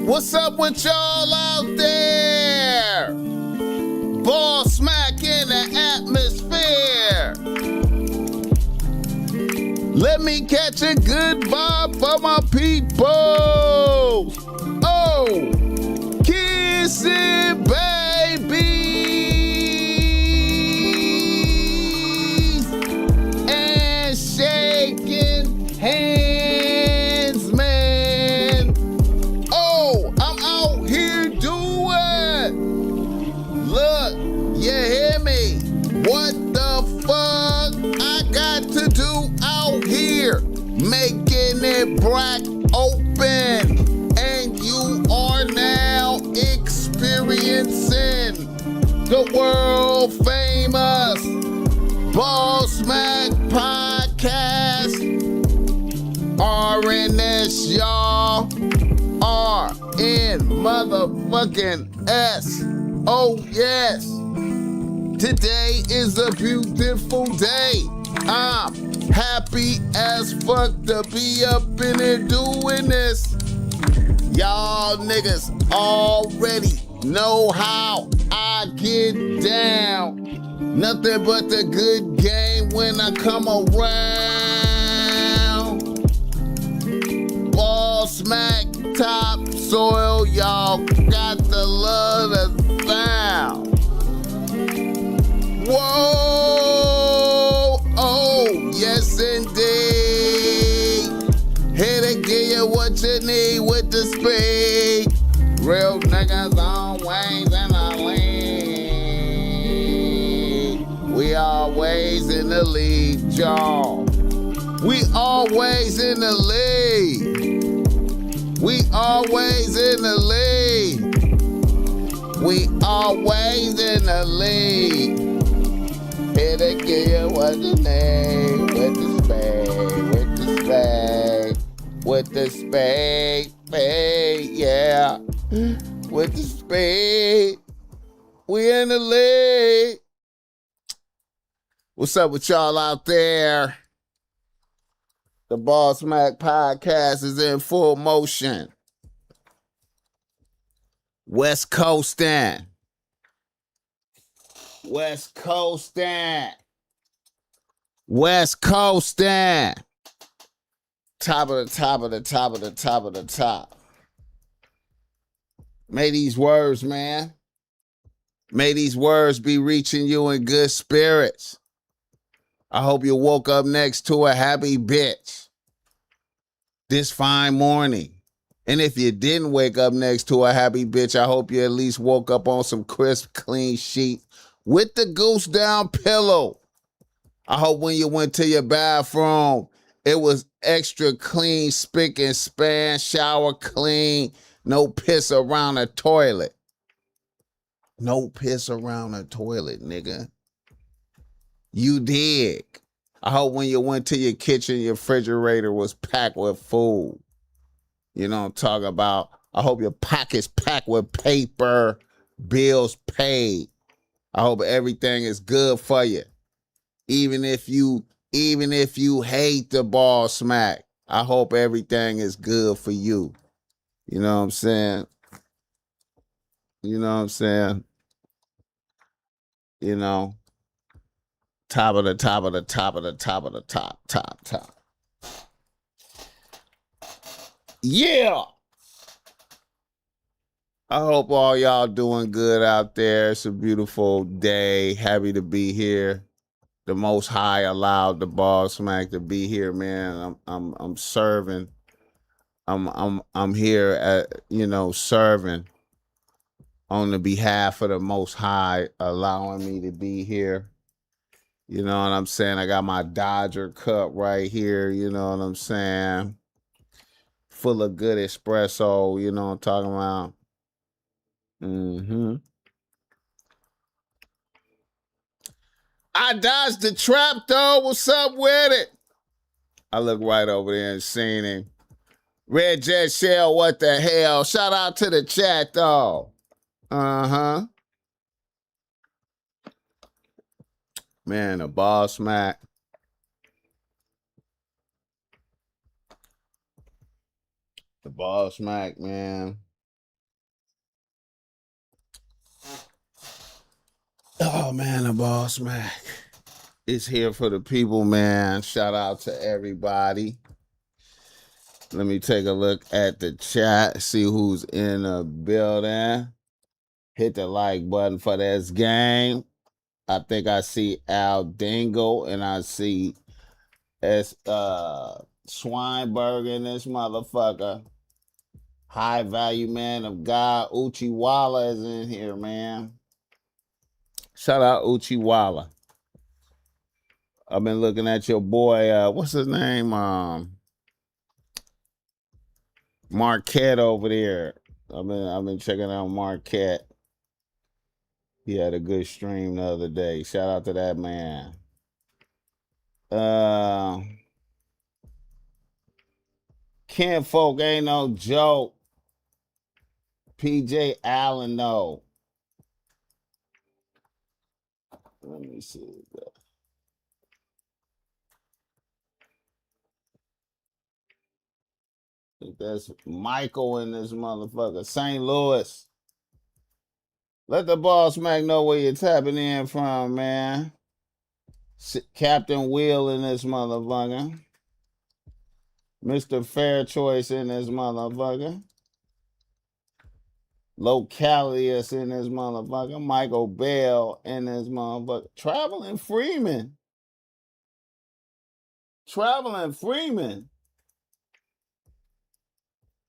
What's up with y'all out there? BossMack in the atmosphere. Let me catch a good vibe for my people. Oh, kissing babies and shaking hands, man. Oh, I'm out here doing. Look, you hear me? What the fuck I got to do out here? Making it black open. And you are now experiencing the world famous BossMack podcast. RNS, y'all. RN motherfucking S. Oh, yes. Today is a beautiful day. I'm happy as fuck to be up in here doing this. Y'all niggas already know how I get down. Nothing but the good game when I come around. BossMack topsoil, y'all got the love of the sound. Whoa, oh, yes indeed. Here to give you what you need with the speed. Real niggas always in the lead. We always in the lead, y'all. We always in the lead. We always in the lead. We always in the lead. Here to give you what you need with the spade, with the spade, with the spade, spade, yeah. With the spade, we in the lead. What's up with y'all out there? The BossMack podcast is in full motion. West Coastin'. West Coastin'. West Coastin'. Top of the top of the top of the top of the top. May these words, man. May these words be reaching you in good spirits. I hope you woke up next to a happy bitch this fine morning. And if you didn't wake up next to a happy bitch, I hope you at least woke up on some crisp, clean sheet with the goose down pillow. I hope when you went to your bathroom, it was extra clean, spick and span, shower clean, no piss around the toilet. No piss around the toilet, nigga. You dig. I hope when you went to your kitchen, your refrigerator was packed with food. You know what I'm talking about? I hope your pockets packed with paper, bills paid. I hope everything is good for you. Even if you hate the BossMack, I hope everything is good for you. You know what I'm saying? You know what I'm saying? You know, top of the top of the top of the top of the top, top. Yeah. I hope all y'all doing good out there. It's a beautiful day. Happy to be here. The Most High allowed the BossMack to be here, man. I'm serving. I'm here at, serving on the behalf of the Most High, allowing me to be here. You know what I'm saying? I got my Dodger cup right here, you know what I'm saying? Full of good espresso, you know what I'm talking about? I dodged the trap, though. What's up with it? I look right over there and seen him. Red Jet Shell, what the hell? Shout out to the chat, though. Man, the BossMack. The BossMack, man. Oh man, the boss Mac is here for the people, man. Shout out to everybody. Let me take a look at the chat, see who's in the building. Hit the like button for this game. I think I see Al Dingle and I see S Schweinberg in this motherfucker. High value man of God. Uchiwala is in here, man. Shout out Uchiwala. I've been looking at your boy, what's his name? Marquette over there. I've been checking out Marquette. He had a good stream the other day. Shout out to that man. Ken Folk ain't no joke. PJ Allen, no. Let me see. That's Michael in this motherfucker. St. Louis. Let the BossMack know where you're tapping in from, man. Captain Will in this motherfucker. Mr. Fair Choice in this motherfucker. Localius in this motherfucker. Michael Bell in this motherfucker. Traveling Freeman. Traveling Freeman.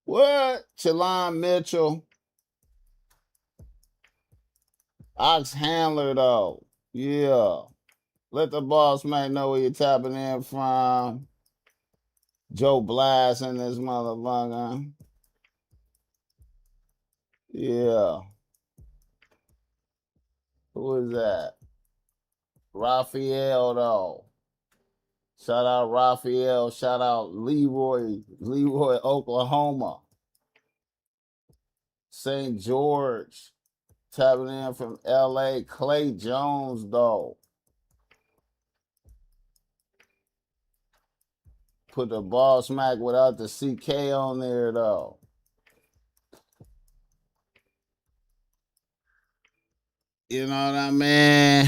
What? Chalon Mitchell. Ox Handler, though. Yeah. Let the BossMack know where you're tapping in from. Joe Blast in this motherfucker. Yeah. Who is that? Raphael, though. Shout out Raphael. Shout out Leroy, Oklahoma. St. George. Tapping in from LA. Clay Jones, though. Put the BossMack without the CK on there, though. You know what I mean?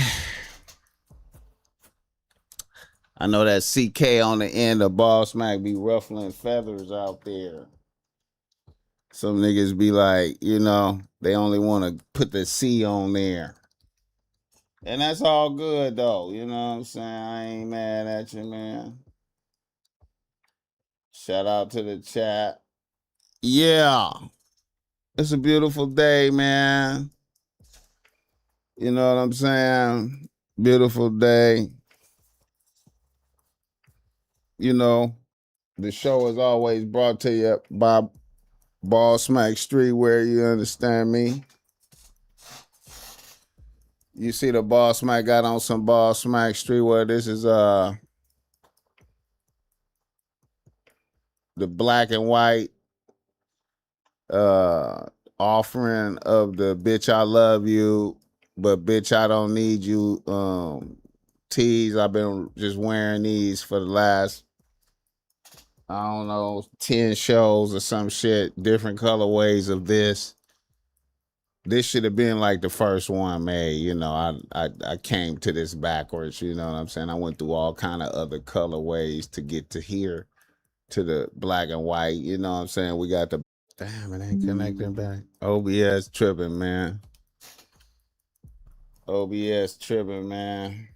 I know that CK on the end of BossMack be ruffling feathers out there. Some niggas be like, they only want to put the C on there. And that's all good, though. You know what I'm saying? I ain't mad at you, man. Shout out to the chat. Yeah. It's a beautiful day, man. You know what I'm saying? Beautiful day. The show is always brought to you by BossMack Streetwear. You understand me? You see the BossMack got on some BossMack Streetwear. This is the black and white offering of the bitch I love you, but bitch I don't need you tees. I've been just wearing these for the last, I don't know, 10 shows or some shit, different colorways of this. This should have been like the first one made. I came to this backwards, you know what I'm saying? I went through all kind of other colorways to get to here, to the black and white, you know what I'm saying? We got the, damn, it ain't connecting back. OBS tripping, man. OBS tripping, man.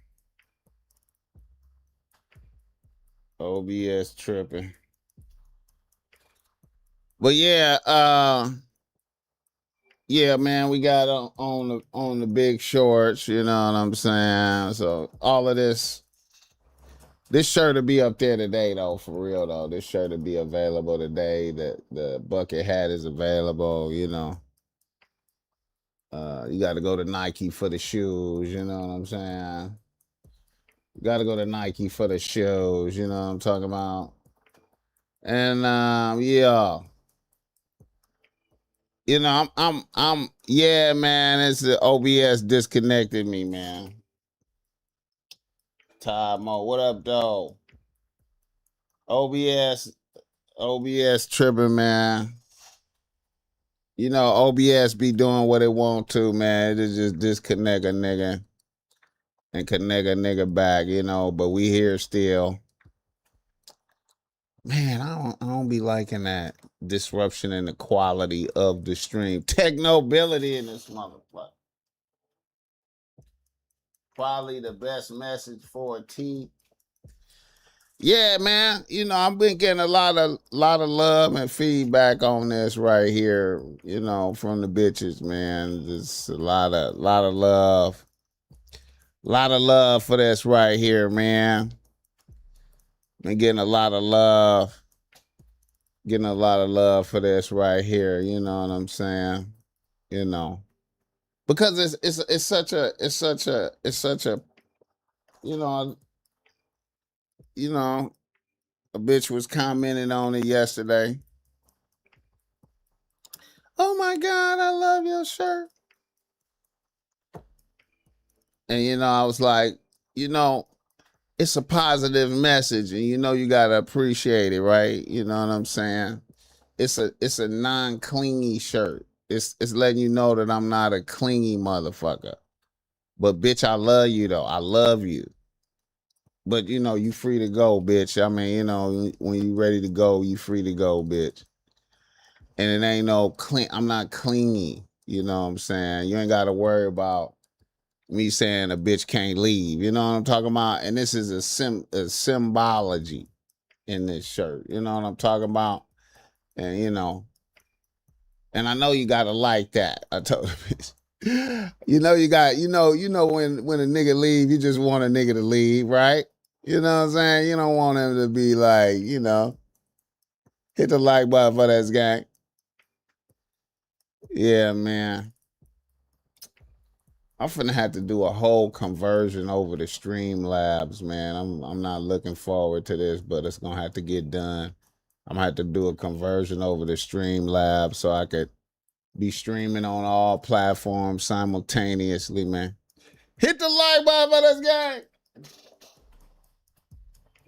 OBS tripping. But yeah, man, we got on the big shorts, you know what I'm saying? So all of this shirt will be up there today, though, for real, though. This shirt will be available today. The bucket hat is available, you got to go to Nike for the shoes, you know what I'm saying? You got to go to Nike for the shoes, you know what I'm talking about? And yeah. Yeah, man, it's the OBS disconnected me, man. Todd Mo, what up, though? OBS tripping, man. OBS be doing what it want to, man. It just disconnect a nigga. and connect a nigga back, you know, but we here still. Man, I don't be liking that disruption in the quality of the stream. Technobility in this motherfucker. Probably the best message for a T. Yeah, man. You know, I've been getting a lot of love and feedback on this right here, you know, from the bitches, man. Just a lot of love. A lot of love for this right here, man. Been getting a lot of love. Getting a lot of love for this right here, you know what I'm saying? You know. Because it's such a you know, you know, a bitch was commenting on it yesterday. Oh my God, I love your shirt. And you know, I was like, you know, it's a positive message, and you know you gotta appreciate it, right? You know what I'm saying? It's a non-clingy shirt. It's letting you know that I'm not a clingy motherfucker. But bitch, I love you though. I love you. But you know, you free to go, bitch. I mean, you know, when you ready to go, you free to go, bitch. And it ain't no clean. I'm not clingy. You know what I'm saying? You ain't got to worry about me saying a bitch can't leave. You know what I'm talking about? And this is a symbology in this shirt. You know what I'm talking about? And you know, and I know you gotta like that. I told the bitch. You know you got you know when a nigga leave, you just want a nigga to leave, right? You know what I'm saying? You don't want him to be like, you know, hit the like button for that gang. Yeah, man. I'm finna have to do a whole conversion over the Streamlabs, man. I'm not looking forward to this, but it's gonna have to get done. I'm gonna have to do a conversion over the Streamlabs so I could be streaming on all platforms simultaneously, man. Hit the like button for this gang.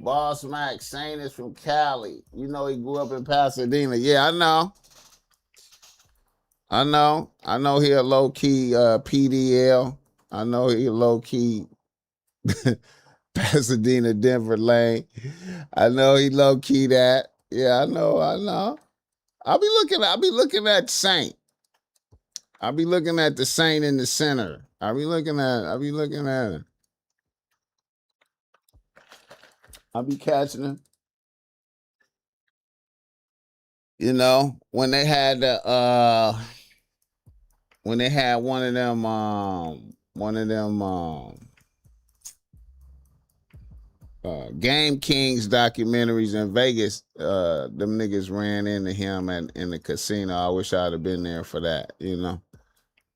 BossMack Saint is from Cali. You know he grew up in Pasadena. Yeah, I know. I know he a low key PDL. I know he a low key Pasadena, Denver lane. I know he low key that. Yeah, I know. I'll be looking at Saint. I'll be looking at the Saint in the center. I'll be looking at him. I'll be catching him. You know, when they had one of them Game Kings documentaries in Vegas, them niggas ran into him in the casino. I wish I'd have been there for that, you know.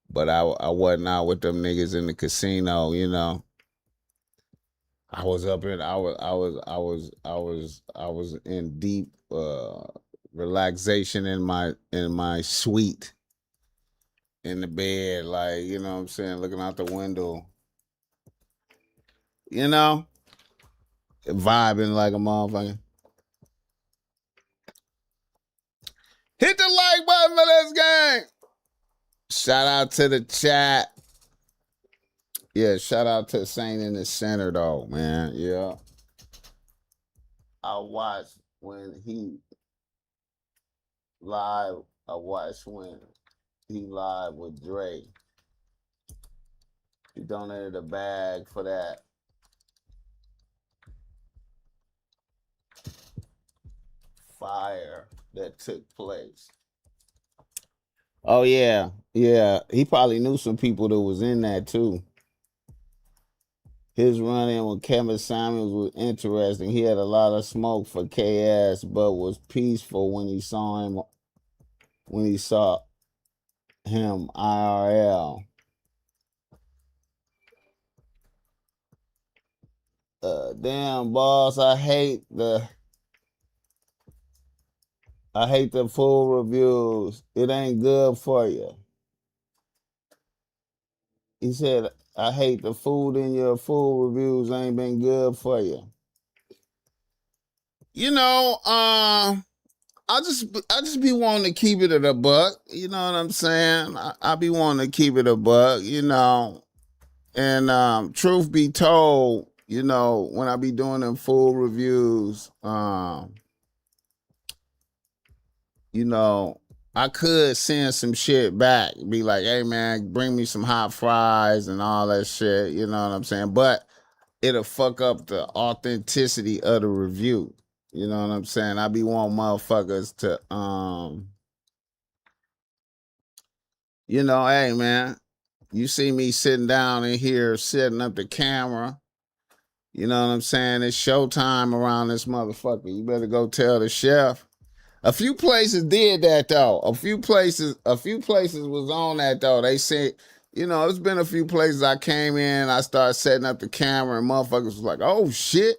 But I wasn't out with them niggas in the casino, you know. I was up in I was in deep relaxation in my suite in the bed, like, you know what I'm saying, looking out the window, you know, vibing like a motherfucker. Hit the like button for this game. Shout out to the chat. Yeah, shout out to Saint in the center though, man. Yeah. I watched when he live. I watched when he live with Dre. He donated a bag for that. Fire that took place. Oh yeah, yeah. He probably knew some people that was in that too. His run-in with Kevin Samuels was interesting. He had a lot of smoke for KS, but was peaceful when he saw him IRL. Damn boss, I hate the full reviews. It ain't good for you. He said, I hate the food in your full reviews ain't been good for you. You know, I just be wanting to keep it at a buck. You know what I'm saying? I be wanting to keep it a buck. You know, And truth be told, you know, when I be doing them full reviews, you know, I could send some shit back, be like, hey man, bring me some hot fries and all that shit, you know what I'm saying? But it'll fuck up the authenticity of the review. You know what I'm saying? I be wanting motherfuckers to you know, hey man, you see me sitting down in here setting up the camera. You know what I'm saying? It's showtime around this motherfucker. You better go tell the chef. A few places did that though. A few places was on that though. They said, you know, it's been a few places I came in, I started setting up the camera, and motherfuckers was like, oh shit.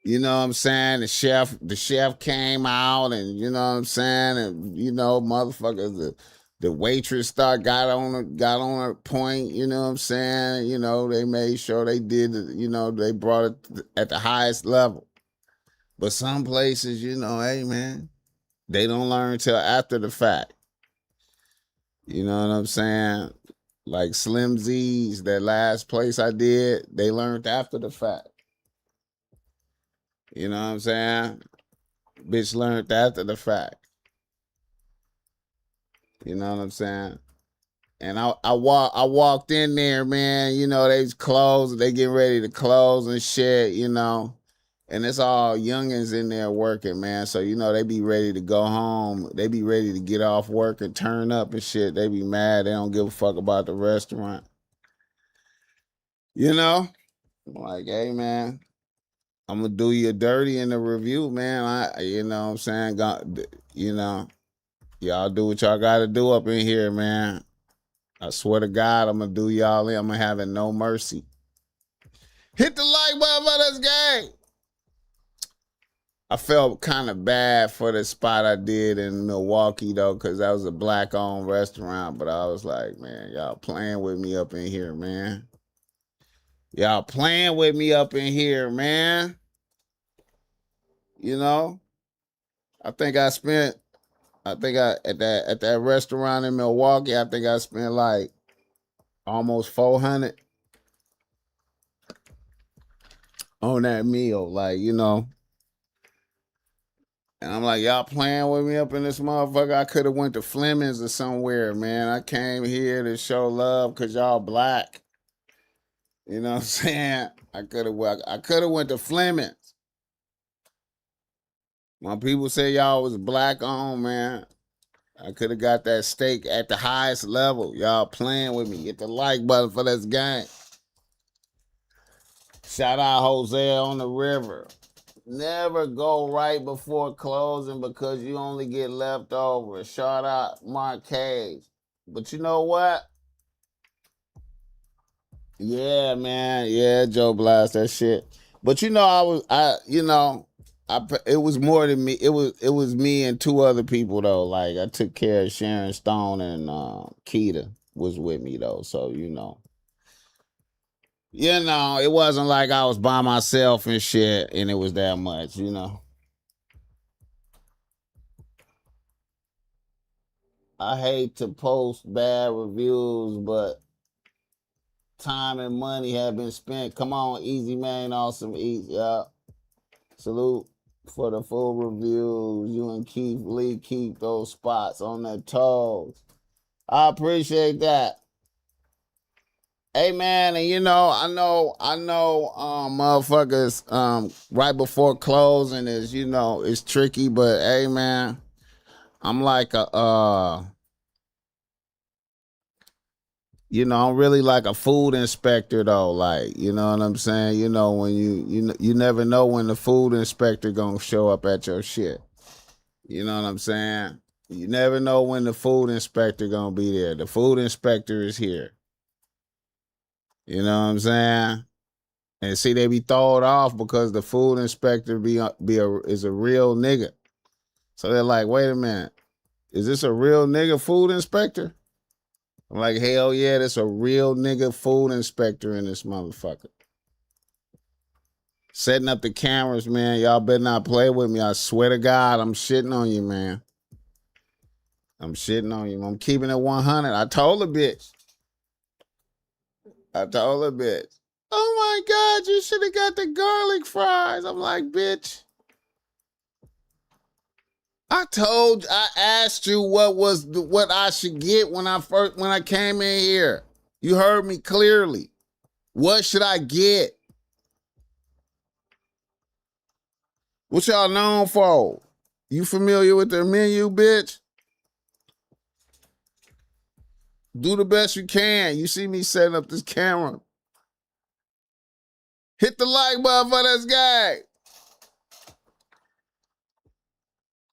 You know what I'm saying? The chef came out, and you know what I'm saying, and you know, motherfuckers, the waitress got on her point. You know what I'm saying? You know, they made sure they did it. You know, they brought it at the highest level. But some places, you know, hey man, they don't learn till after the fact. You know what I'm saying? Like Slim Z's, that last place I did, they learned after the fact. You know what I'm saying? Bitch learned after the fact. You know what I'm saying? And I walked in there, man. You know, they closed, they getting ready to close and shit, you know. And it's all youngins in there working, man. So, you know, they be ready to go home. They be ready to get off work and turn up and shit. They be mad. They don't give a fuck about the restaurant. You know? I'm like, hey man, I'm gonna do you dirty in the review, man. You know what I'm saying? You know, y'all do what y'all gotta do up in here, man. I swear to God, I'm gonna do y'all in. I'm gonna have it no mercy. Hit the like button for this game. I felt kind of bad for the spot I did in Milwaukee though, because that was a black-owned restaurant. But I was like, man, y'all playing with me up in here, man. Y'all playing with me up in here, man. You know, I think I spent. I think I at that restaurant in Milwaukee. I think I spent like almost 400 on that meal. Like, you know. And I'm like, y'all playing with me up in this motherfucker? I could have went to Fleming's or somewhere, man. I came here to show love because y'all black. You know what I'm saying? I could have went to Fleming's. When people say y'all was black on, man, I could have got that steak at the highest level. Y'all playing with me. Hit the like button for this game. Shout out Jose on the river. Never go right before closing because you only get leftovers. Shout out Marquez. But you know what? Yeah, man. Yeah, Joe Blast, that shit. But you know, it was more than me. It was me and two other people though. Like I took care of Sharon Stone and Keita was with me though. So it wasn't like I was by myself and shit, and it was that much. I hate to post bad reviews, but time and money have been spent. Come on, Easy Man, awesome eat. Yeah. Salute for the full reviews. You and Keith Lee keep those spots on their toes. I appreciate that. Hey man, and I know motherfuckers right before closing is tricky, but hey man, I'm like I'm really like a food inspector though. Like, you know what I'm saying? When you never know when the food inspector gonna show up at your shit. You know what I'm saying? You never know when the food inspector gonna be there. The food inspector is here. You know what I'm saying? And see, they be thrown off because the food inspector is a real nigga. So they're like, wait a minute, is this a real nigga food inspector? I'm like, hell yeah, that's a real nigga food inspector in this motherfucker. Setting up the cameras, man. Y'all better not play with me. I swear to God, I'm shitting on you, man. I'm shitting on you. I'm keeping it 100. I told the bitch. I told her, bitch, oh my God, you should have got the garlic fries. I'm like, bitch. I asked you what I should get when I came in here. You heard me clearly. What should I get? What y'all known for? You familiar with their menu, bitch? Do the best you can. You see me setting up this camera. Hit the like button for this guy.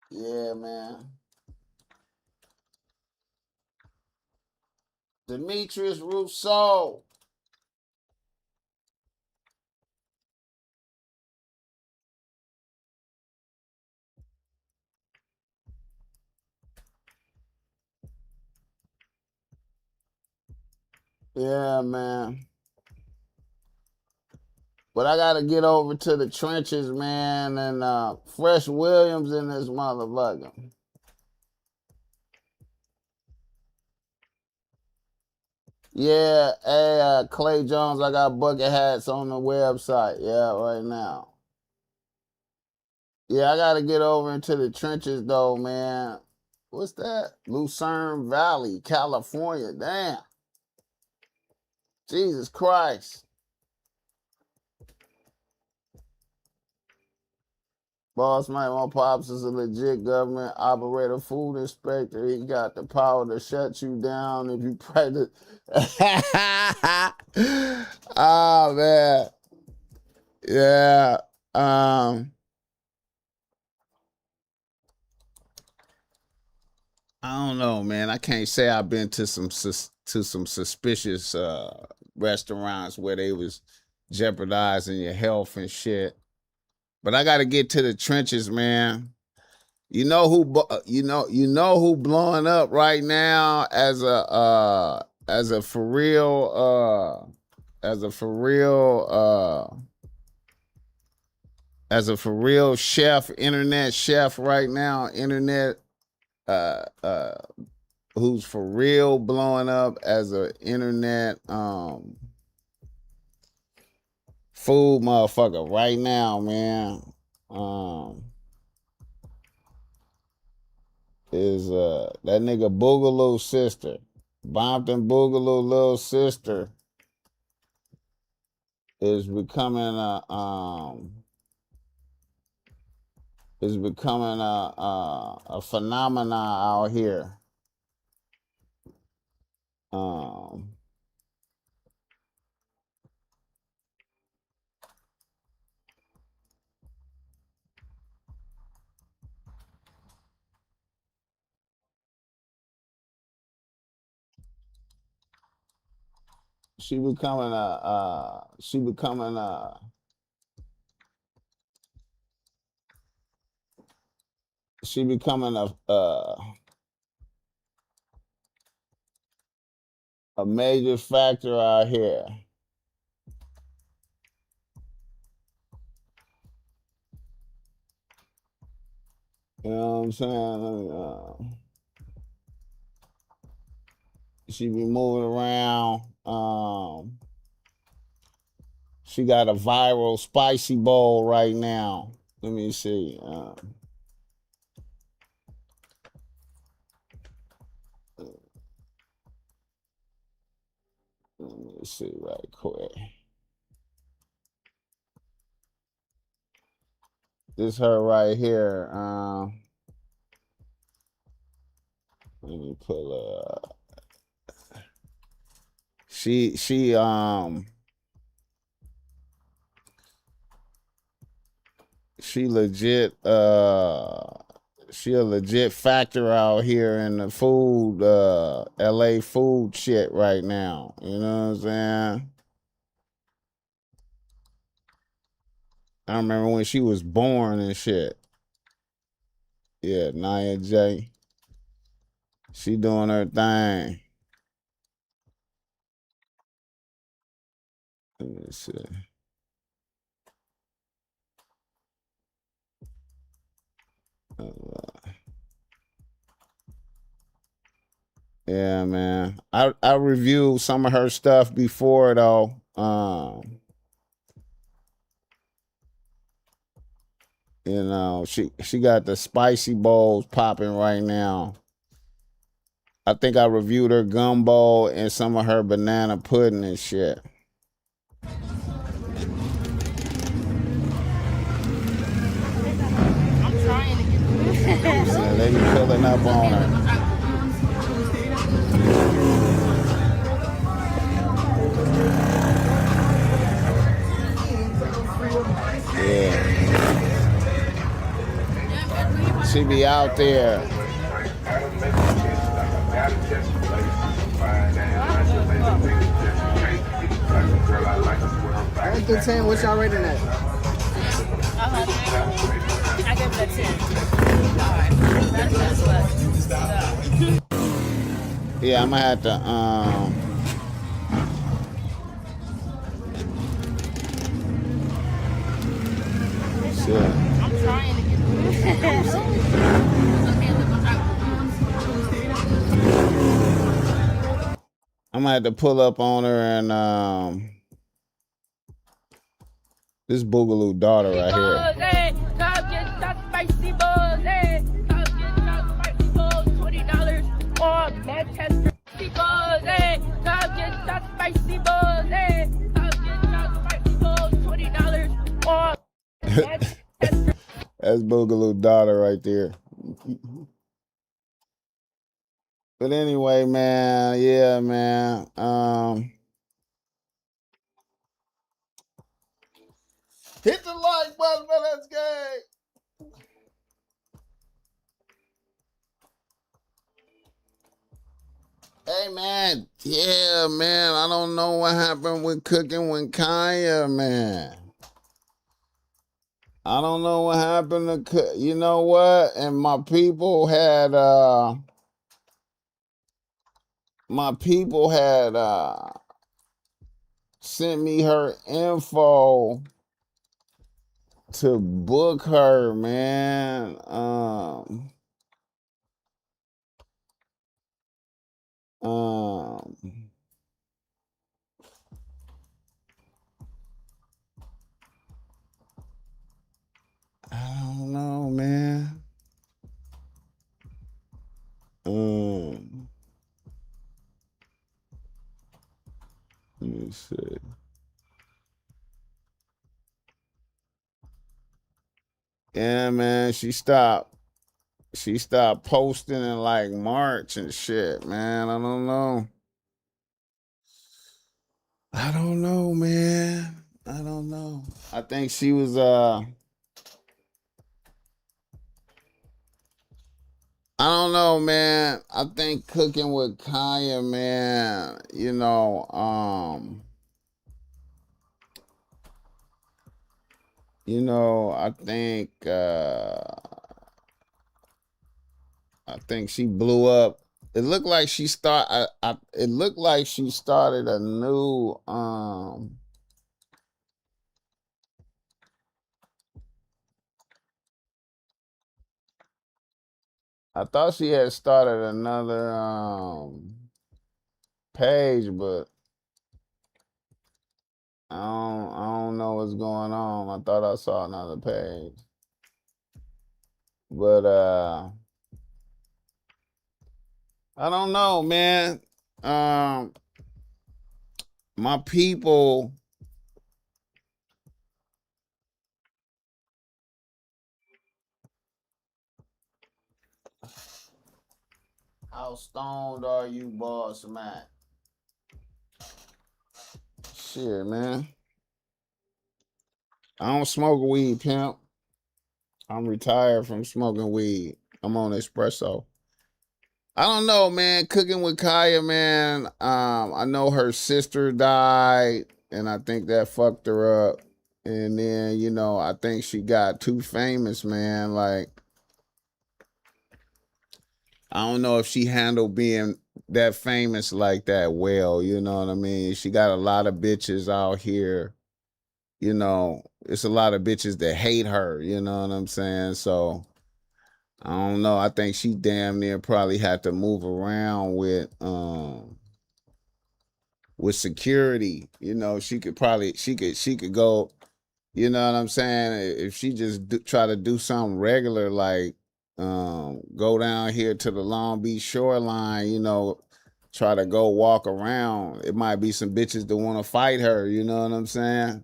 Yeah, man. Demetrius Rousseau. Yeah, man. But I gotta get over to the trenches, man, and Fresh Williams in this motherfucker. Yeah, hey, Clay Jones, I got bucket hats on the website. Yeah, right now. Yeah, I gotta get over into the trenches though, man. What's that? Lucerne Valley, California. Damn. Jesus Christ. BossMack, my pops is a legit government operator, food inspector. He got the power to shut you down if you practice. Oh man. Yeah. Um, I don't know, man. I can't say I've been to some suspicious restaurants where they was jeopardizing your health and shit. But I got to get to the trenches, man. You know who blowing up right now as a for real as a for real as a for real chef, internet chef right now, internet uh uh who's for real blowing up as a internet food motherfucker right now, man. Um is that nigga Boogaloo sister. Bompton Boogaloo little sister is becoming a phenomenon out here. Um she becoming a major factor out here. You know what I'm saying? She be moving around. She got a viral spicy bowl right now. Let me see. Let me see right quick. This her right here. Let me pull up. She she legit she a legit factor out here in the food LA food shit right now. You know what I'm saying? I remember when she was born and shit. Yeah, Nia J. She doing her thing. Let me see. Yeah, man. I reviewed some of her stuff before though. She got the spicy bowls popping right now. I think I reviewed her gumbo and some of her banana pudding and shit. I'm trying to get So they be pulling up on her. Yeah. She be out there. One through 10, what's y'all rating at? 100. I give it a 10. Yeah, I'm gonna have to shit. I'm trying to get I'm gonna have to pull up on her and this Boogaloo daughter right here. Come get that spicy balls, Come get that spicy balls, $20 or Manchester spicy balls, Come get that spicy balls, Come get that spicy balls, $20 or Manchester. That's Boogaloo daughter right there. But anyway, man, yeah, man. Hit the like button for this game. Hey man, yeah, man. I don't know what happened with cooking with Kaya, man. I don't know what happened to cook. You know what? And my people had sent me her info to book her, man. Um, I don't know, man. Let me see. Yeah, man, she stopped posting in like March and shit, man. I don't know. I don't know, man. I don't know. I think she was I don't know, man. I think cooking with Kaya, man, I think she blew up. It looked like it looked like she started a new I thought she had started another page, but I don't know what's going on. I thought I saw another page. But I don't know, man. Um my people how stoned are you, BossMack? Shit, man. I don't smoke weed, pimp. I'm retired from smoking weed. I'm on espresso. I don't know, man. Cooking with Kaya, man. I know her sister died, and I think that fucked her up. And then, I think she got too famous, man. Like, I don't know if she handled being that famous like that well. You know what I mean? She got a lot of bitches out here. It's a lot of bitches that hate her. You know what I'm saying? So I don't know. I think she damn near probably had to move around with security. You know, she could go. You know what I'm saying? If she just try to do something regular, like go down here to the Long Beach shoreline, you know, try to go walk around, it might be some bitches that want to fight her. You know what I'm saying?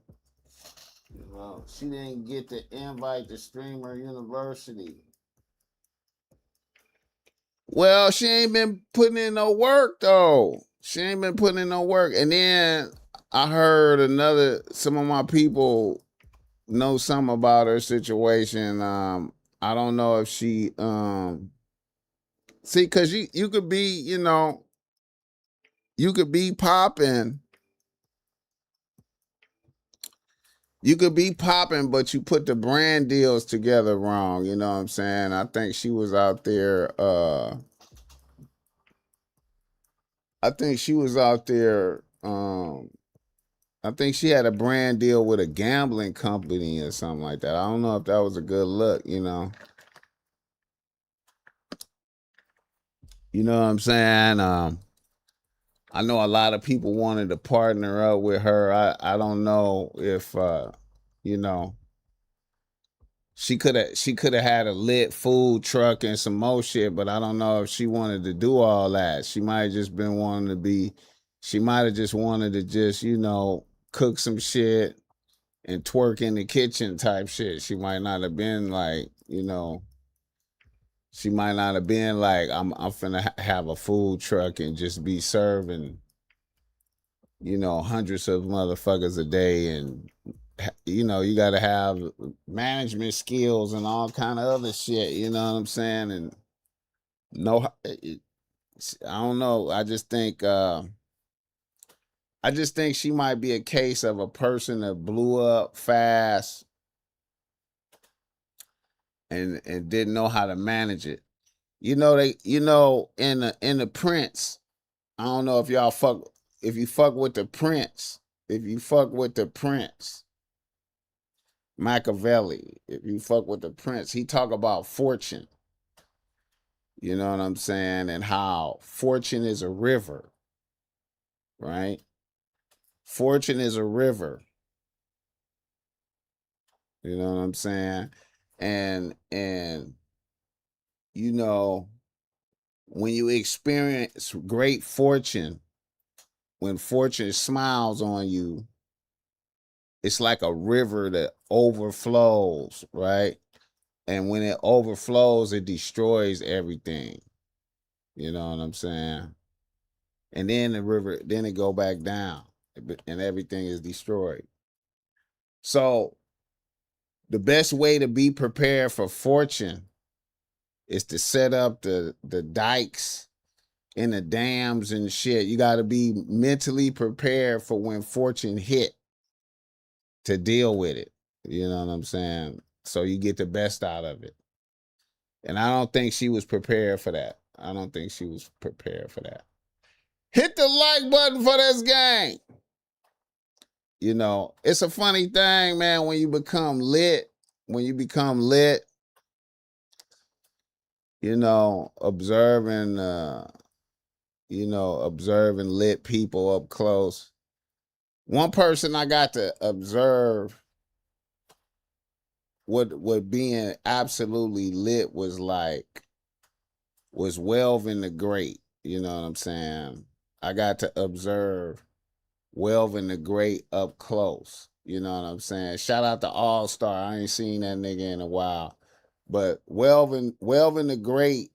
Well, she didn't get the invite to Streamer University. Well, she ain't been putting in no work though. She ain't been putting in no work. And then I heard some of my people know something about her situation. I don't know if she see, cause you could be, you know, you could be popping. You could be popping, but you put the brand deals together wrong. You know what I'm saying? I think she was out there. I think she was out there. I think she had a brand deal with a gambling company or something like that. I don't know if that was a good look. You know. You know what I'm saying? I know a lot of people wanted to partner up with her. I don't know if you know, she could have had a lit food truck and some more shit, but I don't know if she wanted to do all that. She might have just been wanting to be. She might have just wanted to just, you know, cook some shit and twerk in the kitchen type shit. She might not have been like, you know, she might not have been like, I'm finna have a food truck and just be serving, you know, hundreds of motherfuckers a day. And you know, you got to have management skills and all kind of other shit. You know what I'm saying? And no, I don't know. I just think she might be a case of a person that blew up fast and didn't know how to manage it. You know, in the Prince. I don't know if y'all fuck if you fuck with the Prince. If you fuck with the Prince Machiavelli, if you fuck with the Prince, he talk about fortune. You know what I'm saying? And how fortune is a river, right? Fortune is a river. You know what I'm saying? And you know, when you experience great fortune, when fortune smiles on you, it's like a river that overflows, right? And when it overflows, it destroys everything. You know what I'm saying? And then the river, then it go back down, and everything is destroyed. So the best way to be prepared for fortune is to set up the dikes and the dams and shit. You got to be mentally prepared for when fortune hit to deal with it. You know what I'm saying? So you get the best out of it. And I don't think she was prepared for that. I don't think she was prepared for that. Hit the like button for this game. You know, it's a funny thing, man, when you become lit, you know, observing lit people up close. One person I got to observe what being absolutely lit was like was Welvin the Great. You know what I'm saying? I got to observe Welvin the Great up close. You know what I'm saying? Shout out to All Star. I ain't seen that nigga in a while. But Welvin the Great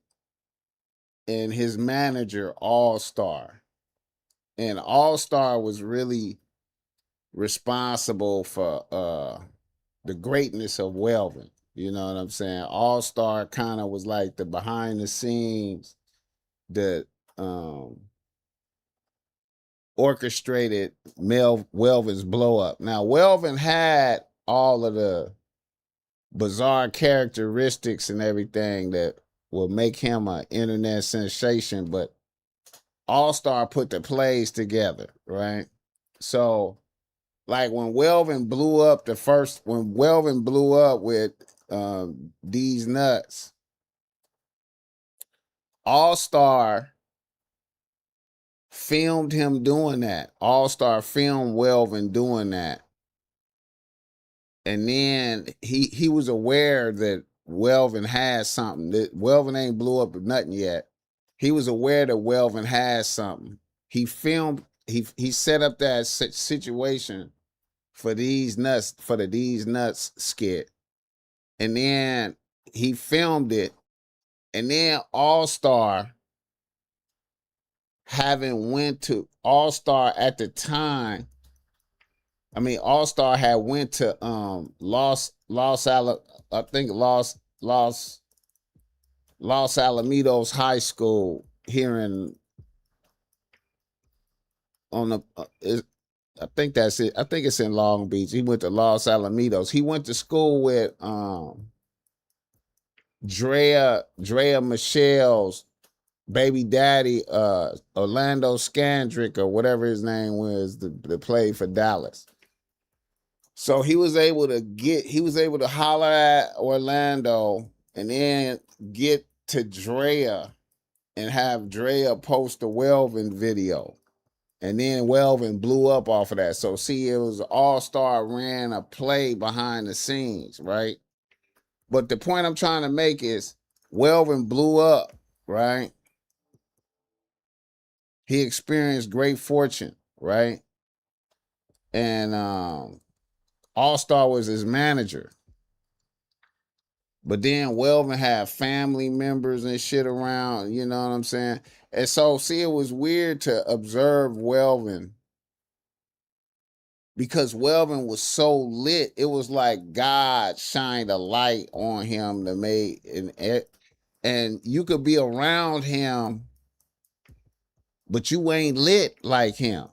and his manager, All Star. And All Star was really responsible for the greatness of Welvin. You know what I'm saying? All Star kind of was like the behind the scenes that orchestrated Welvin's blow up. Now, Welvin had all of the bizarre characteristics and everything that will make him an internet sensation, but All Star put the plays together, right? So, like when Welvin blew up when Welvin blew up with These Nuts, All Star filmed him doing that. All Star filmed Welvin doing that. And then he was aware that Welvin had something. That Welvin ain't blew up or nothing yet. He was aware that Welvin had something. He filmed. He set up that situation for these nuts the These Nuts skit, and then he filmed it, and then All Star having went to All Star at the time. I mean, All Star had went to Los Alamitos High School here in on the I think that's it. I think it's in Long Beach. He went to Los Alamitos. He went to school with Drea Michelle's baby daddy, Orlando Scandrick or whatever his name was, that played for Dallas. So he was able to holler at Orlando and then get to Drea and have Drea post a Welvin video. And then Welvin blew up off of that. So see, it was All Star ran a play behind the scenes, right? But the point I'm trying to make is Welvin blew up, right? He experienced great fortune, right? And All Star was his manager. But then Welvin had family members and shit around, you know what I'm saying? And so, see, it was weird to observe Welvin because Welvin was so lit. It was like God shined a light on him to make and you could be around him, but you ain't lit like him.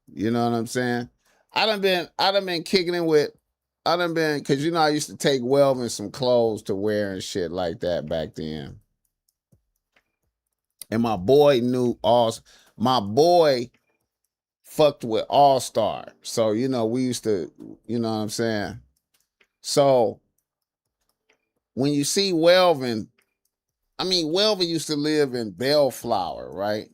You know what I'm saying? I done been kicking it with, cause you know I used to take Welvin some clothes to wear and shit like that back then. And my boy fucked with All Star. So, you know, we used to, you know what I'm saying? So when you see Welvin, Welvin used to live in Bellflower, right?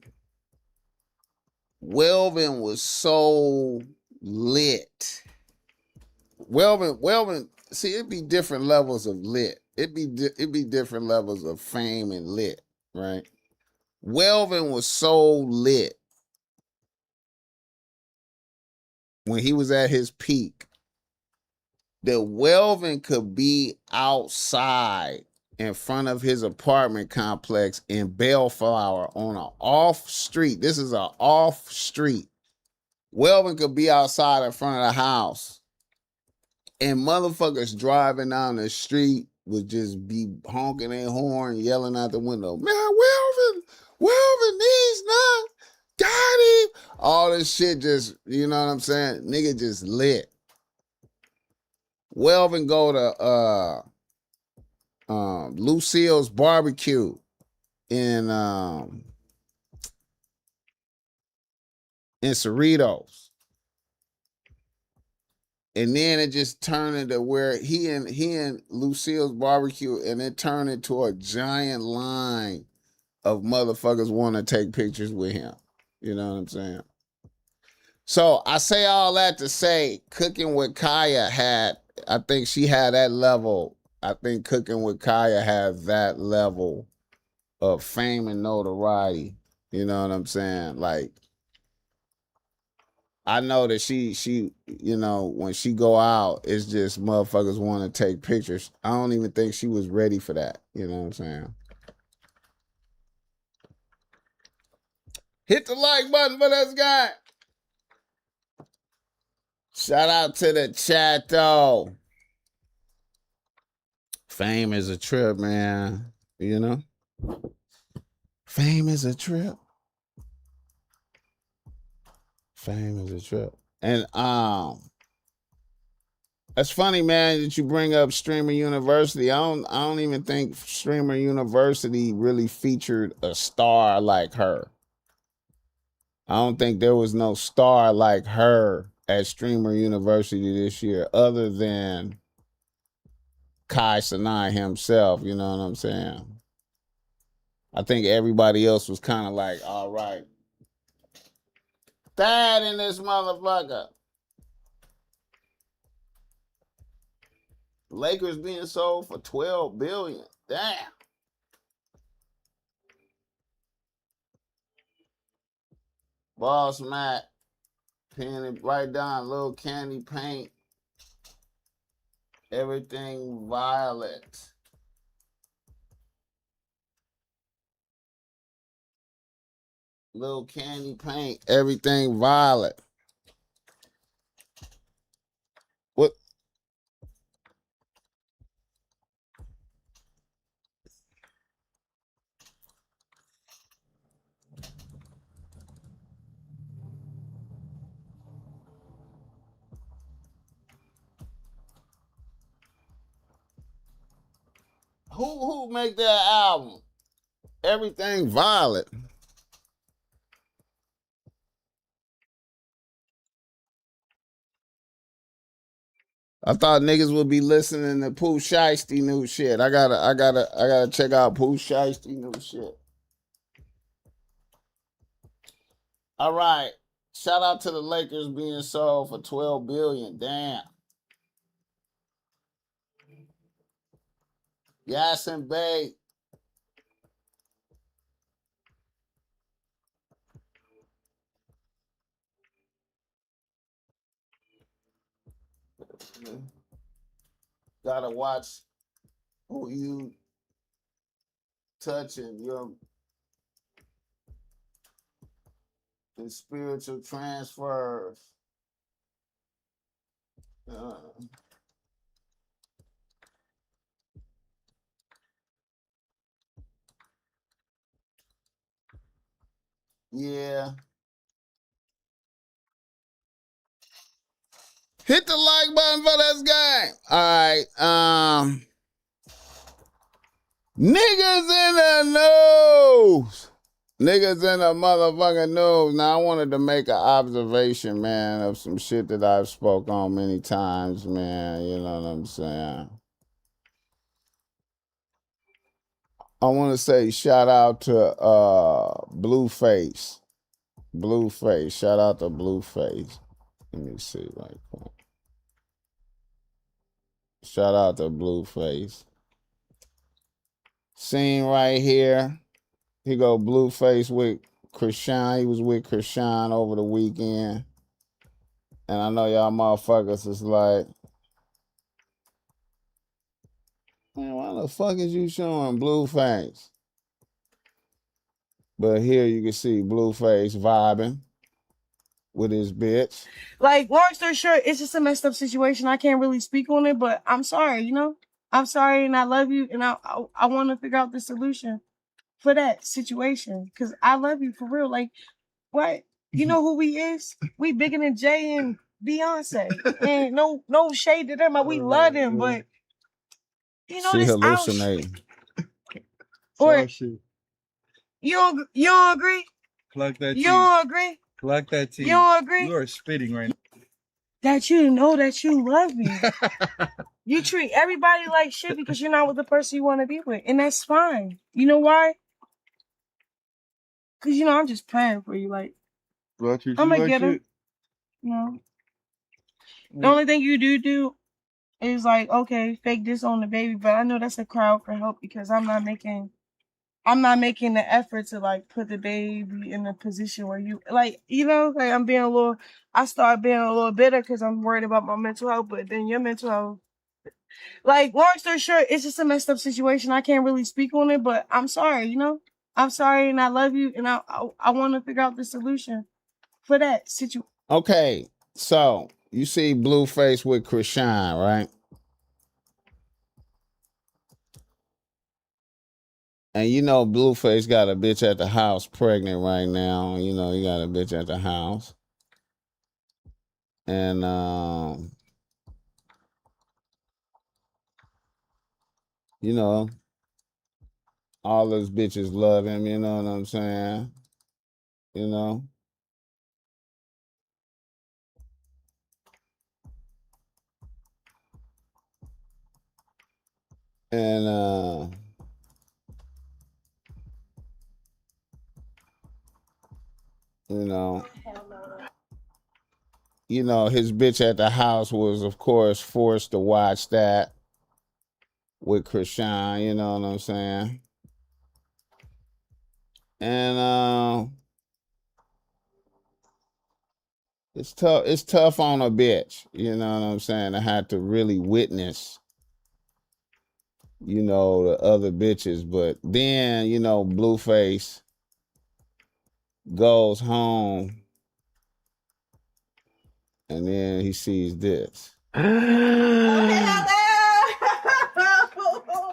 Welvin was so lit. Welvin, see, it'd be different levels of lit. It'd be different levels of fame and lit, right? Welvin was so lit when he was at his peak that Welvin could be outside in front of his apartment complex in Bellflower on an off street. This is an off street. Welvin could be outside in front of the house and motherfuckers driving down the street would just be honking their horn, yelling out the window, man, Welvin, these nuts, got him. All this shit just, you know what I'm saying? Nigga just lit. Welvin go to Lucille's barbecue in Cerritos. And then it just turned into where he and Lucille's barbecue, and it turned into a giant line of motherfuckers want to take pictures with him. You know what I'm saying? So I say all that to say Cooking with Kaya I think she had that level. I think Cooking with Kaya has that level of fame and notoriety. You know what I'm saying? Like, I know that she, you know, when she go out, it's just motherfuckers want to take pictures. I don't even think she was ready for that. You know what I'm saying? Hit the like button for this guy. Shout out to the chat, though. Fame is a trip, man. You know? Fame is a trip. Fame is a trip. And it's funny, man, that you bring up Streamer University. I don't even think Streamer University really featured a star like her. I don't think there was no star like her at Streamer University this year, other than Kai Sinai himself. You know what I'm saying? I think everybody else was kind of like, all right. Thad in this motherfucker. Lakers being sold for $12 billion. Damn. BossMack, pen it right down, little candy paint. Everything violet. Little candy paint. Everything violet. What? Who make that album? Everything violet. I thought niggas would be listening to Pooh Shiesty new shit. I gotta check out Pooh Shiesty new shit. All right. Shout out to the Lakers being sold for $12 billion. Damn. Yasin Bey. Gotta watch who you touching. Your spiritual transfers. Uh, yeah. Hit the like button for this game. All right. Niggas in the news. Niggas in the motherfucking news. Now, I wanted to make an observation, man, of some shit that I've spoke on many times, man. You know what I'm saying? I want to say shout out to Blueface. Blueface. Shout out to Blueface. Let me see right quick. Shout out to Blueface. Scene right here. He go Blueface with Krishan. He was with Krishan over the weekend. And I know y'all motherfuckers is like, man, why the fuck is you showing Blueface? But here you can see Blueface vibing with his bitch. Like, long story short, it's just a messed up situation. I can't really speak on it, but I'm sorry, you know? I'm sorry and I love you and I want to figure out the solution for that situation because I love you for real. Like, what? You know who we is? We bigger than Jay and Beyonce. And no shade to them. We love them, but you know She this out hallucinating. or you don't agree? Plug that You tea. don't agree? Plug that tea. You don't agree? You are spitting right now. That you know that you love me. You treat everybody like shit because you're not with the person you want to be with. And that's fine. You know why? Because, you know, I'm just praying for you. Like, Do I treat I'm you going to like get him. shit? You know? The only thing you do is like, okay, fake this on the baby. But I know that's a cry out for help because I'm not making the effort to like put the baby in a position where you like, you know, like I start being a little bitter because I'm worried about my mental health, but then your mental health. Like, long story short, it's just a messed up situation. I can't really speak on it, but I'm sorry, you know? I'm sorry and I love you and I want to figure out the solution for that situation. Okay, so you see Blueface with Krishan, right? And you know Blueface got a bitch at the house pregnant right now. You know, he got a bitch at the house. And you know, all those bitches love him, you know what I'm saying? You know? And You know, his bitch at the house was, of course, forced to watch that with Krishan. You know what I'm saying? And it's tough. It's tough on a bitch. You know what I'm saying? I had to really witness, the other bitches. But then, Blueface goes home and then he sees this.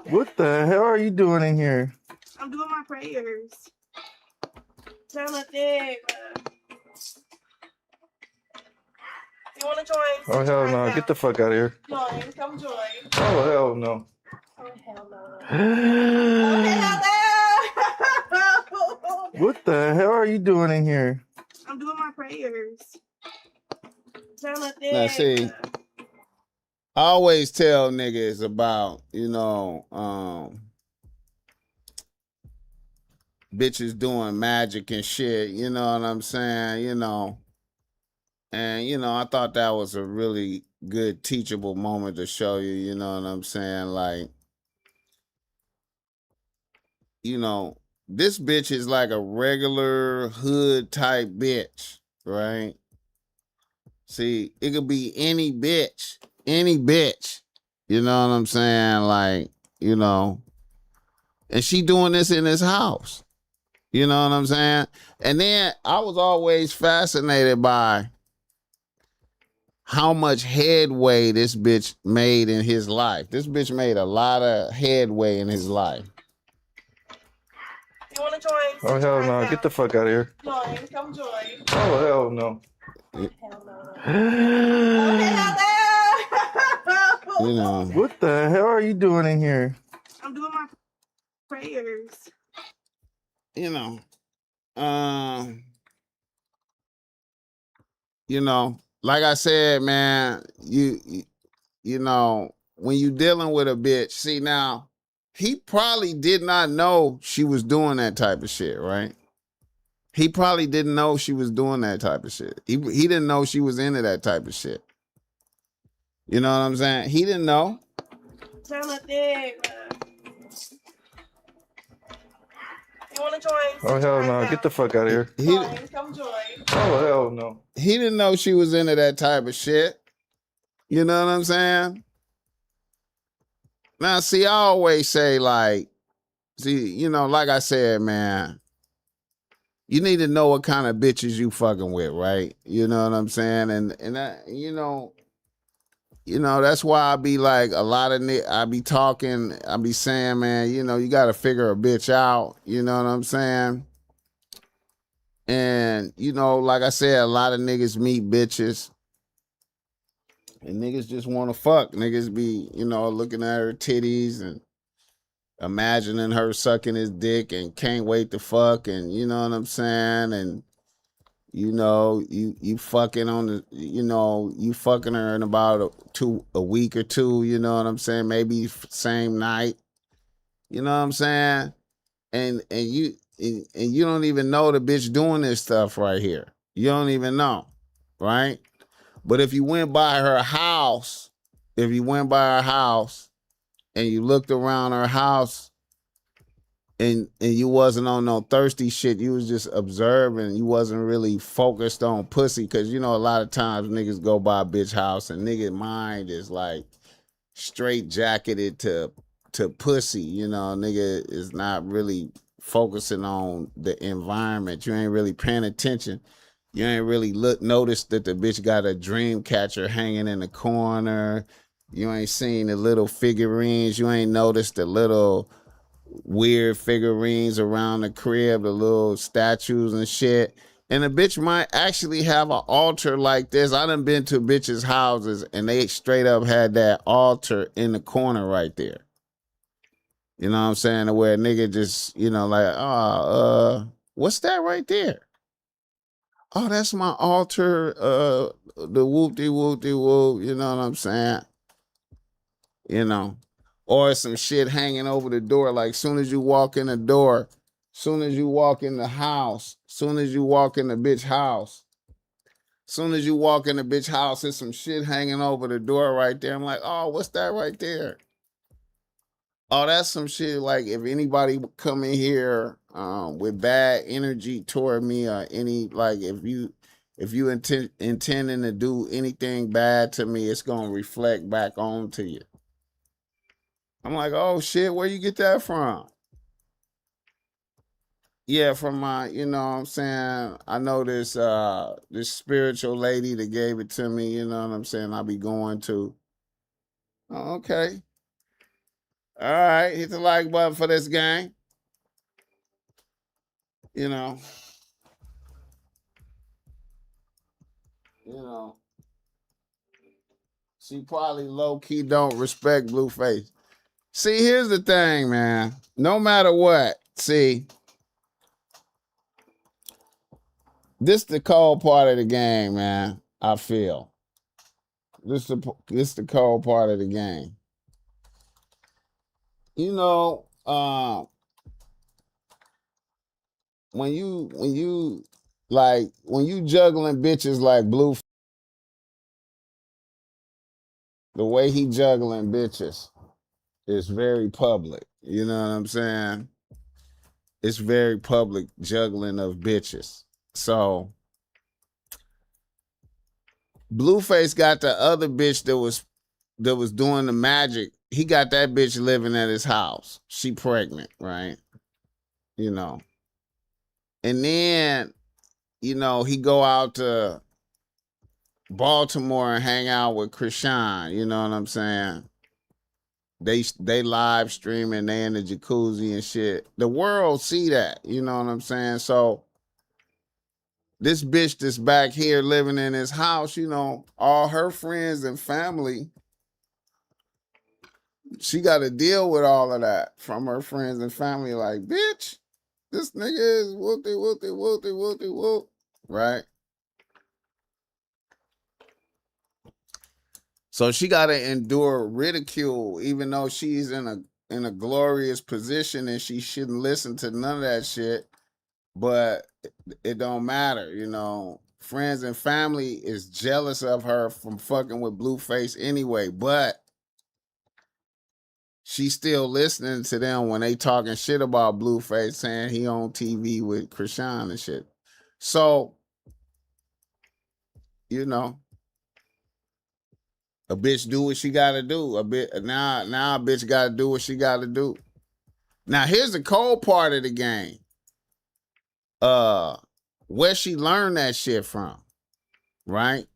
What the hell are you doing in here? I'm doing my prayers. Tell a thing. You want to join? Oh, hell no. Get the fuck out of here. Join. Come join. Oh, hell no. Oh, hell no. What the hell are you doing in here? I'm doing my prayers. Tell a thing. Now, see, I always tell niggas about, bitches doing magic and shit, you know what I'm saying, and, I thought that was a really good teachable moment to show you, you know what I'm saying, like, this bitch is like a regular hood type bitch, right? See, it could be any bitch, you know what I'm saying, like, and she doing this in his house. You know what I'm saying? And then I was always fascinated by how much headway this bitch made in his life. This bitch made a lot of headway in his life. You want to join? Oh, hell no. Get the fuck out of here. Join. Come join. Oh, hell no. Hell no. What the hell are you doing in here? I'm doing my prayers. Like I said, man, when you dealing with a bitch, see now, he probably did not know she was doing that type of shit, right? He probably didn't know she was doing that type of shit. He didn't know she was into that type of shit. You know what I'm saying? He didn't know. Tell a thing. You want to join? Oh, hell no. Get the fuck out of here. Join. Come join. Oh, hell no. He didn't know she was into that type of shit. You know what I'm saying? Now, see, I always say, like, like I said, man, you need to know what kind of bitches you fucking with, right? You know what I'm saying? And that, that's why I be like, I be talking, I be saying, man, you got to figure a bitch out. You know what I'm saying? And, like I said, a lot of niggas meet bitches and niggas just want to fuck. Niggas be, looking at her titties and imagining her sucking his dick and can't wait to fuck. And you know what I'm saying? And, you fucking on the, you fucking her in about a week or two, you know what I'm saying? Maybe same night. You know what I'm saying? And you don't even know the bitch doing this stuff right here. You don't even know, right? But if you went by her house, and you looked around her house and you wasn't on no thirsty shit, you was just observing, you wasn't really focused on pussy, because a lot of times niggas go by a bitch house and nigga mind is like straight jacketed to pussy, nigga is not really focusing on the environment. You ain't really paying attention. You ain't really notice that the bitch got a dream catcher hanging in the corner. You ain't seen the little figurines. You ain't noticed the little weird figurines around the crib, the little statues and shit. And the bitch might actually have an altar like this. I done been to bitches' houses and they straight up had that altar in the corner right there. You know what I'm saying? Where a nigga just, what's that right there? Oh, that's my altar, the whoop-de-whoop-de-whoop, you know what I'm saying? Or some shit hanging over the door. Like, soon as you walk in the door, Soon as you walk in the house, soon as you walk in the bitch house, soon as you walk in the bitch house, there's some shit hanging over the door right there. I'm like, oh, what's that right there? Oh, that's some shit. Like if anybody would come in here with bad energy toward me, or any like if you intending to do anything bad to me, it's gonna reflect back on to you. I'm like, oh shit, where you get that from? Yeah, from my, you know what I'm saying? I know this spiritual lady that gave it to me, you know what I'm saying? I'll be going to. Oh, okay. All right, hit the like button for this gang. You know. You know. She probably low key don't respect Blueface. See, here's the thing, man. No matter what, see, this the cold part of the game, man. I feel this the cold part of the game. You know, when you juggling bitches like Blue, the way he juggling bitches is very public. You know what I'm saying? It's very public juggling of bitches. So Blueface got the other bitch that was doing the magic. He got that bitch living at his house. She pregnant, right? You know. And then, you know, he go out to Baltimore and hang out with Krishan, you know what I'm saying? They live streaming, they in the jacuzzi and shit. The world see that, you know what I'm saying? So this bitch that's back here living in his house, you know, all her friends and family, she got to deal with all of that from her friends and family. Like, bitch, this nigga is whoop, right? So she got to endure ridicule, even though she's in a glorious position and she shouldn't listen to none of that shit. But it don't matter, you know. Friends and family is jealous of her from fucking with Blueface anyway, but she's still listening to them when they talking shit about Blueface, saying he on TV with Krishan and shit. So, you know, a bitch do what she gotta do. Now a bitch gotta do what she gotta do. Now here's the cold part of the game. Where she learned that shit from, right?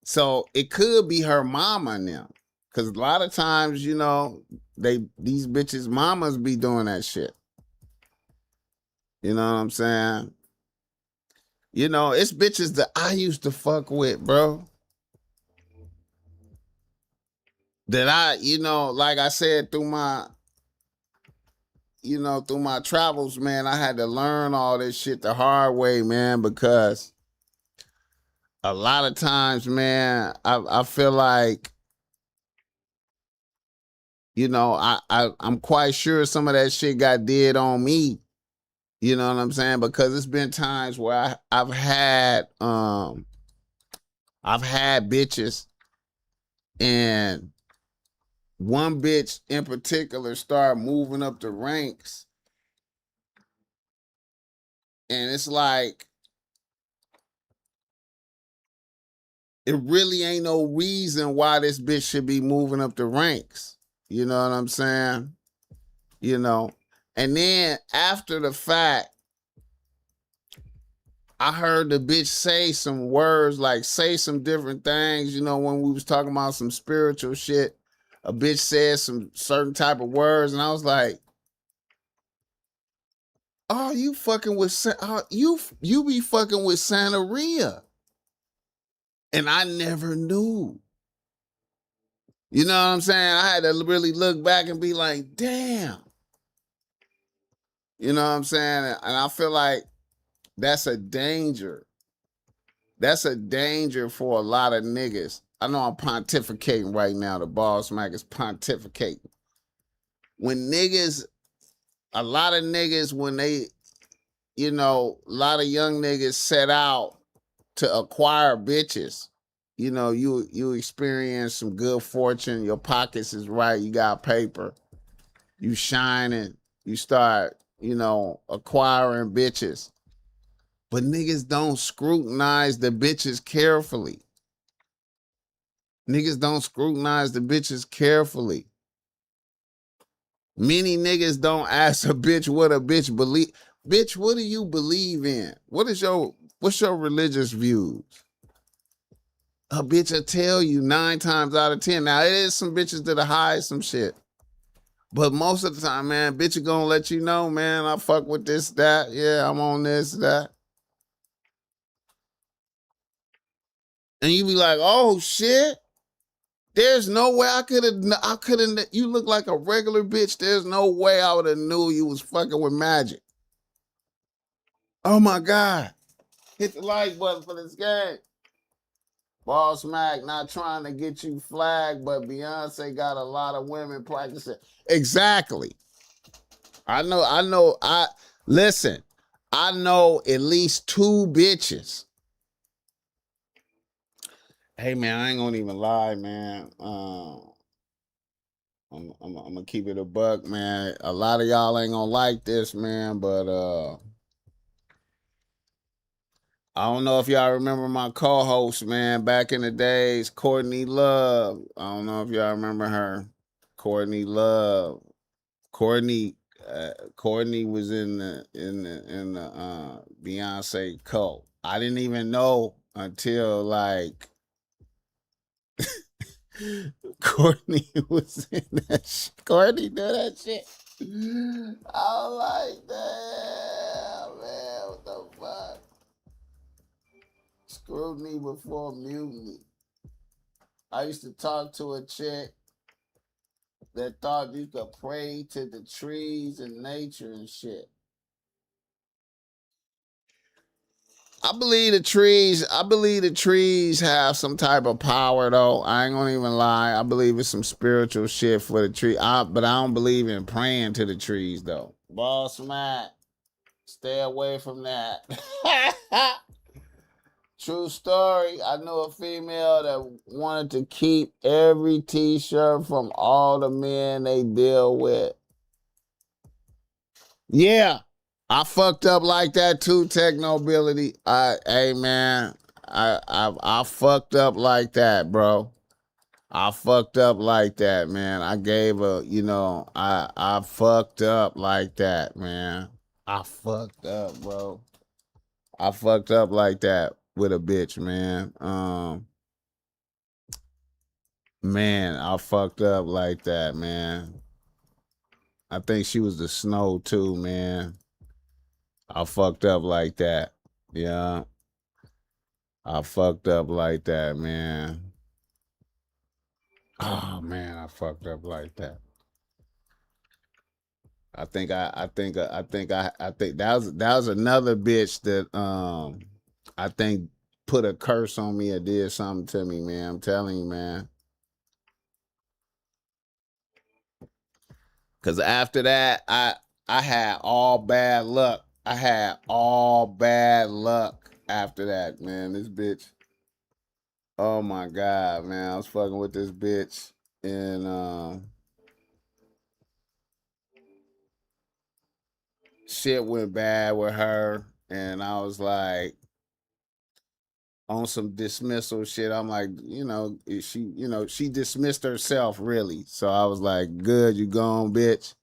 So it could be her mama and them. Cause a lot of times, you know, these bitches' mamas be doing that shit. You know what I'm saying? You know, it's bitches that I used to fuck with, bro. That I, you know, like I said, through my travels, man, I had to learn all this shit the hard way, man, because a lot of times, man, I feel like, you know, I'm quite sure some of that shit got did on me. You know what I'm saying? Because it's been times where I've had bitches, and one bitch in particular started moving up the ranks, and it's like it really ain't no reason why this bitch should be moving up the ranks. You know what I'm saying? You know, and then after the fact, I heard the bitch say some words, like say some different things, you know, when we was talking about some spiritual shit. A bitch said some certain type of words, and I was like, oh, you fucking with, you be fucking with Santeria. And I never knew. You know what I'm saying? I had to really look back and be like, damn. You know what I'm saying? And I feel like that's a danger. That's a danger for a lot of niggas. I know I'm pontificating right now. The BossMack is pontificating. When niggas, a lot of niggas, when they a lot of young niggas set out to acquire bitches. You experience some good fortune, your pockets is right, you got paper, you shining, you start, acquiring bitches. But niggas don't scrutinize the bitches carefully. Niggas don't scrutinize the bitches carefully. Many niggas don't ask a bitch what a bitch believe. Bitch, what do you believe in? What's your religious views? A bitch will tell you 9 times out of 10. Now, it is some bitches that'll hide some shit. But most of the time, man, bitch are gonna let you know, man, I fuck with this, that. Yeah, I'm on this, that. And you be like, oh, shit. There's no way I could have, you look like a regular bitch. There's no way I would have knew you was fucking with magic. Oh, my God. Hit the like button for this game. BossMack not trying to get you flagged, but Beyonce got a lot of women practicing. Exactly. Listen, I know at least 2 bitches. Hey, man, I ain't gonna even lie, man. I'm gonna keep it a buck, man. A lot of y'all ain't gonna like this, man, but I don't know if y'all remember my co-host, man, back in the days, Courtney Love. I don't know if y'all remember her. Courtney Love. Courtney was in the Beyonce cult. I didn't even know until like Courtney was in that shit. Courtney did that shit. I was like, damn, man, what the fuck? Scrutiny before mutiny. I used to talk to a chick that thought you could pray to the trees and nature and shit. I believe the trees have some type of power though. I ain't gonna even lie. I believe it's some spiritual shit for the tree. But I don't believe in praying to the trees though. BossMack, stay away from that. True story. I knew a female that wanted to keep every t-shirt from all the men they deal with. Yeah. I fucked up like that too, Technobility. Hey man, I fucked up like that, bro. I fucked up like that, man. I gave I fucked up like that, man. I fucked up, bro. I fucked up like that with a bitch, man. Man, I fucked up like that, man. I think she was the snow too, man. I fucked up like that. Yeah. I fucked up like that, man. Oh man, I fucked up like that. I think that was another bitch that I think put a curse on me or did something to me, man. I'm telling you, man. Cause after that, I had all bad luck. I had all bad luck after that, man. This bitch. Oh my God, man. I was fucking with this bitch and shit went bad with her. And I was like on some dismissal shit. I'm like, she dismissed herself really. So I was like, good, you gone, bitch.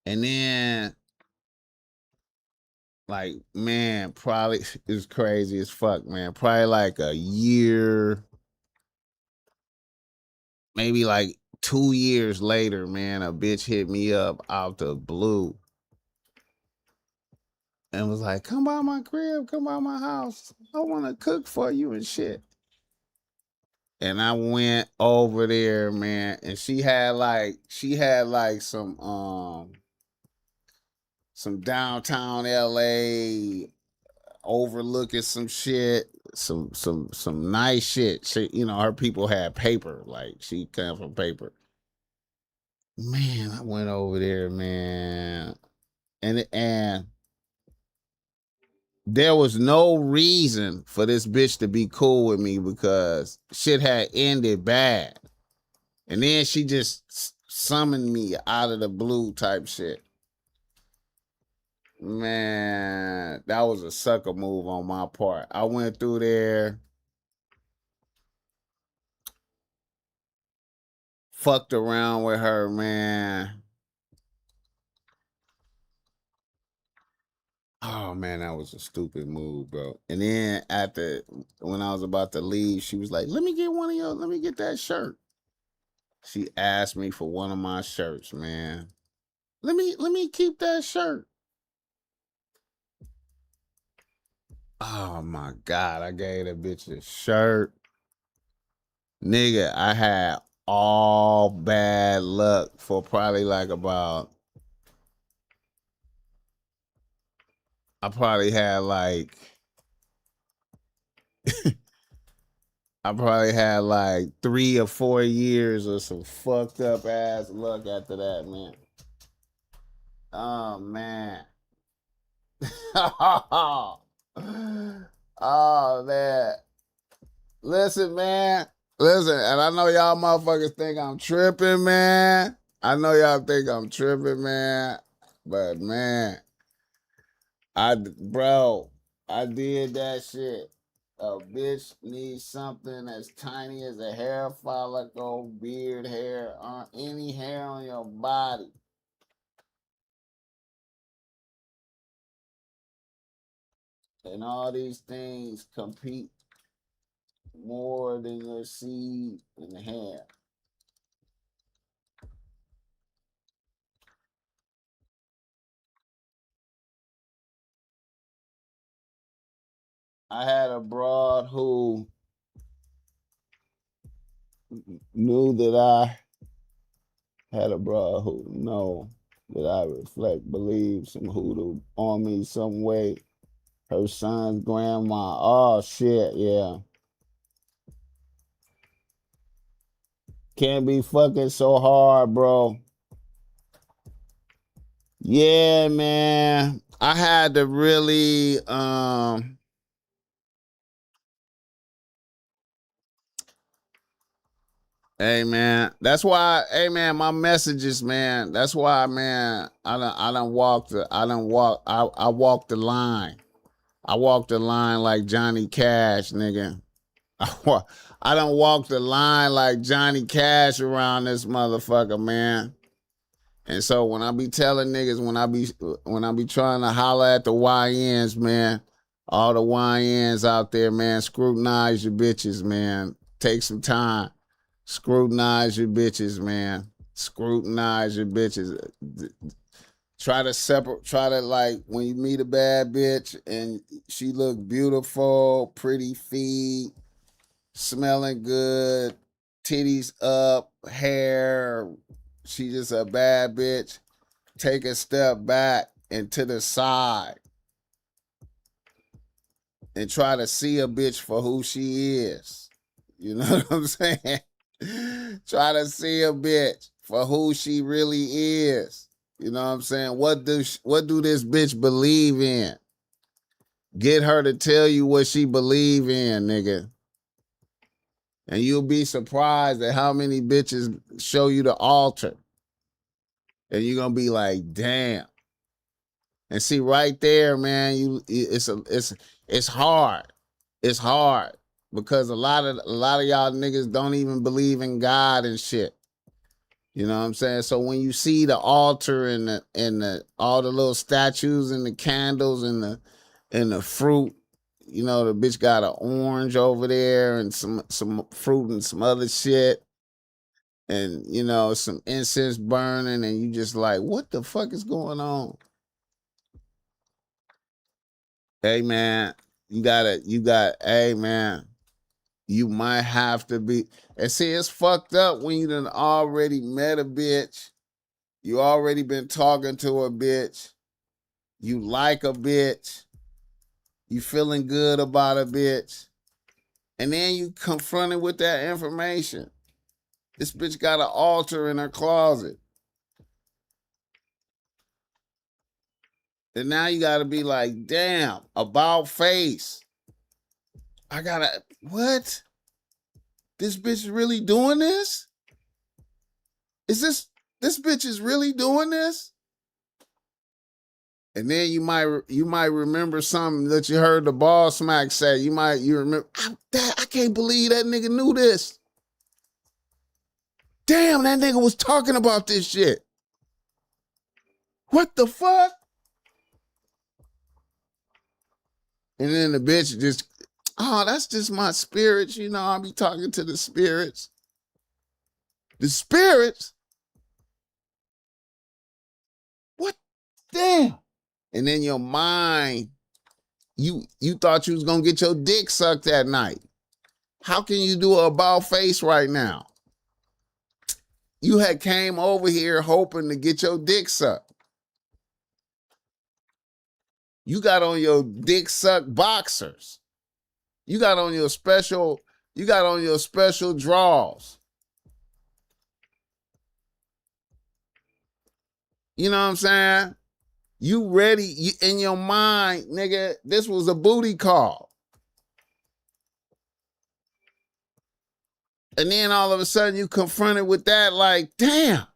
And then like, man, probably it's crazy as fuck, man. Probably like a year, maybe like 2 years later, man, a bitch hit me up out the blue and was like, come by my crib, come by my house. I want to cook for you and shit. And I went over there, man, and she had like some downtown LA overlooking some shit, some nice shit. Her people had paper, like she came from paper. Man, I went over there, man, and there was no reason for this bitch to be cool with me because shit had ended bad. And then she just summoned me out of the blue type shit. Man, that was a sucker move on my part. I went through there, fucked around with her, man. Oh man, that was a stupid move, bro. And then when I was about to leave, she was like, let me get that shirt. She asked me for one of my shirts, man. Let me keep that shirt. Oh my God, I gave that bitch a shirt. Nigga, I had all bad luck for probably like about, I probably had like, I probably had like 3 or 4 years of some fucked up ass luck after that, man. Oh man. Oh man. Listen, man. Listen, and I know y'all motherfuckers think I'm tripping, man. I know y'all think I'm tripping, man. But man, I did that shit. A bitch needs something as tiny as a hair follicle, beard hair, any hair on your body. And all these things compete more than your seed and hair. I had a broad who knew that I had a broad who know that I reflect, believe some hoodoo on me some way. Her son's grandma. Oh shit, yeah. Can't be fucking so hard, bro. Yeah, man. I had to really hey man. That's why, hey man, my messages, man. That's why, man, I walked the line. I walked the line like Johnny Cash, nigga. I done walked the line like Johnny Cash around this motherfucker, man. And so when I be telling niggas, when I be trying to holler at the YNs, man, all the YNs out there, man, scrutinize your bitches, man. Take some time. Scrutinize your bitches, man. Scrutinize your bitches. Try to like when you meet a bad bitch and she look beautiful, pretty feet, smelling good, titties up, hair. She just a bad bitch. Take a step back and to the side and try to see a bitch for who she is. You know what I'm saying? Try to see a bitch for who she really is. You know what I'm saying? What do this bitch believe in? Get her to tell you what she believe in, nigga. And you'll be surprised at how many bitches show you the altar. And you're gonna be like, damn. And see right there, man, it's hard. It's hard because a lot of y'all niggas don't even believe in God and shit. You know what I'm saying? So when you see the altar and the all the little statues and the candles and the fruit, you know, the bitch got an orange over there and some fruit and some other shit. And you know, some incense burning, and you just like, what the fuck is going on? Hey man, hey man, you might have to be, and see, it's fucked up when you done already met a bitch, you already been talking to a bitch, you like a bitch, you feeling good about a bitch, and then you confronted with that information. This bitch got an altar in her closet. And now you gotta be like, damn, about face. I gotta, what? This bitch is really doing this? Is this bitch is really doing this? And then you might remember something that you heard the BossMack say. You remember, I can't believe that nigga knew this. Damn, that nigga was talking about this shit. What the fuck? And then the bitch just, oh, that's just my spirits. You know, I'll be talking to the spirits. The spirits? What? Damn. And then your mind, you thought you was gonna get your dick sucked that night. How can you do a about face right now? You had came over here hoping to get your dick sucked. You got on your dick suck boxers. You got on your special draws. You know what I'm saying? You ready, in your mind, nigga, this was a booty call. And then all of a sudden you confronted with that like, damn.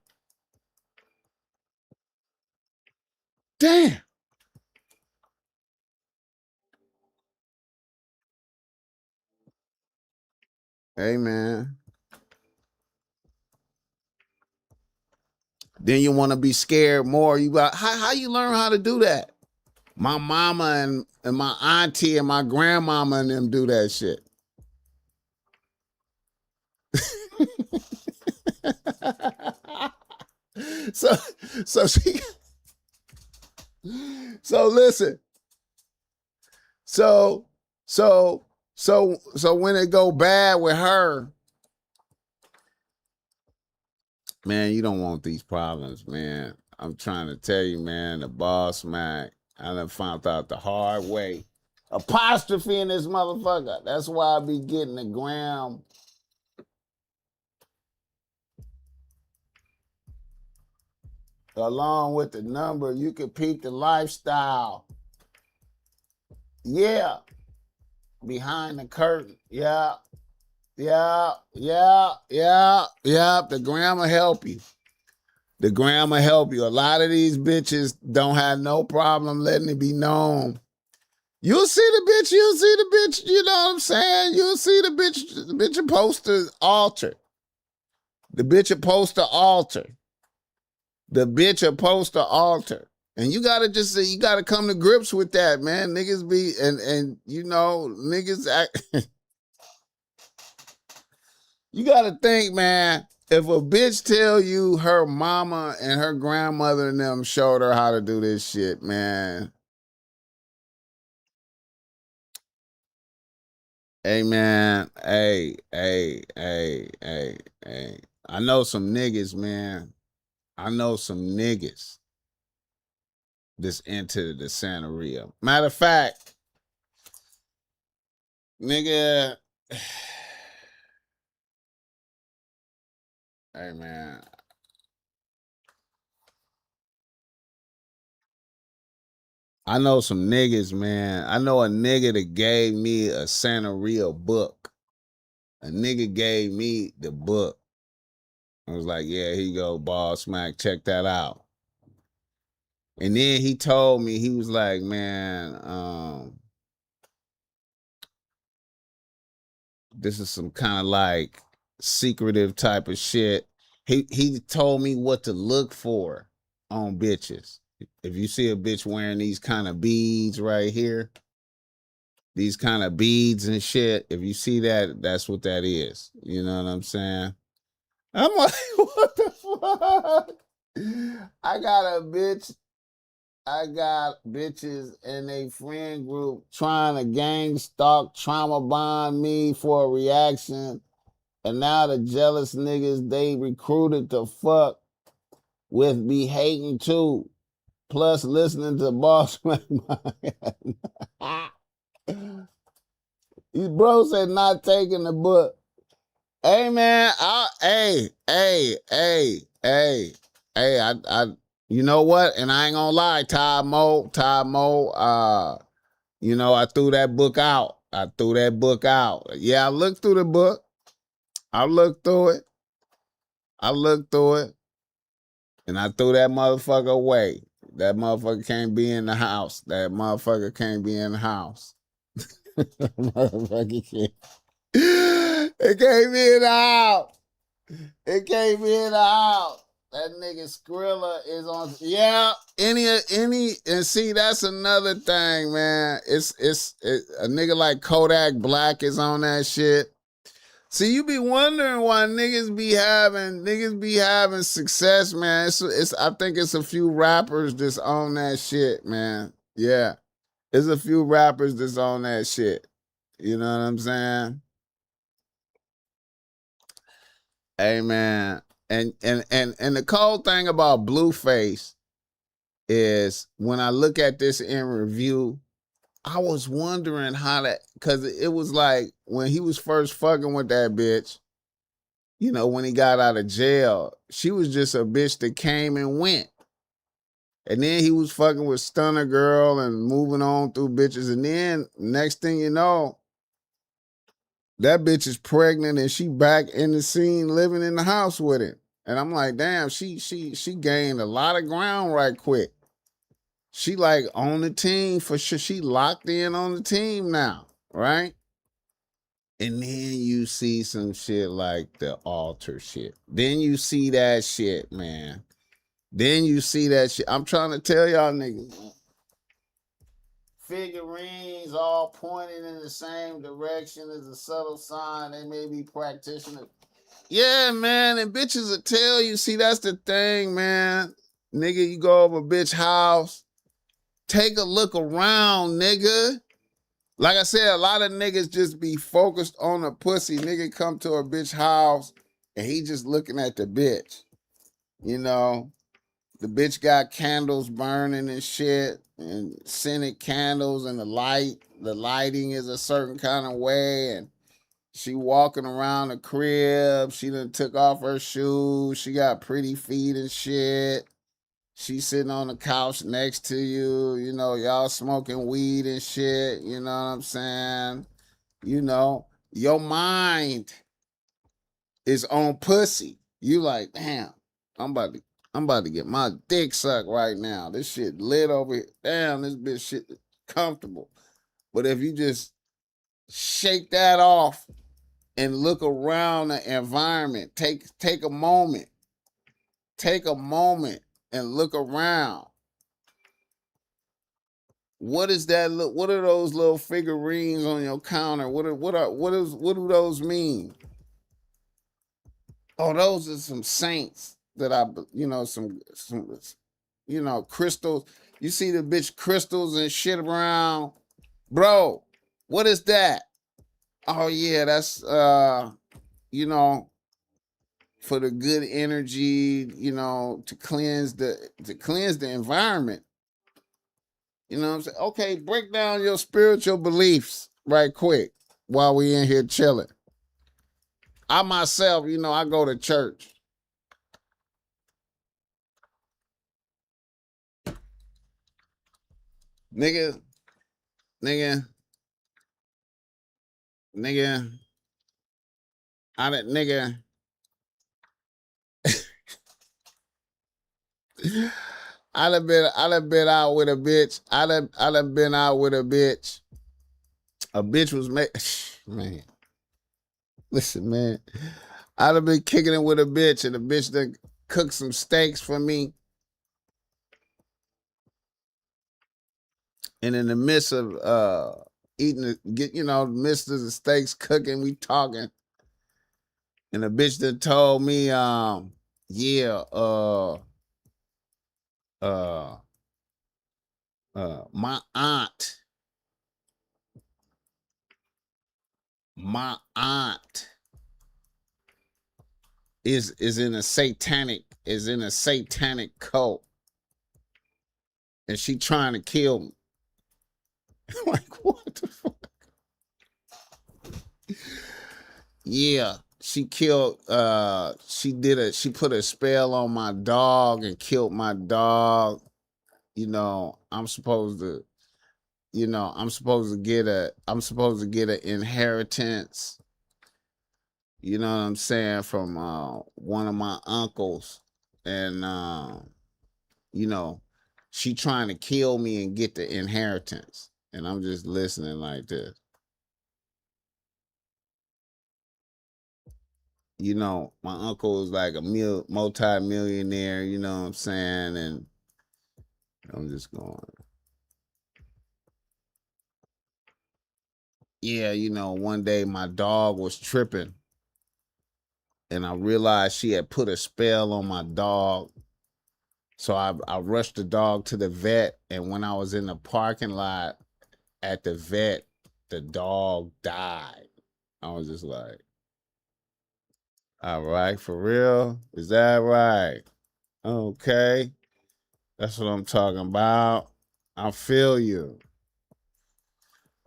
Damn. Hey, man. Then you want to be scared more. You got how you learn how to do that? My mama and my auntie and my grandmama and them do that shit. So she so listen. So when it go bad with her, man, you don't want these problems, man. I'm trying to tell you, man, the BossMack, I done found out the hard way. Apostrophe in this motherfucker. That's why I be getting the gram. Along with the number, you can peep the lifestyle. Yeah. Behind the curtain. Yeah. The gram will help you. The gram will help you. A lot of these bitches don't have no problem letting it be known. You'll see the bitch, you know what I'm saying? You'll see the bitch will post the altar. The bitch will post the altar. The bitch will post the altar. And you gotta just say, you gotta come to grips with that, man. Niggas be, and you know, niggas act. You gotta think, man, if a bitch tell you her mama and her grandmother and them showed her how to do this shit, man. Hey, man, hey. I know some niggas, man. I know some niggas that's into the Santeria. Matter of fact, nigga, hey, man. I know some niggas, man. I know a nigga that gave me a Santeria book. A nigga gave me the book. I was like, yeah, here you go, BossMack, check that out. And then he told me, he was like, man, this is some kind of like secretive type of shit. He told me what to look for on bitches. If you see a bitch wearing these kind of beads right here, these kind of beads and shit, if you see that, that's what that is. You know what I'm saying? I'm like, what the fuck? I got bitches in a friend group trying to gang stalk, trauma bond me for a reaction. And now the jealous niggas they recruited to fuck with me hating too. Plus listening to BossMack. These bros said not taking the book. Hey, man, I You know what? And I ain't gonna lie, Todd Mo, you know, I threw that book out. Yeah, I looked through the book. I looked through it. And I threw that motherfucker away. That motherfucker can't be in the house. Motherfucker can't be in the house. Motherfucker can't. It can't be in the house. That nigga Skrilla is on. Yeah, and see, that's another thing, man. It's a nigga like Kodak Black is on that shit. See, you be wondering why niggas be having success, man. It's I think it's a few rappers that's on that shit, man. Yeah. It's a few rappers that's on that shit. You know what I'm saying? Hey man. And the cold thing about Blueface is when I look at this in review, I was wondering how that, cause it was like when he was first fucking with that bitch, you know, when he got out of jail, she was just a bitch that came and went. And then he was fucking with Stunner Girl and moving on through bitches. And then next thing you know, that bitch is pregnant and she back in the scene living in the house with him. And I'm like, damn, she gained a lot of ground right quick. She like on the team for sure. She locked in on the team now, right? And then you see some shit like the altar shit. Then you see that shit, man. I'm trying to tell y'all niggas, man. Figurines all pointing in the same direction is a subtle sign they may be practitioners. Yeah, man, and bitches will tell you. See, that's the thing, man. Nigga, you go over a bitch house, take a look around, nigga. Like I said, a lot of niggas just be focused on the pussy. Nigga come to a bitch house and he just looking at the bitch. You know, the bitch got candles burning and shit and scented candles and the lighting is a certain kind of way and she walking around the crib. She done took off her shoes. She got pretty feet and shit. She sitting on the couch next to you, you know, y'all smoking weed and shit, you know what I'm saying? You know, your mind is on pussy. You like, damn, I'm about to get my dick sucked right now. This shit lit over here. Damn, this bitch shit is comfortable. But if you just shake that off and look around the environment, take a moment. Take a moment and look around. What is that? What are those little figurines on your counter? What do those mean? Oh, those are some saints that some crystals. You see the bitch crystals and shit around, bro. What is that? Oh yeah, that's for the good energy, to cleanse the environment. You know what I'm saying? Okay, break down your spiritual beliefs right quick while we in here chilling. I myself, I go to church. Nigga, nigga, nigga, I done, nigga. I done been out with a bitch. I done been out with a bitch. A bitch was man. Listen, man. I done been kicking it with a bitch, and the bitch done cooked some steaks for me. And in the midst of eating, midst of the steaks cooking, we talking. And the bitch done told me, my aunt is in a satanic cult, and she trying to kill me. Like, what the fuck? Yeah, she killed she put a spell on my dog and killed my dog. You know, I'm supposed to get an inheritance, you know what I'm saying, from one of my uncles. And you know, she trying to kill me and get the inheritance. And I'm just listening like this. You know, my uncle is like a multi-millionaire, you know what I'm saying? And I'm just going, yeah, you know, one day my dog was tripping and I realized she had put a spell on my dog. So I rushed the dog to the vet. And when I was in the parking lot at the vet, the dog died. I was just like, all right, for real? Is that right? Okay. That's what I'm talking about. I feel you.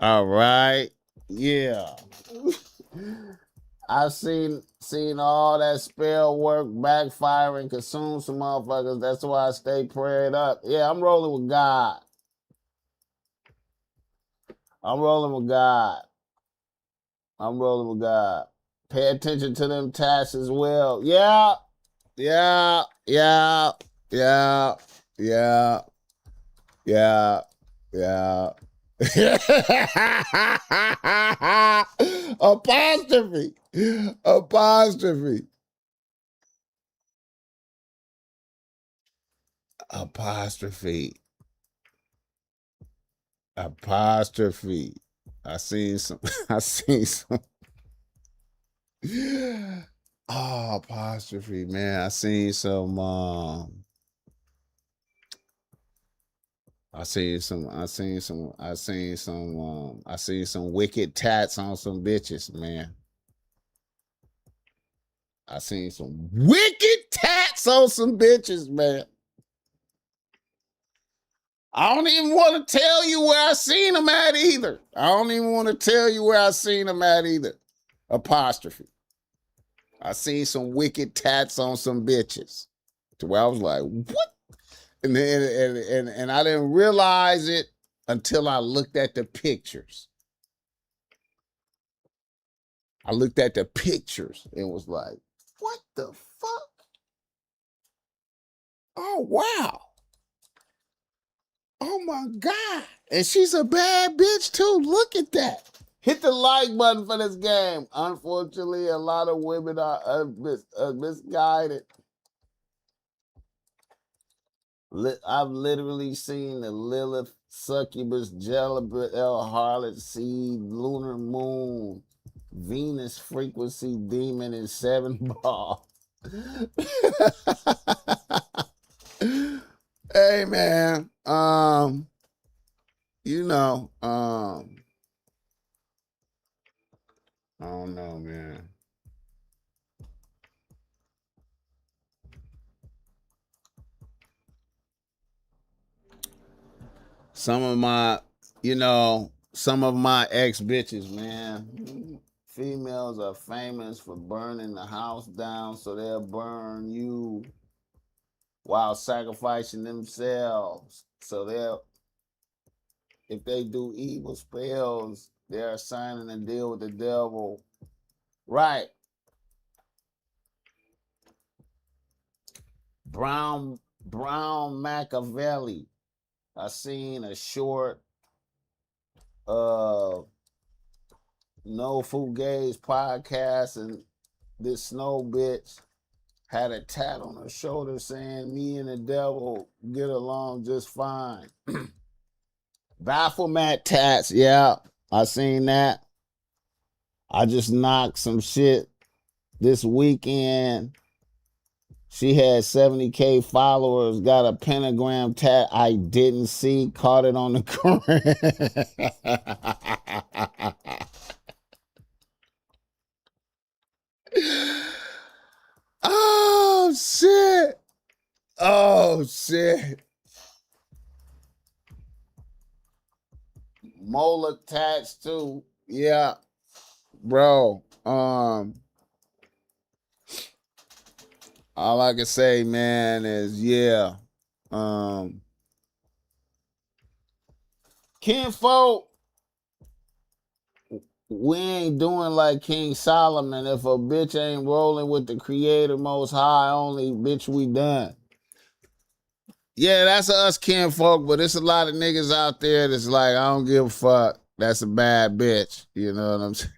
All right. Yeah. I seen all that spell work backfire and consume some motherfuckers. That's why I stay prayed up. Yeah, I'm rolling with God. I'm rolling with God. I'm rolling with God. Pay attention to them tasks as well. Yeah. Yeah. Yeah. Yeah. Yeah. Yeah. Yeah. Apostrophe. Apostrophe. Apostrophe. Apostrophe. I seen some. I seen some. Oh, apostrophe, man. I seen some. I seen some. I seen some. I seen some. I seen some wicked tats on some bitches, man. I seen some wicked tats on some bitches, man. I don't even want to tell you where I seen them at either. I don't even want to tell you where I seen them at either. Apostrophe. I seen some wicked tats on some bitches. To where I was like, what? And then and I didn't realize it until I looked at the pictures. I looked at the pictures and was like, what the fuck? Oh, wow. Oh my God. And she's a bad bitch too. Look at that. Hit the like button for this game. Unfortunately, a lot of women are misguided. I've literally seen the Lilith, Succubus, Jelibet, El Harlot, Seed, Lunar Moon, Venus Frequency Demon, and 7 Ball. Hey man, you know, I don't know, man. Some of my, some of my ex bitches, man. Females are famous for burning the house down, so they'll burn you while sacrificing themselves. So if they do evil spells, they're signing a deal with the devil. Right. Brown Machiavelli. I seen a short No Fugazi podcast, and this snow bitch had a tat on her shoulder saying, me and the devil get along just fine. Baphomet tats, yeah, I seen that. I just knocked some shit this weekend. She had 70K followers, got a pentagram tat I didn't see, caught it on the gram. Oh, shit. Oh, shit. Molar tats, too. Yeah, bro. All I can say, man, is yeah. Kinfolk, we ain't doing like King Solomon. If a bitch ain't rolling with the Creator Most High, only bitch we done. Yeah, that's us kinfolk, but there's a lot of niggas out there that's like, I don't give a fuck. That's a bad bitch. You know what I'm saying?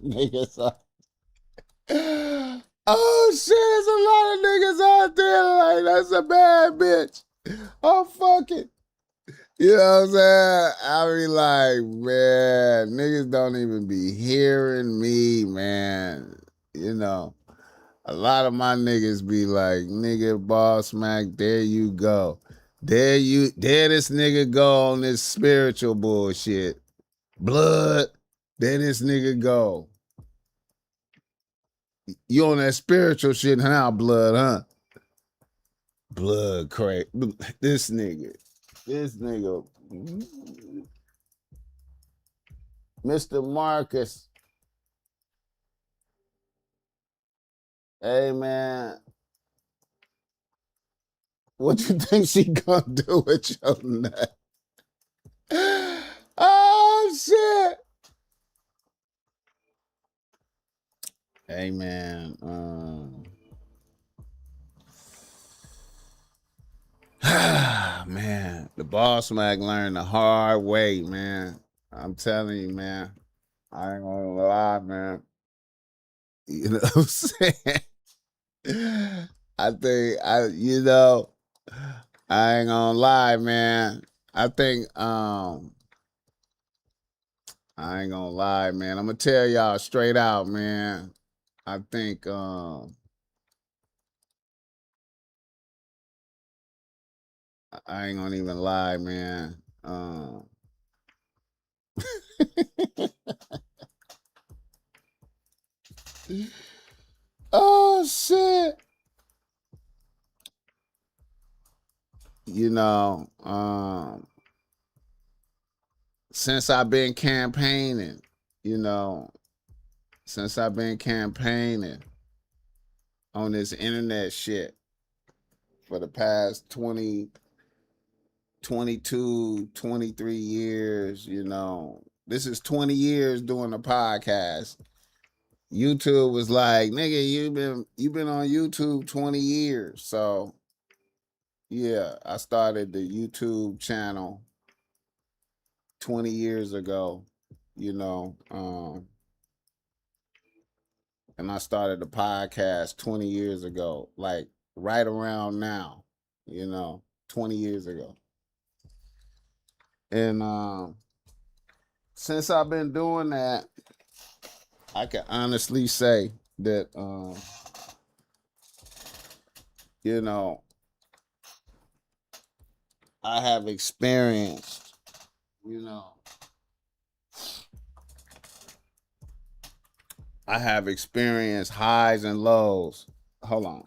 Niggas are... Oh shit, there's a lot of niggas out there like, that's a bad bitch. Oh, fuck it. You know what I'm saying? I be like, man, niggas don't even be hearing me, man. You know, a lot of my niggas be like, nigga, BossMack, there you go. There this nigga go on this spiritual bullshit. Blood, there this nigga go. You on that spiritual shit now, blood, huh? Blood crack. This nigga. Mr. Marcus. Hey, man. What you think she gonna do with your nut? Oh, shit. Hey, man. Man, the BossMack learned the hard way, man. I'm telling you, man. I ain't gonna lie, man. You know what I'm saying? I ain't gonna lie, man. I think, I ain't gonna lie, man. I'm gonna tell y'all straight out, man. I think, I ain't gonna even lie, man. Oh shit. You know, since I've been campaigning, you know, since I've been campaigning on this internet shit for the past 20, 22, 23 years, you know, this is 20 years doing a podcast. YouTube was like, nigga, you've been on YouTube 20 years. So yeah, I started the YouTube channel 20 years ago, you know, and I started the podcast 20 years ago, like right around now, you know, 20 years ago. And since I've been doing that, I can honestly say that, you know, I have experienced, you know, I have experienced highs and lows. Hold on.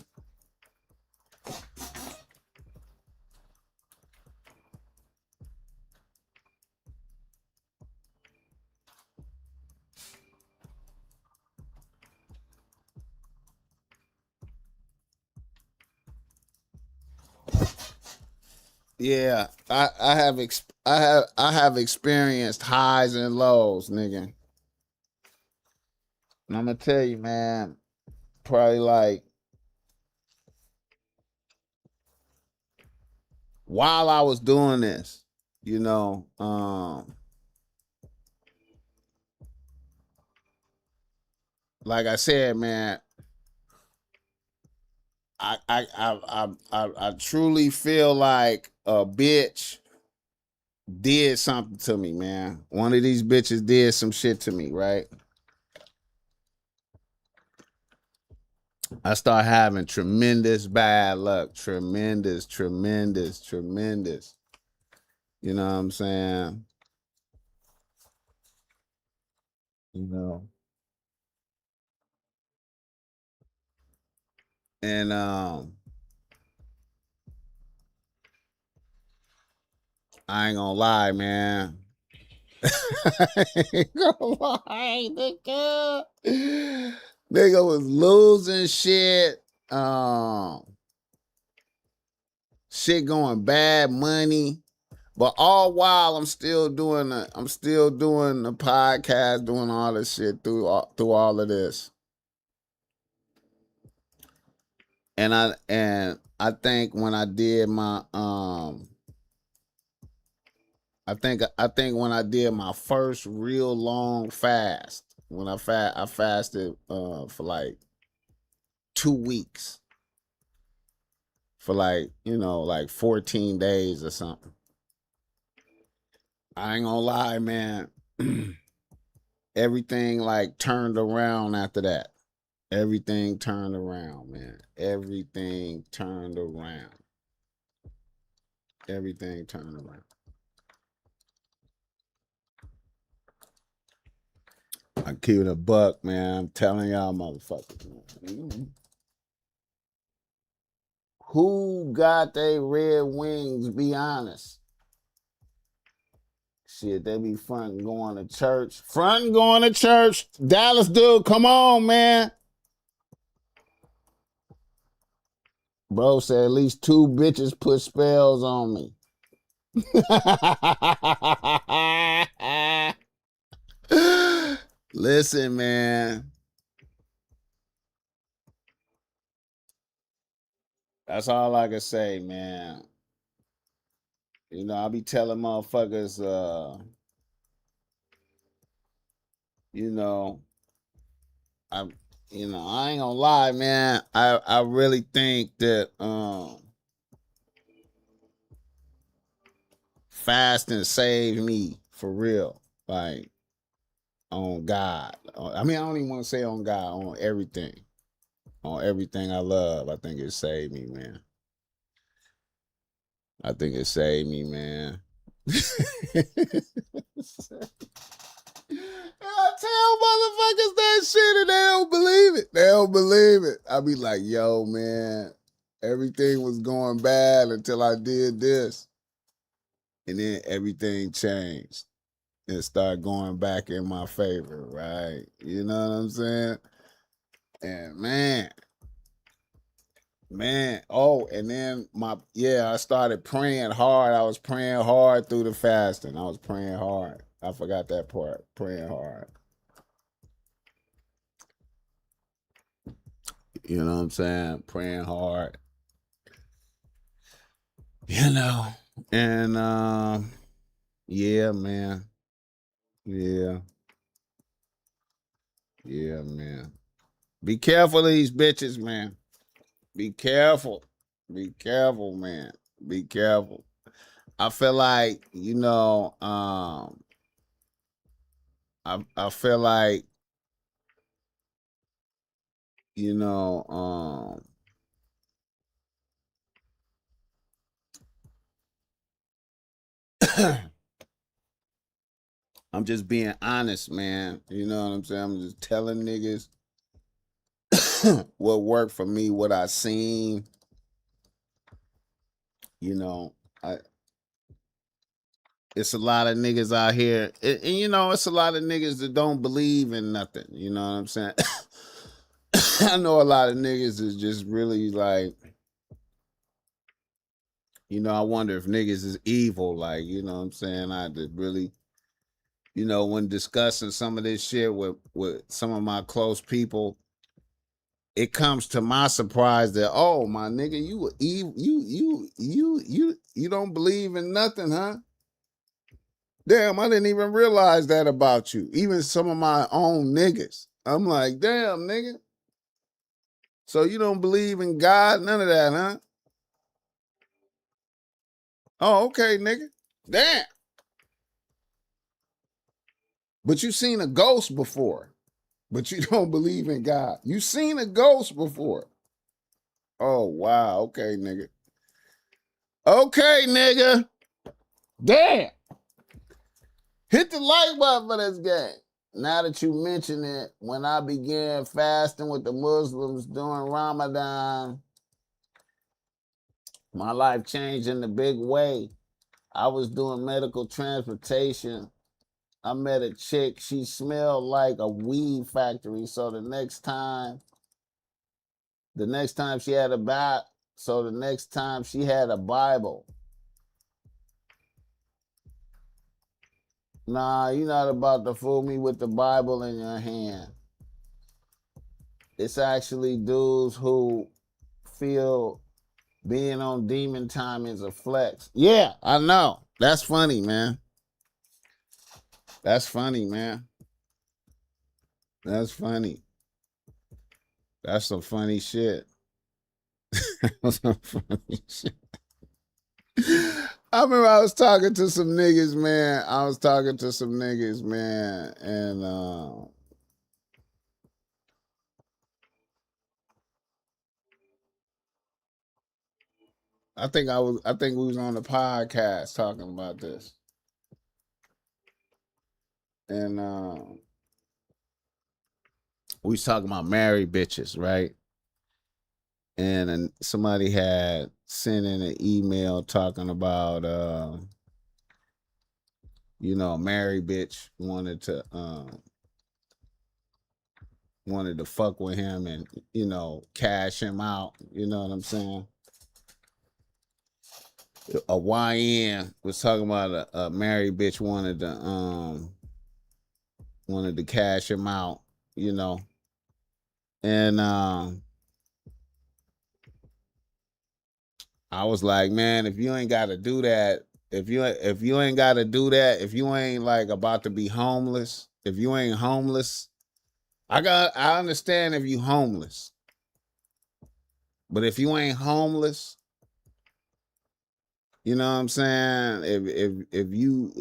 Yeah, I have experienced highs and lows, nigga. And I'm gonna tell you, man, probably like while I was doing this, you know, like I said, man, I truly feel like a bitch did something to me, man. One of these bitches did some shit to me, right? I start having tremendous bad luck. Tremendous. You know what I'm saying? You know. And I ain't gonna lie, man. I ain't gonna lie, nigga. Nigga was losing shit. Shit going bad, money. But all while I'm still doing the podcast, doing all this shit through all of this. And I think when I did my I think when I did my first real long fast, when I fasted for like 2 weeks. For like, like 14 days or something. I ain't gonna lie, man. Everything like turned around after that. Everything turned around, man. Everything turned around. Everything turned around. I keep it a buck, man. I'm telling y'all motherfuckers, man. Who got they red wings, be honest? Shit, they be front and going to church. Front and going to church. Dallas dude, come on, man. Bro said at least 2 bitches put spells on me. Listen, man. That's all I can say, man. I be telling motherfuckers, I ain't gonna lie, man. I really think that fasting saved me for real. Like on God. I mean, I don't even want to say on God, on everything. On everything I love. I think it saved me, man. I think it saved me, man. I tell motherfuckers that shit and they don't believe it. They don't believe it. I be like, yo, man, everything was going bad until I did this. And then everything changed and started going back in my favor, right? You know what I'm saying? And man, and then I started praying hard. I was praying hard through the fasting. I was praying hard. I forgot that part. Praying hard. You know what I'm saying? Praying hard. And yeah, man. Yeah. Yeah, man. Be careful of these bitches, man. Be careful. Be careful, man. Be careful. I feel like, I feel like, I'm just being honest, man. You know what I'm saying? I'm just telling niggas what worked for me, what I seen. It's a lot of niggas out here, and it's a lot of niggas that don't believe in nothing. You know what I'm saying? I know a lot of niggas is just really like, I wonder if niggas is evil. Like, you know what I'm saying? I did really, when discussing some of this shit with some of my close people, it comes to my surprise that, oh, my nigga, you were evil. You don't believe in nothing, huh? Damn, I didn't even realize that about you. Even some of my own niggas. I'm like, damn, nigga. So you don't believe in God? None of that, huh? Oh, okay, nigga. Damn. But you seen a ghost before. But you don't believe in God. You seen a ghost before. Oh, wow. Okay, nigga. Okay, nigga. Damn. Hit the like button for this game. Now that you mention it, when I began fasting with the Muslims during Ramadan, my life changed in a big way. I was doing medical transportation I met a chick. She smelled like a weed factory. So the next time she had the next time she had a Bible. Nah, you're not about to fool me with the Bible in your hand. It's actually dudes who feel being on demon time is a flex. Yeah, I know. That's funny, man. That's funny, man. That's funny. That's some funny shit. That's some funny shit. I remember I was talking to some niggas, man. And I think we was on the podcast talking about this. And we was talking about married bitches, right? And somebody had sent in an email talking about a married bitch wanted to fuck with him and cash him out. You know what I'm saying? A YN was talking about a married bitch wanted to cash him out, and I was like, man, if you ain't got to do that, if you ain't got to do that, if you ain't like about to be homeless, if you ain't homeless, I understand if you homeless, but if you ain't homeless, you know what I'm saying? If you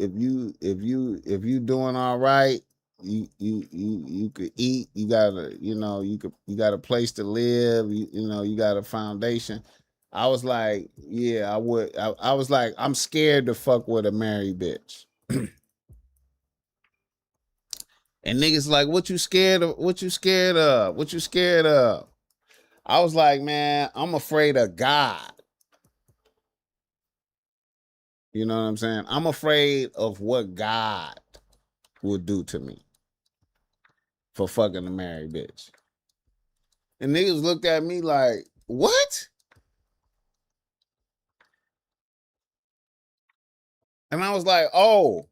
doing all right, you could eat, you got a place to live, you got a foundation. I was like, yeah, I would. I was like, I'm scared to fuck with a married bitch. And niggas like, what you scared of? What you scared of? What you scared of? I was like, man, I'm afraid of God. You know what I'm saying? I'm afraid of what God would do to me for fucking a married bitch. And niggas looked at me like, what? And I was like, oh,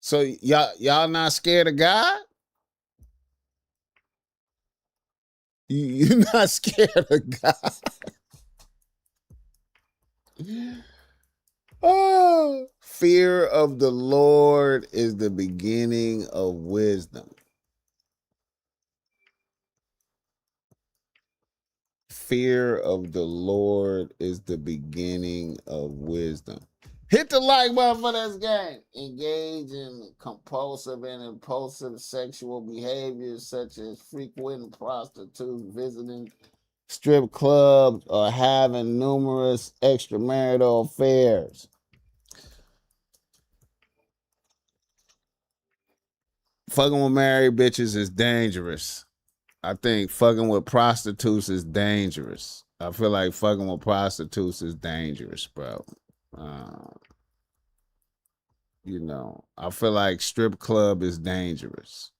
so y'all not scared of God? You're not scared of God? Oh, fear of the Lord is the beginning of wisdom. Fear of the Lord is the beginning of wisdom. Hit the like button for this game. Engage in compulsive and impulsive sexual behaviors such as frequenting prostitutes, visiting strip clubs, or having numerous extramarital affairs. Fucking with married bitches is dangerous. I think fucking with prostitutes is dangerous. I feel like fucking with prostitutes is dangerous, bro. I feel like strip club is dangerous.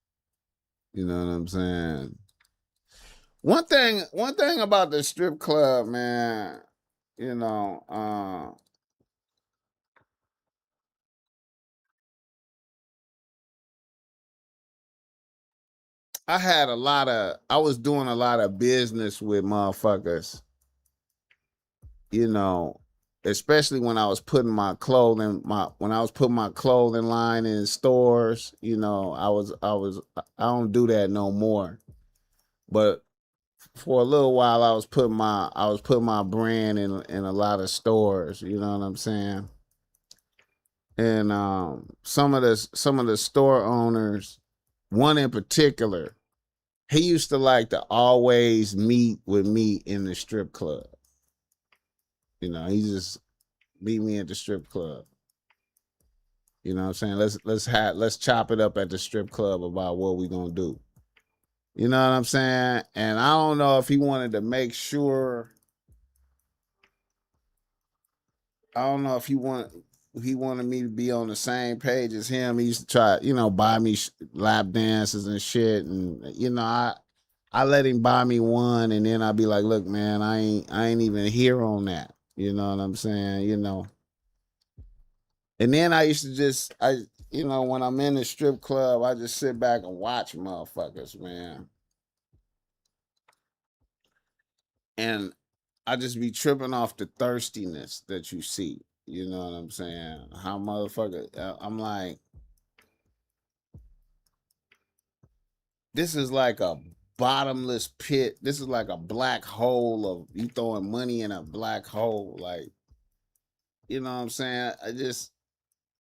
You know what I'm saying? One thing about the strip club, man, I was doing a lot of business with motherfuckers, especially when I was putting my clothing line in stores, I don't do that no more. But for a little while I was putting my brand in a lot of stores, you know what I'm saying? And some of the store owners, one in particular, he used to like to always meet with me in the strip club. He just meet me at the strip club. You know what I'm saying? Let's chop it up at the strip club about what we gonna do. You know what I'm saying? And I don't know if he wanted to make sure. I don't know if he wanted. he wanted me to be on the same page as him. He used to try, buy me lap dances and shit. And I let him buy me one, and then I'd be like, look, man, I ain't even here on that. You know what I'm saying? And then I used to when I'm in the strip club, I just sit back and watch motherfuckers, man. And I just be tripping off the thirstiness that you see. You know what I'm saying? How I'm like, this is like a bottomless pit. This is like a black hole of you throwing money in a black hole. Like, you know what I'm saying?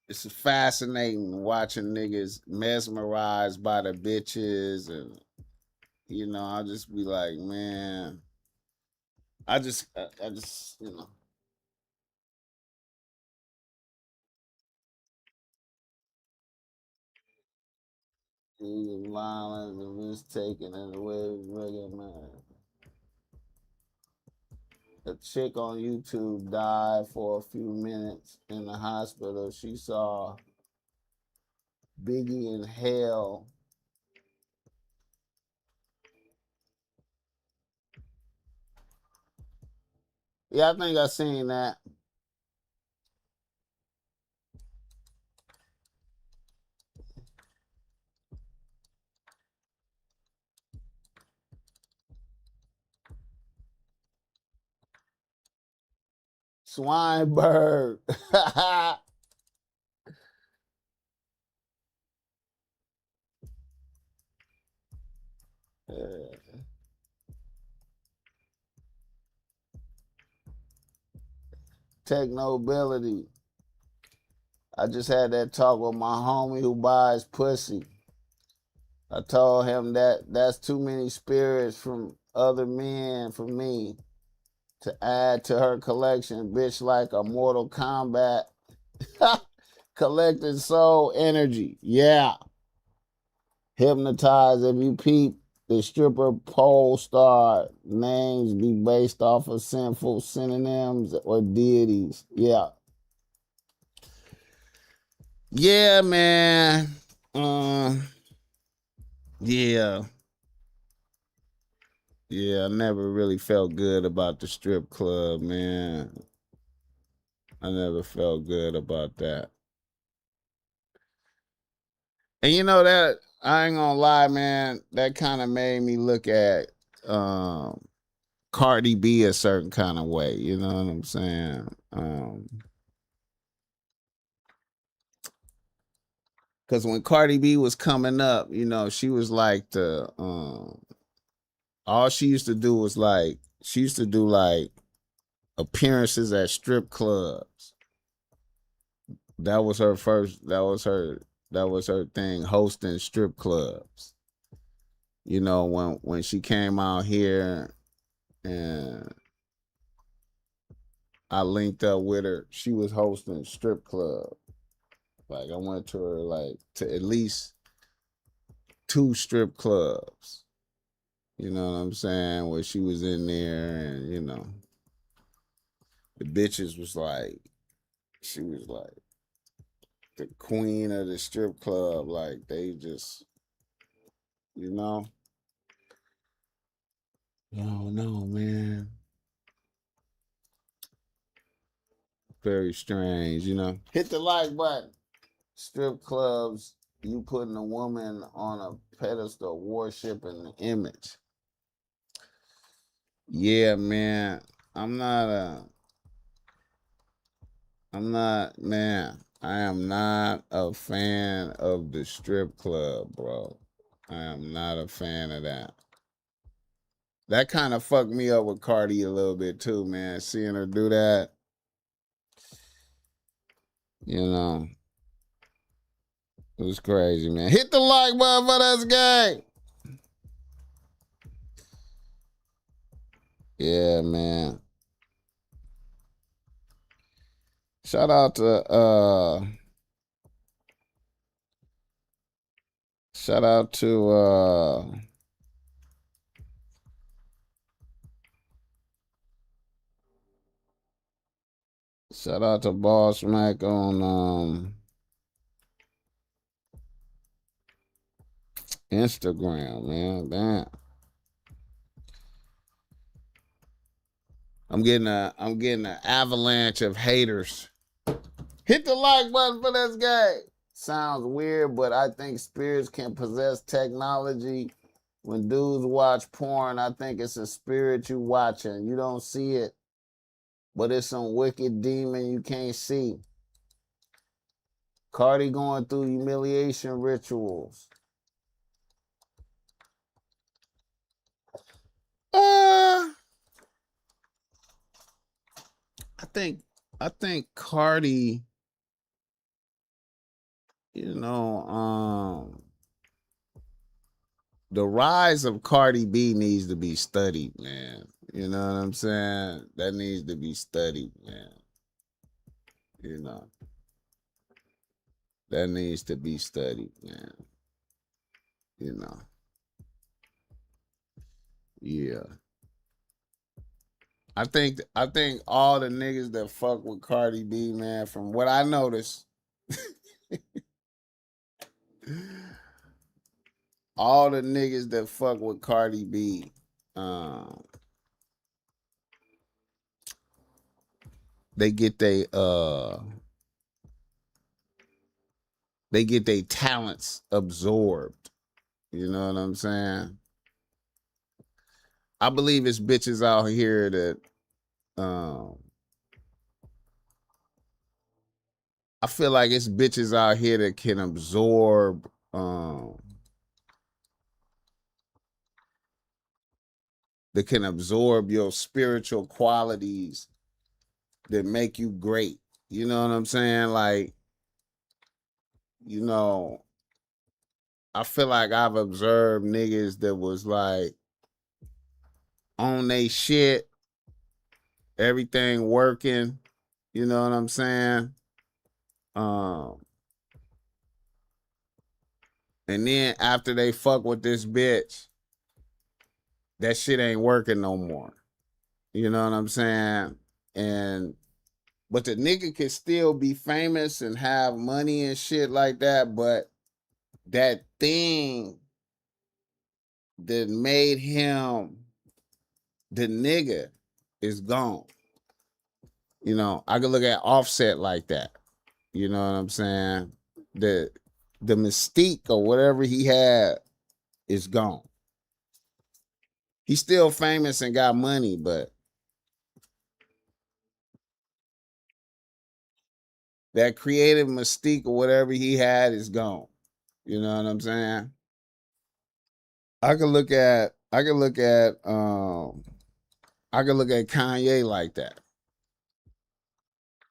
It's fascinating watching niggas mesmerized by the bitches. And, I'll just be like, man, I just, violence and mistaken and the way it's regular man. A chick on YouTube died for a few minutes in the hospital. She saw Biggie in hell. Yeah, I think I seen that. Swinebird. Technobility. I just had that talk with my homie who buys pussy. I told him that's too many spirits from other men for me to add to her collection. Bitch, like a Mortal Kombat collecting soul energy. Yeah. Hypnotize. If you peep, the stripper pole star names be based off of sinful synonyms or deities. Yeah. Yeah, man. Yeah. Yeah, I never really felt good about the strip club, man. I never felt good about that. And that I ain't gonna lie, man, that kind of made me look at Cardi B a certain kind of way. You know what I'm saying? Because when Cardi B was coming up, she was like all she used to do was like she used to do like appearances at strip clubs. That was her first. That was her thing, hosting strip clubs. When she came out here and I linked up with her, she was hosting strip club. Like I went to her like to at least 2 strip clubs. You know what I'm saying? Where she was in there and the bitches was like she was like the queen of the strip club. Like they just you know. Oh no, man. Very strange, Hit the like button. Strip clubs, you putting a woman on a pedestal, worshiping the image. Yeah, man. I'm not a I'm not, man. I am not a fan of the strip club, bro. I am not a fan of that. That kind of fucked me up with Cardi a little bit too, man. Seeing her do that, you know, it was crazy, man. Hit the like button for this gang. Yeah, man. Shout out to shout out to Shout out to BossMack on Instagram, man. Damn. I'm getting an avalanche of haters. Hit the like button for this guy. Sounds weird, but I think spirits can possess technology. When dudes watch porn, I think it's a spirit you watching. You don't see it, but it's some wicked demon you can't see. Cardi going through humiliation rituals. I think Cardi, the rise of Cardi B needs to be studied, man. You know what I'm saying? That needs to be studied, man. You know. That needs to be studied, man. You know. Yeah. I think all the niggas that fuck with Cardi B, man, from what I noticed, all the niggas that fuck with Cardi B, they get they talents absorbed. You know what I'm saying? I believe it's bitches out here that I feel like it's bitches out here that can absorb your spiritual qualities that make you great. You know what I'm saying? Like, I feel like I've observed niggas that was like on they shit, everything working. You know what I'm saying? And then after they fuck with this bitch, that shit ain't working no more. You know what I'm saying? But the nigga can still be famous and have money and shit like that, but that thing that made him the nigga is gone. You know, I could look at Offset like that. You know what I'm saying? The mystique or whatever he had is gone. He's still famous and got money, but that creative mystique or whatever he had is gone. You know what I'm saying? I could look at Kanye like that.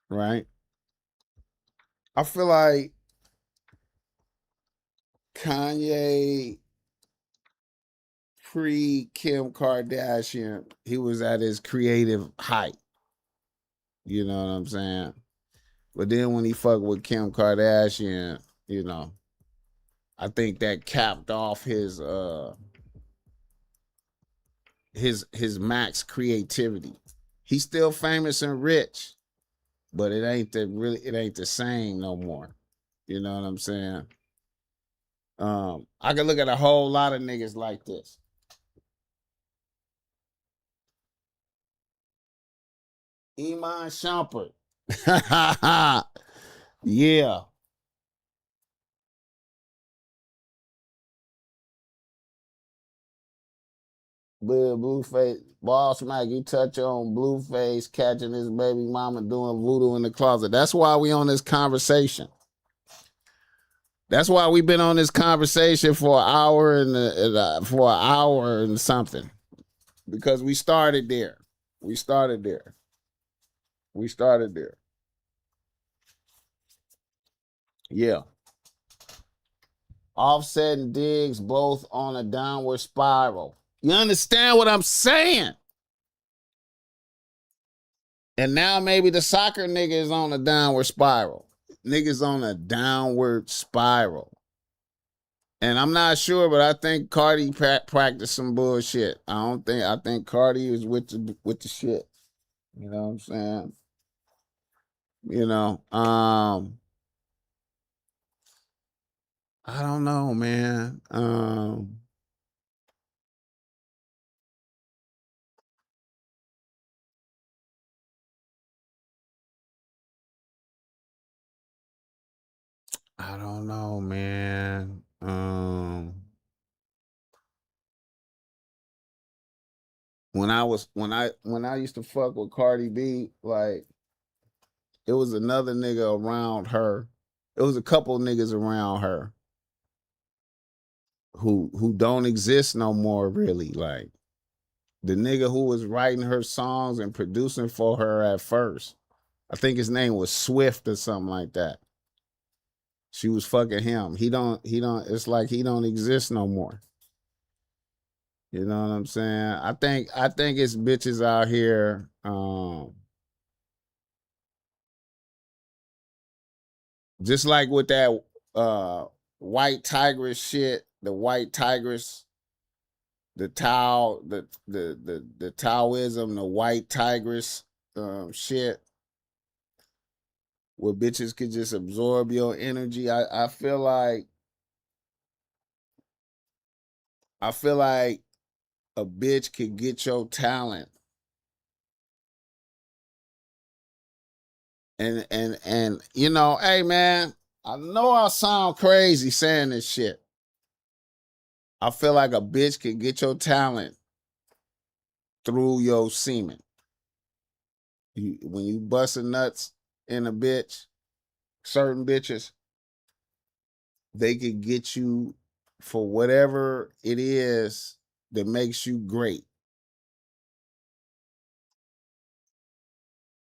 Right? I feel like Kanye pre Kim Kardashian, he was at his creative height. You know what I'm saying? But then when he fucked with Kim Kardashian, I think that capped off his max creativity. He's still famous and rich, but it ain't the same no more. You know what I'm saying? I can look at a whole lot of niggas like this. Iman Shumpert. Yeah. Blueface, BossMack, you touch on Blueface catching his baby mama doing voodoo in the closet. That's why we on this conversation. That's why we've been on this conversation for an hour and something. Because we started there. Yeah. Offset and Diggs both on a downward spiral. You understand what I'm saying? And now maybe the soccer nigga is on a downward spiral. Niggas on a downward spiral. And I'm not sure, but I think Cardi practiced some bullshit. I think Cardi is with the shit. You know what I'm saying? You know, I don't know, man. I don't know, man. When I used to fuck with Cardi B, like it was another nigga around her. It was a couple niggas around her who don't exist no more, really. Like the nigga who was writing her songs and producing for her at first. I think his name was Swift or something like that. She was fucking him. He don't it's like he don't exist no more. You know what I'm saying? I think it's bitches out here just like with that white tigress shit, the white tigress, the Tao, the Taoism, the white tigress shit, where bitches could just absorb your energy. I feel like a bitch could get your talent and you know, hey man, I know I sound crazy saying this shit. I feel like a bitch could get your talent through your semen. When you busting nuts in a bitch, certain bitches, they could get you for whatever it is that makes you great.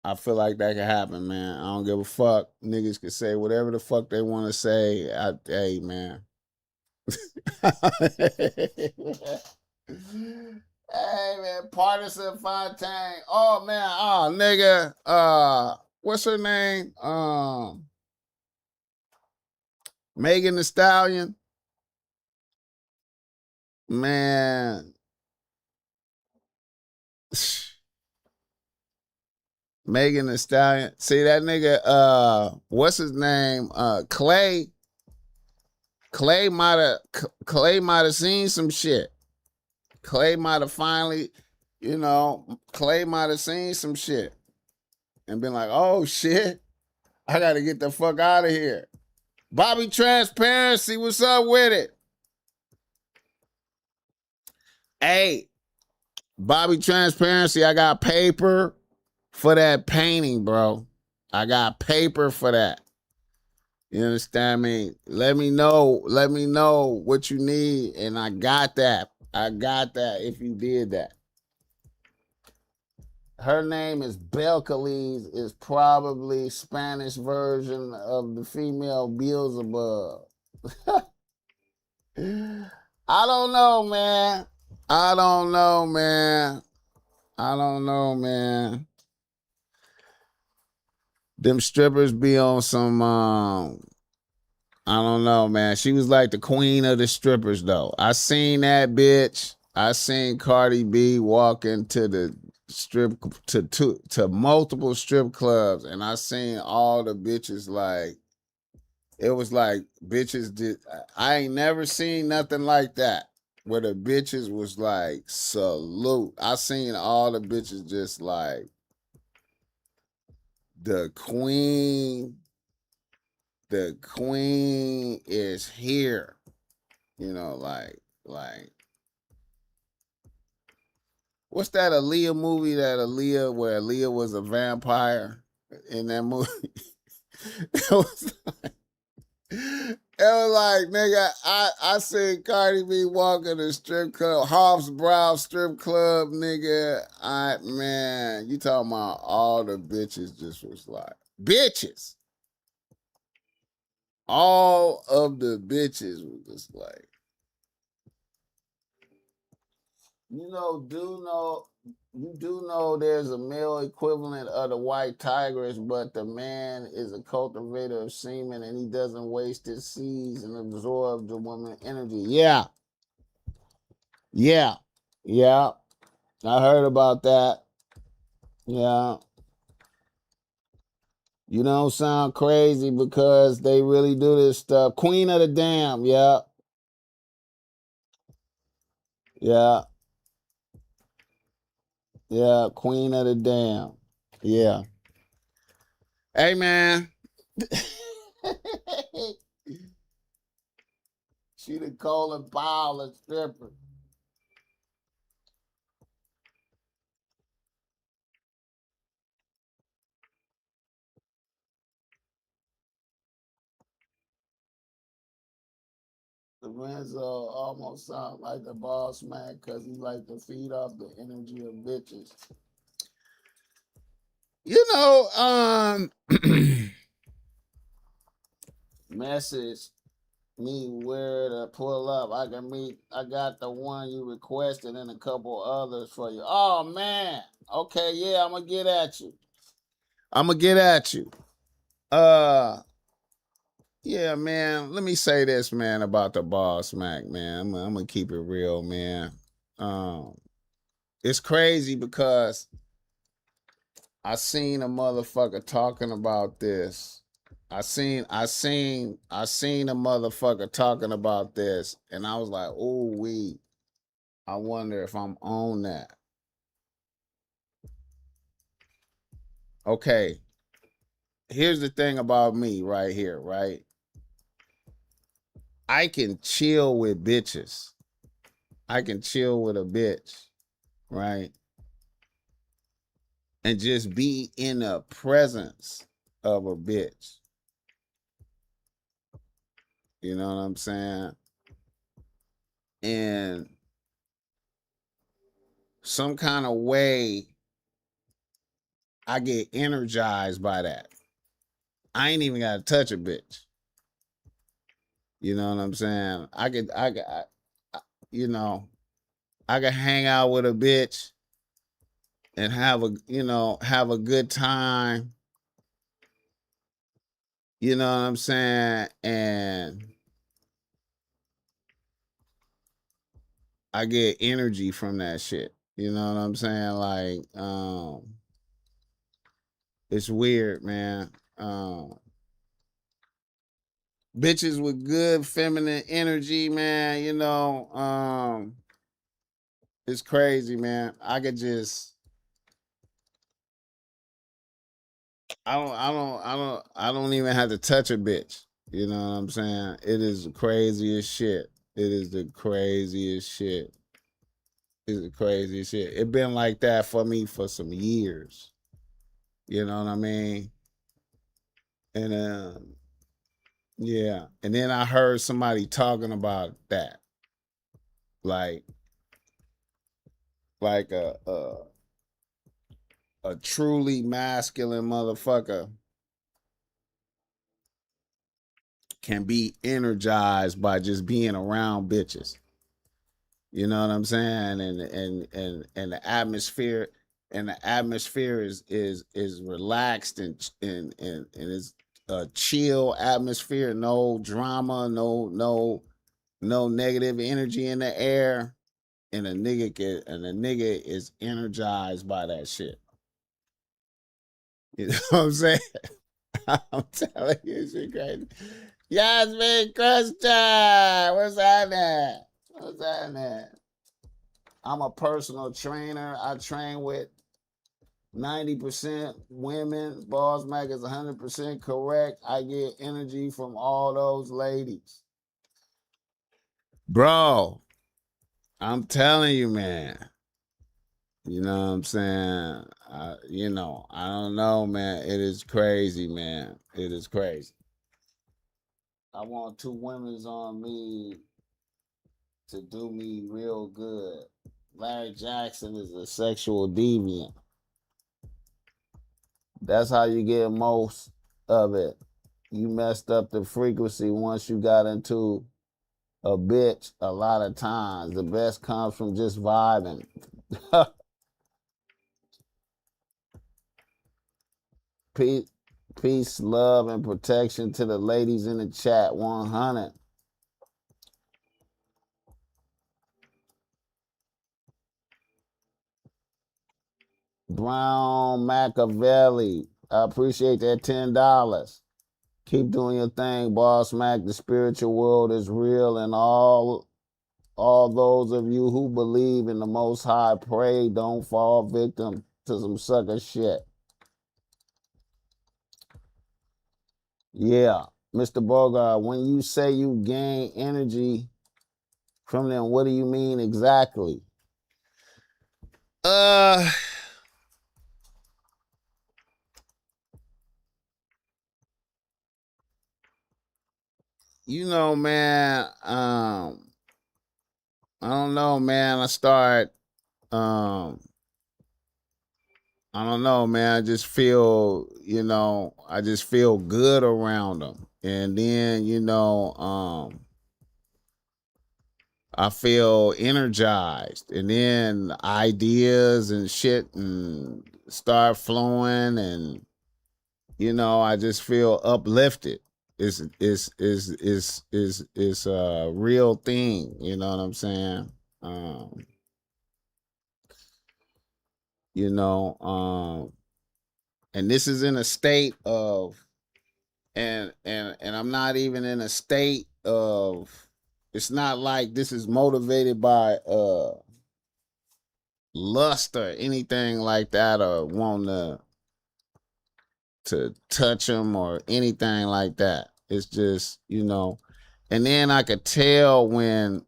I feel like that could happen, man. I don't give a fuck. Niggas could say whatever the fuck they want to say. Hey, man. Hey, man. Partisan Fontaine. Oh, man. Oh, nigga. What's her name? Megan Thee Stallion. Man. Megan Thee Stallion. See that nigga, what's his name? Clay. Clay might have seen some shit. Clay might have finally, Clay might have seen some shit and been like, oh shit, I gotta get the fuck out of here. Bobby Transparency, what's up with it? Hey, Bobby Transparency, I got paper for that painting, bro. I got paper for that. You understand me? Let me know what you need, and I got that. I got that if you did that. Her name is Belcalis, is probably Spanish version of the female Beelzebub. I don't know, man. I don't know, man. I don't know, man. Them strippers be on some I don't know, man. She was like the queen of the strippers, though. I seen that bitch. I seen Cardi B walk into the strip to multiple strip clubs, and I seen all the bitches like it was like bitches did. I ain't never seen nothing like that where the bitches was like salute. I seen all the bitches just like the queen. The queen is here. You know, like what's that Aaliyah movie where Aaliyah was a vampire in that movie? it was like, nigga, I seen Cardi B walking the strip club, Hoff's Brow strip club, nigga. Man, you talking about all the bitches just was like, bitches. All of the bitches was just like, you do know there's a male equivalent of the white tigress, but the man is a cultivator of semen and he doesn't waste his seeds and absorb the woman's energy. Yeah. Yeah. Yeah. I heard about that. Yeah. You don't sound crazy because they really do this stuff. Queen of the damn, yeah. Yeah. Yeah, queen of the damn. Yeah. Hey man. She the Colin Powell stripper. Lorenzo almost sound like the BossMack because he like to feed off the energy of bitches. You know, message me where to pull up. I can meet. I got the one you requested and a couple others for you. Oh man. Okay, yeah, I'm gonna get at you. Yeah, man. Let me say this, man, about the BossMack, man. I'm gonna keep it real, man. It's crazy because I seen a motherfucker talking about this. I seen a motherfucker talking about this, and I was like, oh I wonder if I'm on that. Okay. Here's the thing about me right here, right? I can chill with bitches. I can chill with a bitch, right? And just be in the presence of a bitch. You know what I'm saying? And some kind of way I get energized by that. I ain't even gotta touch a bitch. You know what I'm saying? You know, I could hang out with a bitch and have a good time. You know what I'm saying? And I get energy from that shit. You know what I'm saying? Like, it's weird, man. Bitches with good feminine energy, man, it's crazy, man. I don't even have to touch a bitch. You know what I'm saying? It is the craziest shit. It is the craziest shit. It's the craziest shit. It been like that for me for some years. You know what I mean? And yeah. And then I heard somebody talking about that. Like like a truly masculine motherfucker can be energized by just being around bitches. You know what I'm saying? And the atmosphere is relaxed and it's a chill atmosphere, no drama, no negative energy in the air. And a nigga is energized by that shit. You know what I'm saying? I'm telling you, it's crazy. Yasmin Crusher, what's happening? What's happening? I'm a personal trainer. I train with 90% women. BossMack is 100% correct. I get energy from all those ladies. Bro, I'm telling you, man. You know what I'm saying? I don't know, man. It is crazy, man. It is crazy. I want two women's on me to do me real good. Larry Jackson is a sexual deviant. That's how you get most of it. You messed up the frequency once you got into a bitch a lot of times. The best comes from just vibing. peace, peace, love, and protection to the ladies in the chat. 100. Brown Machiavelli. I appreciate that $10. Keep doing your thing, BossMack. The spiritual world is real, and all those of you who believe in the Most High, pray, don't fall victim to some sucker shit. Yeah, Mr. Bogart, when you say you gain energy from them, what do you mean exactly? You know, man, I don't know, man. I don't know, man. I just feel, I just feel good around them. And then, I feel energized. And then ideas and shit and start flowing, and I just feel uplifted. It's a real thing, you know what I'm saying? Um, you know, and this is in a state of, and I'm not even in a state of, it's not like this is motivated by lust or anything like that, or wanting to touch them or anything like that. It's just, and then I could tell when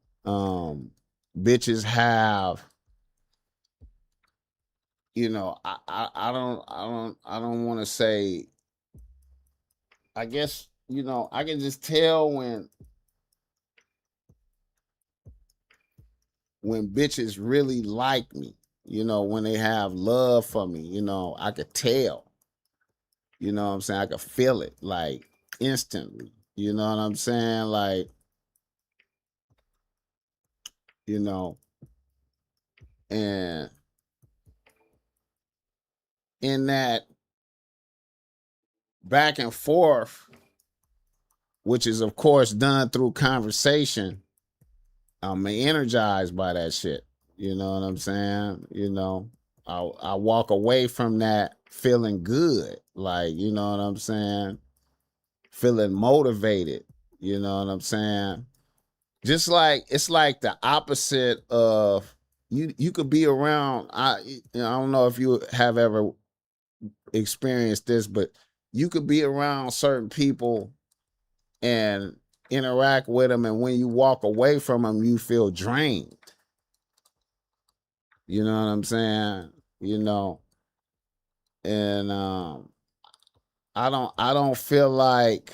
bitches have, I don't want to say, I guess, I can just tell when bitches really like me, when they have love for me, I could tell. You know what I'm saying? I could feel it like instantly. You know what I'm saying? Like, you know, and in that back and forth, which is of course done through conversation, I'm energized by that shit. You know what I'm saying? I walk away from that feeling good. Like, you know what I'm saying? Feeling motivated. You know what I'm saying? Just like, it's like the opposite of, you could be around, I don't know if you have ever experienced this, but you could be around certain people and interact with them, and when you walk away from them, you feel drained. You know what I'm saying? And I don't feel like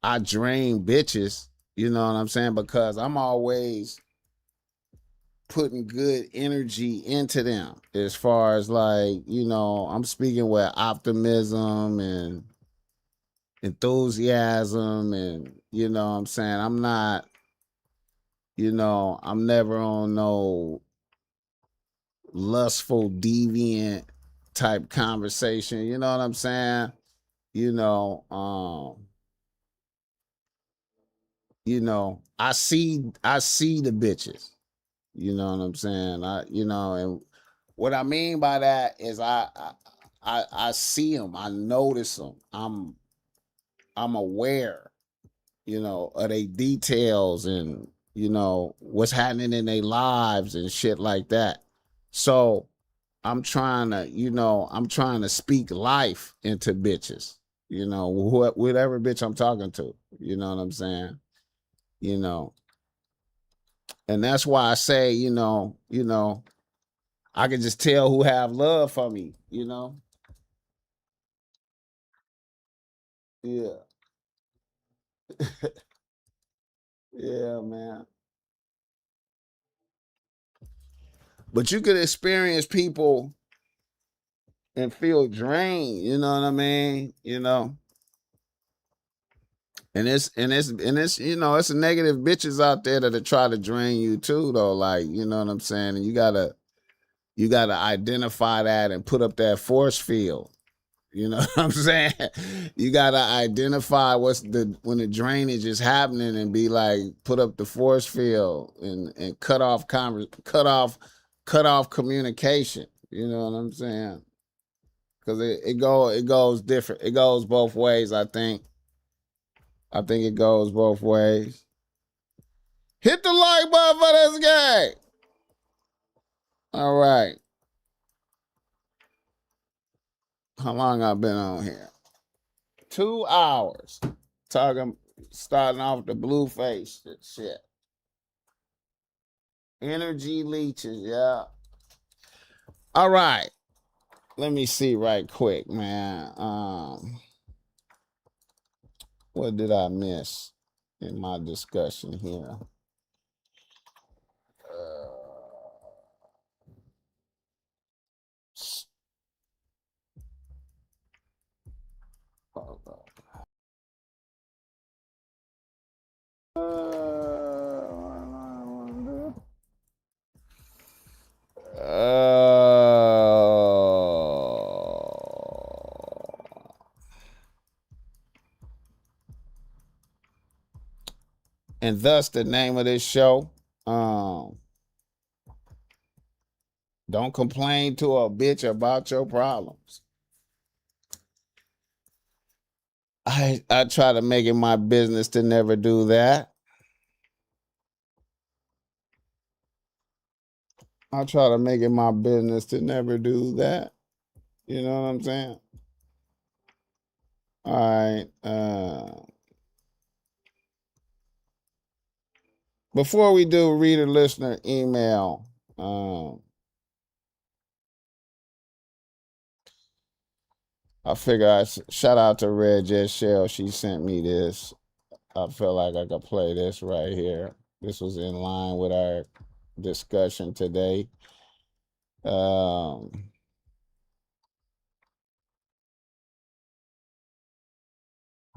I drain bitches, you know what I'm saying? Because I'm always putting good energy into them, as far as like, I'm speaking with optimism and enthusiasm, and what I'm saying, I'm not, I'm never on no lustful deviant type conversation, you know what I'm saying? you know um I see the bitches, you know what I'm saying? And what I mean by that is I see them, I notice them, I'm aware, of their details, and what's happening in their lives and shit like that. So I'm trying to speak life into bitches, whatever bitch I'm talking to, you know what I'm saying? You know, and that's why I say, I can just tell who have love for me, Yeah. Yeah, man. But you could experience people and feel drained, you know what I mean? And it's it's negative bitches out there that try to drain you too, though. Like, you know what I'm saying? And you gotta identify that and put up that force field. You know what I'm saying? You gotta identify when the drainage is happening, and be like, put up the force field, and cut off communication. You know what I'm saying? Cause it goes different. It goes both ways, I think. I think it goes both ways. Hit the like button for this game. All right. How long I been on here? 2 hours. Starting off the blue face shit. Energy leeches, yeah. All right. Let me see right quick, man. What did I miss in my discussion here? Hold on. And thus the name of this show. Don't complain to a bitch about your problems. I try to make it my business to never do that. I try to make it my business to never do that. You know what I'm saying? All right. Before we do reader listener email, I figure I shout out to Red Jet Shell. She sent me this. I feel like I could play this right here. This was in line with our discussion today.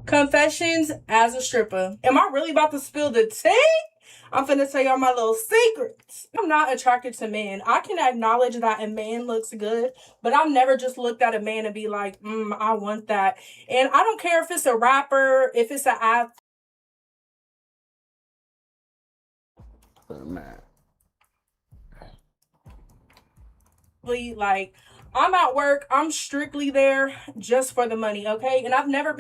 Confessions as a stripper. Am I really about to spill the tea? I'm finna tell y'all my little secrets. I'm not attracted to men. I can acknowledge that a man looks good, but I've never just looked at a man and be like, I want that. And I don't care if it's a rapper, if it's an athlete. Man. Like, I'm at work, I'm strictly there just for the money, okay? And I've never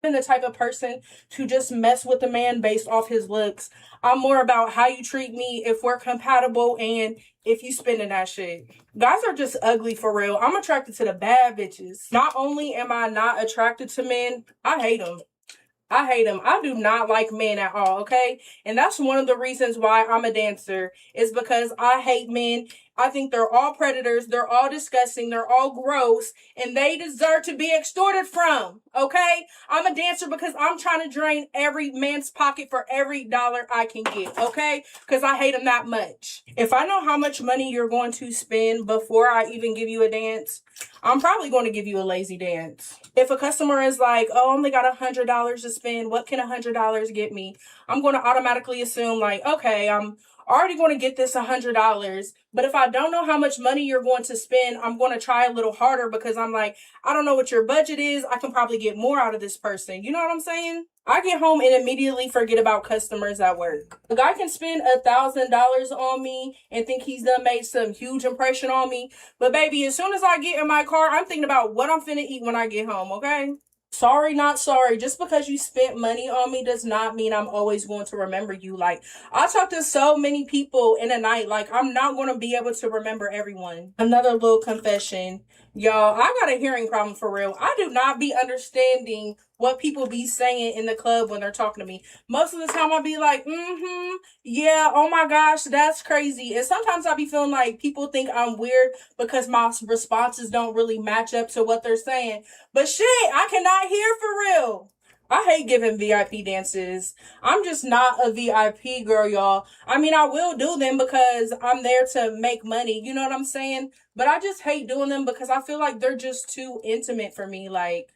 been the type of person to just mess with a man based off his looks. I'm more about how you treat me, if we're compatible, and if you spending that shit. Guys are just ugly for real. I'm attracted to the bad bitches. Not only am I not attracted to men, I hate them. I do not like men at all, okay? And that's one of the reasons why I'm a dancer, is because I hate men. I think they're all predators. They're all disgusting. They're all gross. And they deserve to be extorted from, okay? I'm a dancer because I'm trying to drain every man's pocket for every dollar I can get, okay? Because I hate them that much. If I know how much money you're going to spend before I even give you a dance, I'm probably going to give you a lazy dance. If a customer is like, oh, I only got $100 to spend, what can $100 get me? I'm going to automatically assume like, okay, I'm already going to get this $100. But if I don't know how much money you're going to spend, I'm going to try a little harder because I'm like, I don't know what your budget is. I can probably get more out of this person. You know what I'm saying? I get home and immediately forget about customers at work. A guy can spend $1,000 on me and think he's done made some huge impression on me. But baby, as soon as I get in my car, I'm thinking about what I'm finna eat when I get home, okay? Sorry, not sorry. Just because you spent money on me does not mean I'm always going to remember you. Like, I talk to so many people in a night. Like, I'm not going to be able to remember everyone. Another little confession. Y'all, I got a hearing problem for real. I do not be understanding what people be saying in the club when they're talking to me. Most of the time I be like, yeah, oh my gosh, that's crazy. And sometimes I be feeling like people think I'm weird because my responses don't really match up to what they're saying. But shit, I cannot hear for real. I hate giving VIP dances. I'm just not a VIP girl, y'all. I mean, I will do them because I'm there to make money. You know what I'm saying? But I just hate doing them because I feel like they're just too intimate for me. Like,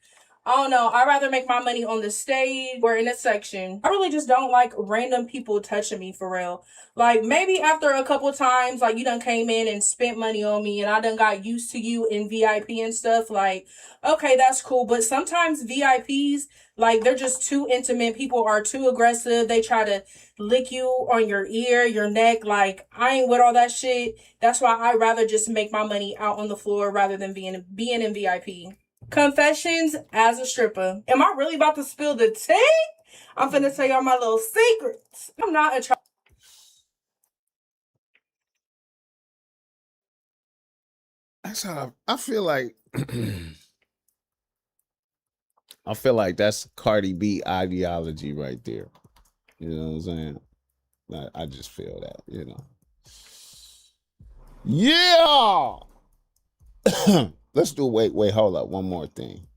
I don't know. I'd rather make my money on the stage or in a section. I really just don't like random people touching me for real. Like, maybe after a couple times, like, you done came in and spent money on me and I done got used to you in VIP and stuff. Like, okay, that's cool. But sometimes VIPs, like, they're just too intimate. People are too aggressive. They try to lick you on your ear, your neck. Like, I ain't with all that shit. That's why I'd rather just make my money out on the floor rather than being in VIP. Confessions as a stripper. Am I really about to spill the tea? I'm finna tell y'all my little secrets. I'm not a That's how I feel like. I feel like that's Cardi B ideology right there. You know what I'm saying? I just feel that, you know. Yeah. Let's do wait, hold up. One more thing.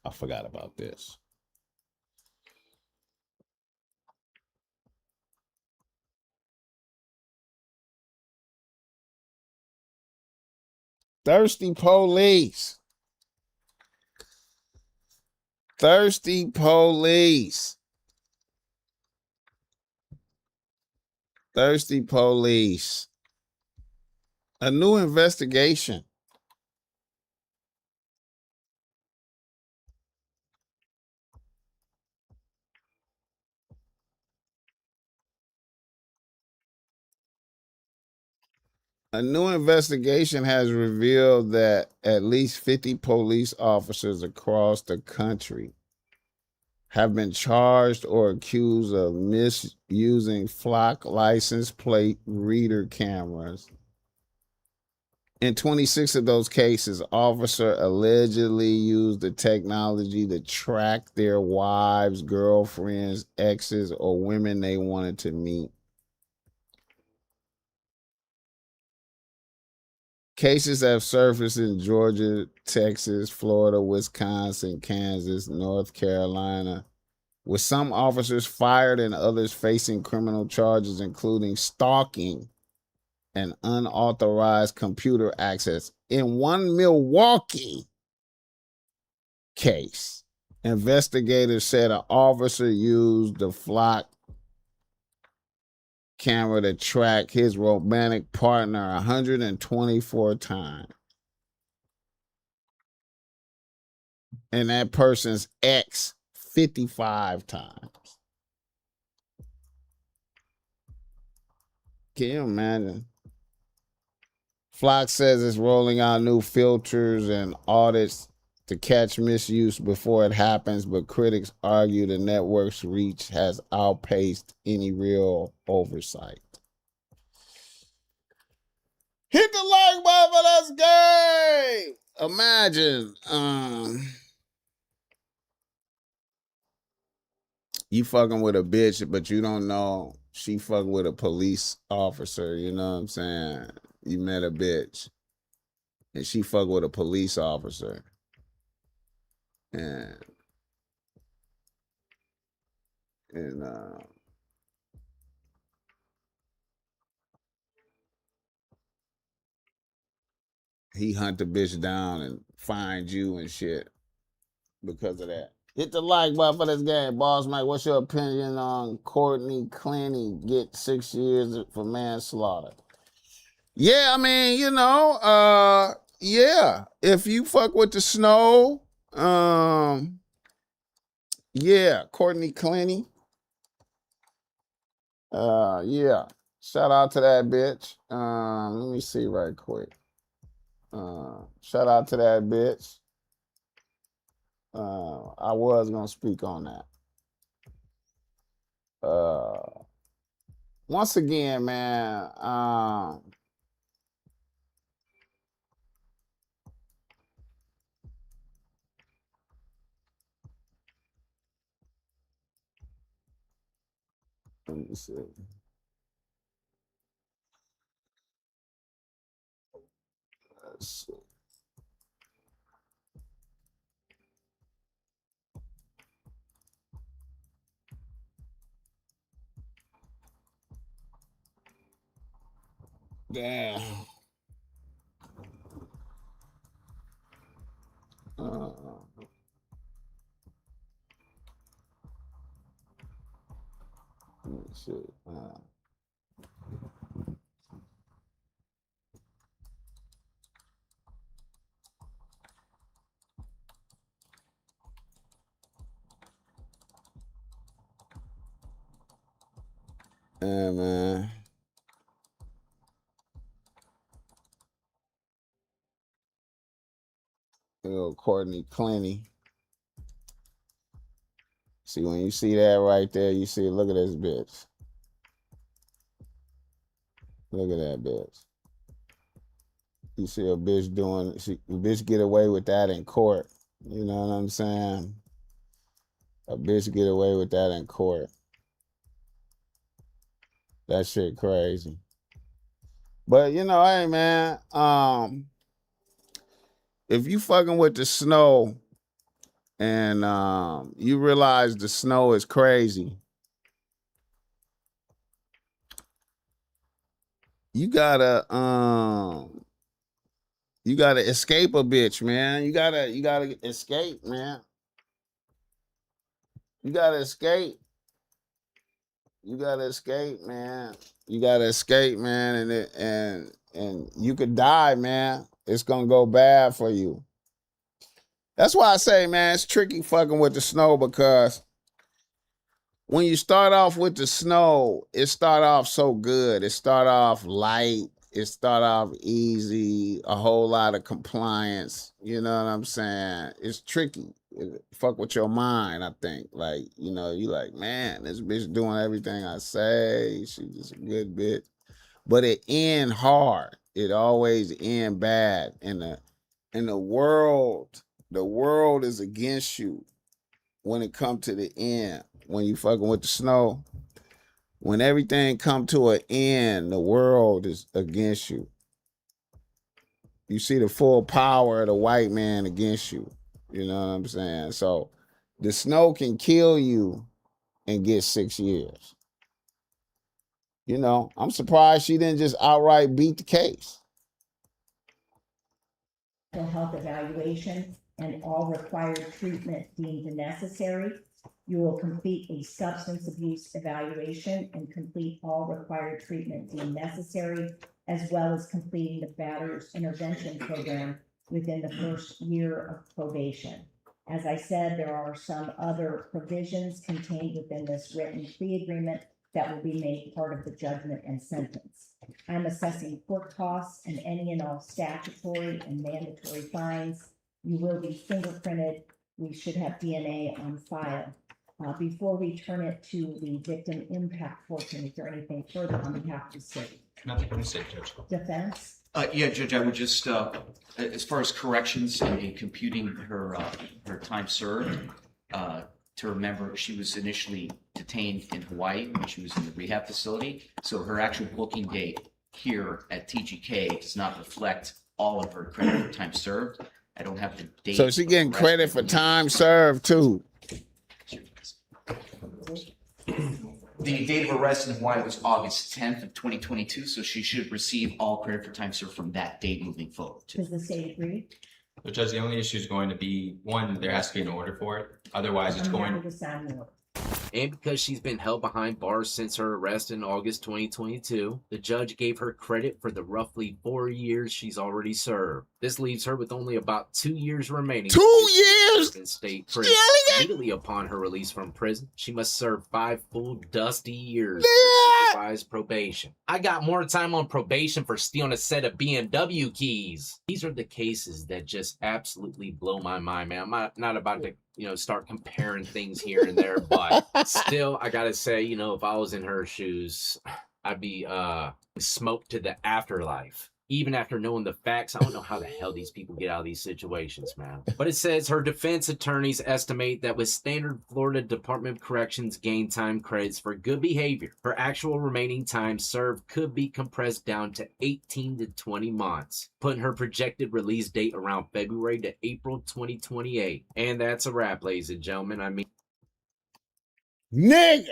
I forgot about this. Thirsty police. Thirsty police. Thirsty police. A new investigation. A new investigation has revealed that at least 50 police officers across the country have been charged or accused of misusing flock license plate reader cameras. In 26 of those cases, officer allegedly used the technology to track their wives, girlfriends, exes, or women they wanted to meet. Cases have surfaced in Georgia, Texas, Florida, Wisconsin, Kansas, North Carolina, with some officers fired and others facing criminal charges, including stalking and unauthorized computer access. In one Milwaukee case, investigators said an officer used the flock camera to track his romantic partner 124 times. And that person's ex 55 times. Can you imagine? Flock says it's rolling out new filters and audits to catch misuse before it happens, but critics argue the network's reach has outpaced any real oversight. Hit the like button for this game. Imagine, you fucking with a bitch, but you don't know she fucking with a police officer. You know what I'm saying? You met a bitch, and she fuck with a police officer, and and he hunt the bitch down and find you and shit because of that. Hit the like button for this game, BossMack. What's your opinion on Courtney Clenny get 6 years for manslaughter? Yeah, I mean, yeah. If you fuck with the snow, yeah, Courtney Clenny. Yeah. Shout out to that bitch. Let me see right quick. Shout out to that bitch. I was gonna speak on that. Once again, man, let me see. Let's see. Damn. Uh, let me see. Yeah, man. Little Courtney Clenny. See, when you see that right there, you see, look at this bitch. Look at that bitch. You see a bitch a bitch get away with that in court. You know what I'm saying? A bitch get away with that in court. That shit crazy. But you know, hey man, if you fucking with the snow and you realize the snow is crazy, you gotta escape a bitch, man. You gotta escape, man. You gotta escape. You gotta escape, man. You gotta escape, man, and you could die, man. It's gonna go bad for you. That's why I say, man, it's tricky fucking with the snow, because when you start off with the snow, it start off so good. It start off light. It start off easy. A whole lot of compliance. You know what I'm saying? It's tricky. It fuck with your mind, I think. Like, you know, you like, man, this bitch doing everything I say. She's just a good bitch. But it end hard. It always end bad. And the world is against you when it come to the end. When you fucking with the snow, when everything come to an end, the world is against you. You see the full power of the white man against you. You know what I'm saying? So the snow can kill you and get 6 years. You know, I'm surprised she didn't just outright beat the case. Health evaluation and all required treatment deemed necessary. You will complete a substance abuse evaluation and complete all required treatment deemed necessary, as well as completing the batter's intervention program within the first year of probation. As I said, there are some other provisions contained within this written plea agreement that will be made part of the judgment and sentence. I'm assessing court costs and any and all statutory and mandatory fines. You will be fingerprinted. We should have DNA on file. Before we turn it to the victim impact portion, is there anything further on behalf of the state? Nothing to say, Judge. Defense? Yeah, Judge, I would just, as far as corrections and computing her time served, to remember she was initially detained in Hawaii when she was in the rehab facility. So her actual booking date here at TGK does not reflect all of her credit for time served. I don't have the date. So she getting credit for time served too. The date of arrest in Hawaii was August 10th of 2022, so she should receive all credit for time served from that date moving forward. Does the state agree? So, Judge, the only issue is going to be, one, there has to be an order for it. Otherwise, it's going happy to sign the order. And because she's been held behind bars since her arrest in August 2022, the judge gave her credit for the roughly 4 years she's already served. This leaves her with only about 2 years remaining. 2 years? In state prison. Immediately upon her release from prison, she must serve 5 full dusty years of supervised probation. I got more time on probation for stealing a set of BMW keys. These are the cases that just absolutely blow my mind, man. I'm not about to start comparing things here and there, but still, I gotta say, if I was in her shoes, I'd be smoked to the afterlife. Even after knowing the facts, I don't know how the hell these people get out of these situations, man. But it says her defense attorneys estimate that with standard Florida Department of Corrections gain time credits for good behavior, her actual remaining time served could be compressed down to 18 to 20 months, putting her projected release date around February to April 2028. And that's a wrap, ladies and gentlemen. I mean, nigga.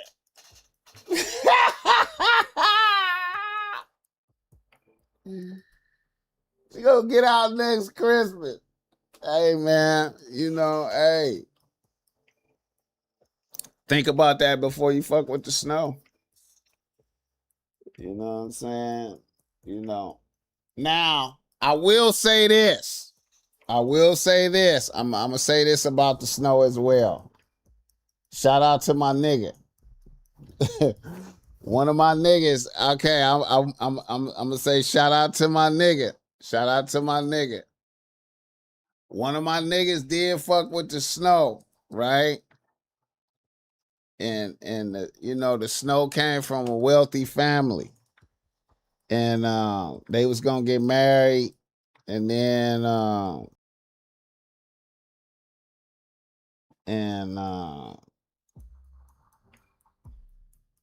We gonna get out next Christmas. Hey, man, hey. Think about that before you fuck with the snow. You know what I'm saying? Now, I will say this. I'm gonna say this about the snow as well. Shout out to my nigga. One of my niggas. Okay, I'm gonna say shout out to my nigga. Shout out to my nigga. One of my niggas did fuck with the Snow, right? And you know, the Snow came from a wealthy family. And they was gonna get married, and then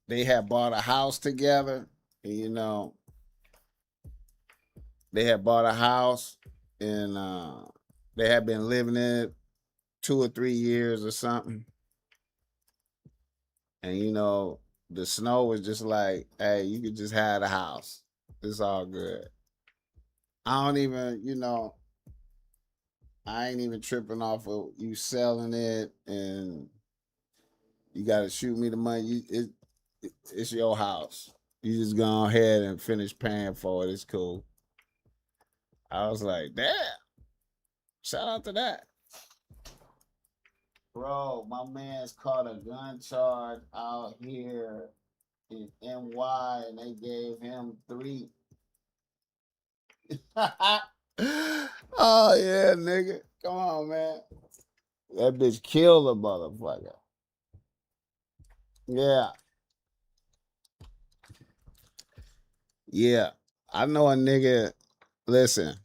they had bought a house together. And, you know, they had bought a house, and they had been living in it 2 or 3 years or something. And you know, the Snow was just like, "Hey, you could just have the house. It's all good. I don't even, you know, I ain't even tripping off of you selling it, and you got to shoot me the money. It's your house. You just go ahead and finish paying for it. It's cool." I was like, "Damn! Shout out to that, bro." My man's caught a gun charge out here in NY, and they gave him 3. Oh yeah, nigga. Come on, man. That bitch killed a motherfucker. Yeah. Yeah. I know a nigga. Listen,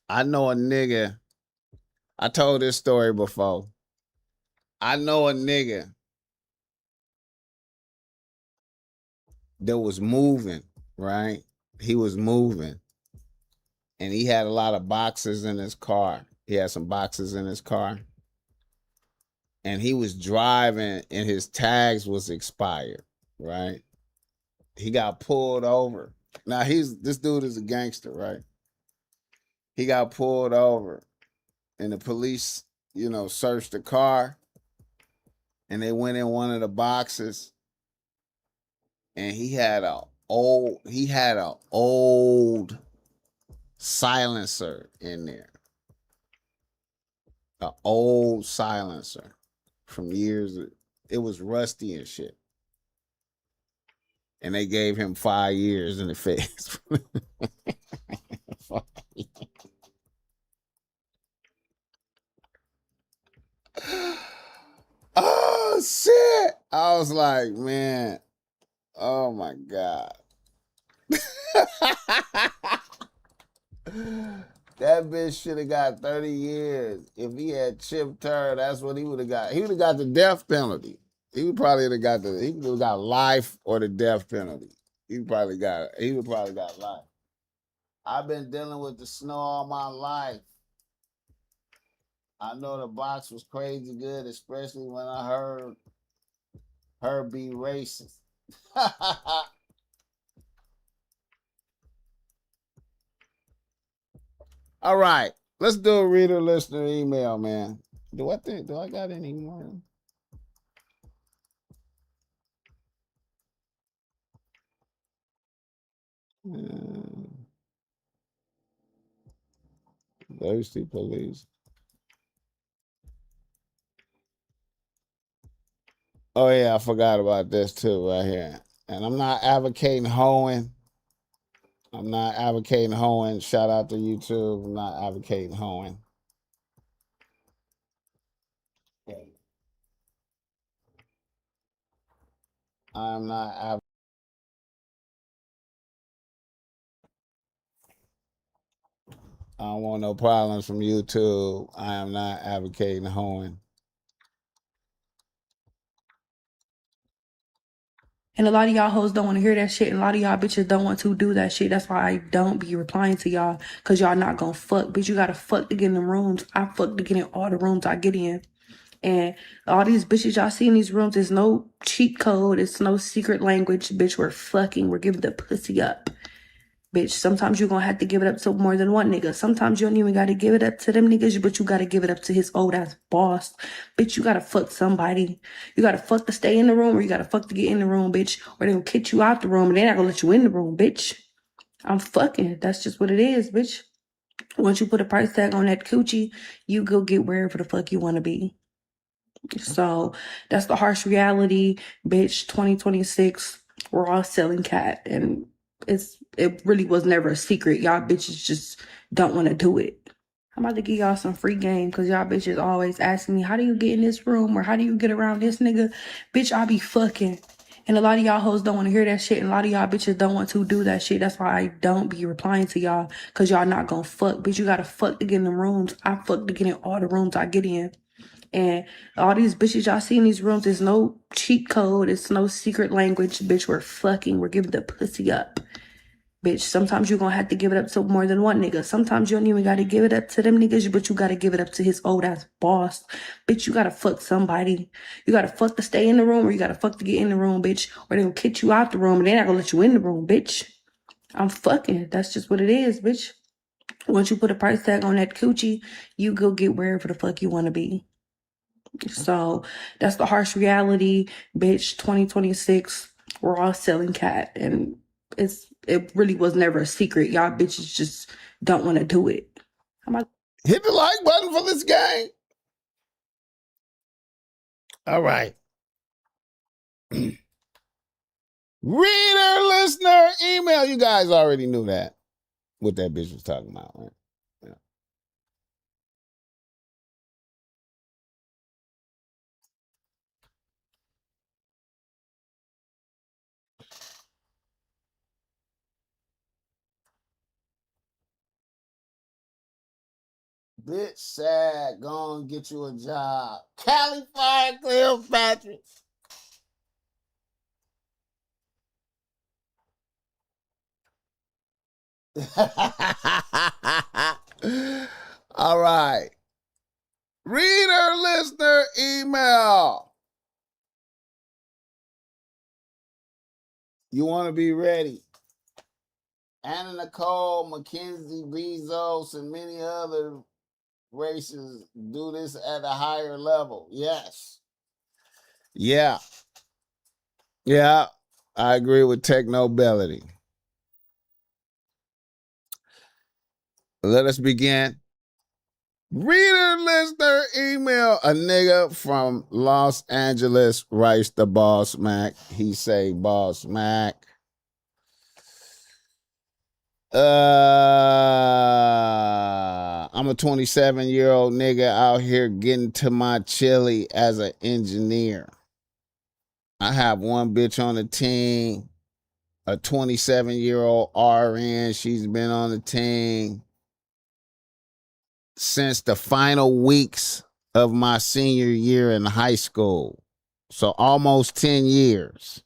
I know a nigga. I told this story before. I know a nigga that was moving, right? He was moving. And he had a lot of boxes in his car. He had some boxes in his car. And he was driving and his tags was expired, right? He got pulled over. Now this dude is a gangster, right? He got pulled over and the police, you know, searched the car and they went in one of the boxes and he had a old silencer in there. An old silencer from years. It was rusty and shit. And they gave him 5 years in the face. Oh shit! I was like, man, oh my god. That bitch should have got 30 years. If he had chipped her, that's what he would have got. He would have got the death penalty. He would probably have got life or the death penalty. He would probably got life. I've been dealing with the Snow all my life. I know the box was crazy good, especially when I heard her be racist. All right, let's do a reader listener email, man. Do I got any more? Thirsty police. Oh yeah, I forgot about this too right here. And I'm not advocating hoeing. Shout out to YouTube. I'm not advocating hoeing. I'm not I don't want no problems from YouTube. I am not advocating hoeing. And a lot of y'all hoes don't want to hear that shit. And a lot of y'all bitches don't want to do that shit. That's why I don't be replying to y'all. Because y'all not going to fuck. Bitch, you got to fuck to get in the rooms. I fuck to get in all the rooms I get in. And all these bitches y'all see in these rooms, there's no cheat code. It's no secret language. Bitch, we're fucking. We're giving the pussy up. Bitch, sometimes you're going to have to give it up to more than one nigga. Sometimes you don't even got to give it up to them niggas, but you got to give it up to his old ass boss. Bitch, you got to fuck somebody. You got to fuck to stay in the room, or you got to fuck to get in the room, bitch. Or they going to kick you out the room and they're not going to let you in the room, bitch. I'm fucking. That's just what it is, bitch. Once you put a price tag on that coochie, you go get wherever the fuck you want to be. So that's the harsh reality, bitch. 2026, we're all selling cat, and it really was never a secret. Y'all bitches just don't want to do it. I'm about to give y'all some free game because y'all bitches always asking me, how do you get in this room or how do you get around this nigga? Bitch, I be fucking. And a lot of y'all hoes don't want to hear that shit. And a lot of y'all bitches don't want to do that shit. That's why I don't be replying to y'all because y'all not gonna fuck. Bitch, you gotta fuck to get in the rooms. I fuck to get in all the rooms I get in. And all these bitches y'all see in these rooms, there's no cheat code. It's no secret language. Bitch, we're fucking. We're giving the pussy up. Bitch, sometimes you're gonna have to give it up to more than one nigga. Sometimes you don't even gotta give it up to them niggas, but you gotta give it up to his old ass boss. Bitch, you gotta fuck somebody. You gotta fuck to stay in the room or you gotta fuck to get in the room, bitch. Or they gonna kick you out the room and they're not gonna let you in the room, bitch. I'm fucking. That's just what it is, bitch. Once you put a price tag on that coochie, you go get wherever the fuck you wanna be. So that's the harsh reality, bitch. 2026, we're all selling cat, and it really was never a secret. Y'all bitches just don't want to do it. Hit the like button for this game. All right. Reader, listener, email. You guys already knew that. What that bitch was talking about, right? Yeah. Bitch sad, go and get you a job. Cali Fire Cleopatra. All right. Reader, listener, email. You want to be ready. Anna Nicole, Mackenzie, Bezos, and many other races do this at a higher level. Yes. Yeah. Yeah. I agree with Technobility. Let us begin. Reader, listener, email. A nigga from Los Angeles writes to BossMack. He say, BossMack. I'm a 27-year-old nigga out here getting to my chili as an engineer. I have one bitch on the team, a 27-year-old RN. She's been on the team since the final weeks of my senior year in high school. So almost 10 years.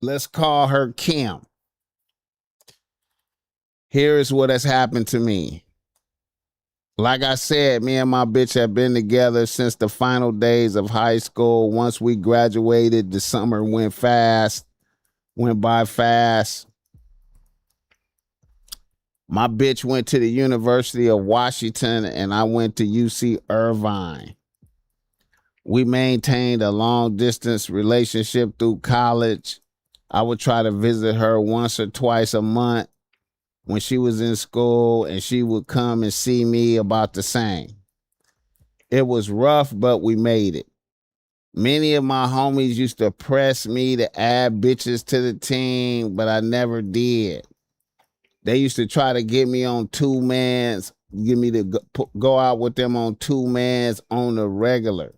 Let's call her Kim. Here is what has happened to me. Like I said, me and my bitch have been together since the final days of high school. Once we graduated, the summer went by fast. My bitch went to the University of Washington and I went to UC Irvine. We maintained a long distance relationship through college. I would try to visit her once or twice a month when she was in school, and she would come and see me about the same. It was rough, but we made it. Many of my homies used to press me to add bitches to the team, but I never did. They used to try to get me on two mans, get me to go out with them on two mans on the regular.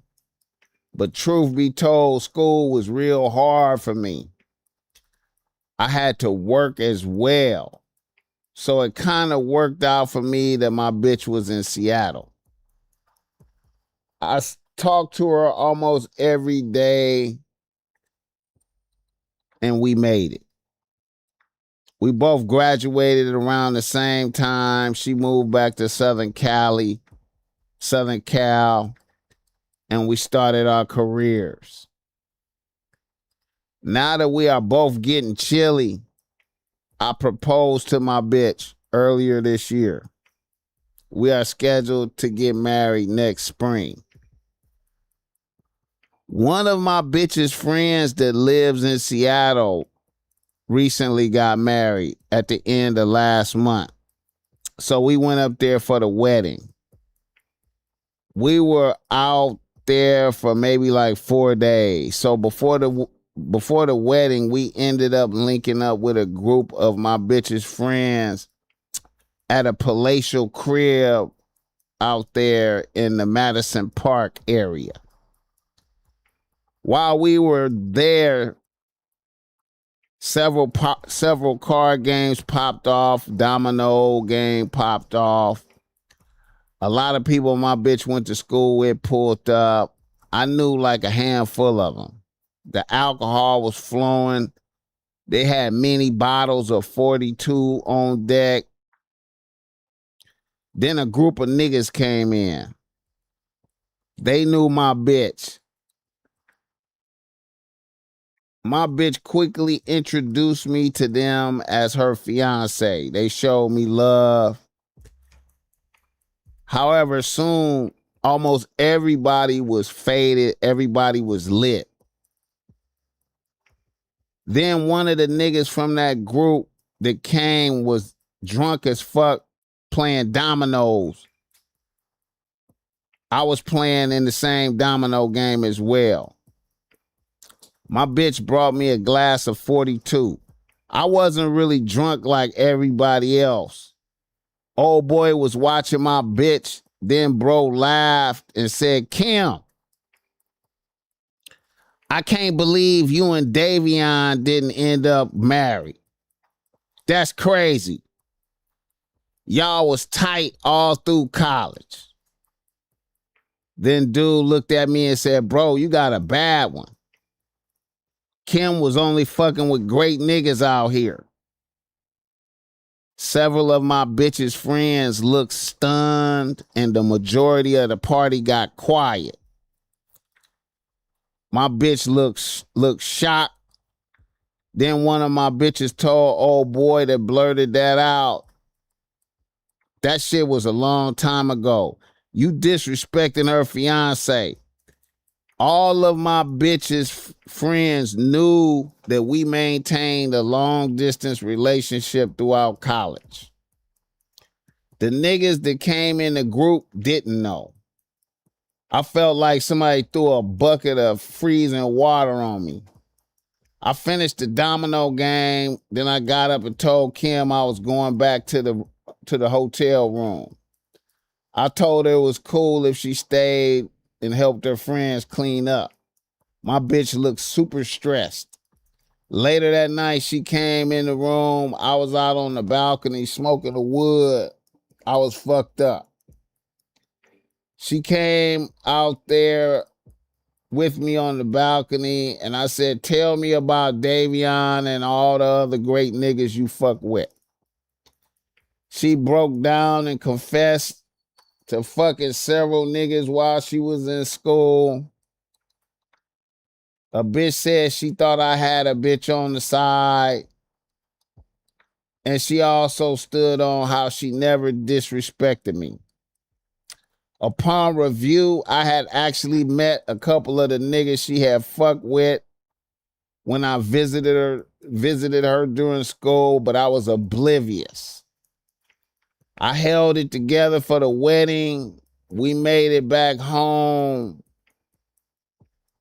But truth be told, school was real hard for me. I had to work as well. So it kind of worked out for me that my bitch was in Seattle. I talked to her almost every day, and we made it. We both graduated around the same time. She moved back to Southern Cal, and we started our careers. Now that we are both getting chilly, I proposed to my bitch earlier this year. We are scheduled to get married next spring. One of my bitch's friends that lives in Seattle recently got married at the end of last month. So we went up there for the wedding. We were out there for maybe like 4 days. So before the wedding, we ended up linking up with a group of my bitch's friends at a palatial crib out there in the Madison Park area. While we were there, several card games popped off, domino game popped off. A lot of people my bitch went to school with pulled up. I knew like a handful of them. The alcohol was flowing. They had many bottles of 42 on deck. Then a group of niggas came in. They knew my bitch. My bitch quickly introduced me to them as her fiance. They showed me love. However, soon almost everybody was faded. Everybody was lit. Then one of the niggas from that group that came was drunk as fuck playing dominoes. I was playing in the same domino game as well. My bitch brought me a glass of 42. I wasn't really drunk like everybody else. Old boy was watching my bitch. Then bro laughed and said, Kim, I can't believe you and Davion didn't end up married. That's crazy. Y'all was tight all through college. Then dude looked at me and said, bro, you got a bad one. Kim was only fucking with great niggas out here. Several of my bitch's friends looked stunned and the majority of the party got quiet. My bitch looked shocked. Then one of my bitches told old boy that blurted that out. That shit was a long time ago. You disrespecting her fiance. All of my bitch's friends knew that we maintained a long distance relationship throughout college. The niggas that came in the group didn't know. I felt like somebody threw a bucket of freezing water on me. I finished the domino game, then I got up and told Kim I was going back to the hotel room. I told her it was cool if she stayed and helped her friends clean up. My bitch looked super stressed. Later that night, she came in the room. I was out on the balcony smoking the wood. I was fucked up. She came out there with me on the balcony, and I said, tell me about Davion and all the other great niggas you fuck with. She broke down and confessed to fucking several niggas while she was in school. A bitch said she thought I had a bitch on the side. And she also stood on how she never disrespected me. Upon review, I had actually met a couple of the niggas she had fucked with when I visited her during school, but I was oblivious. I held it together for the wedding. We made it back home.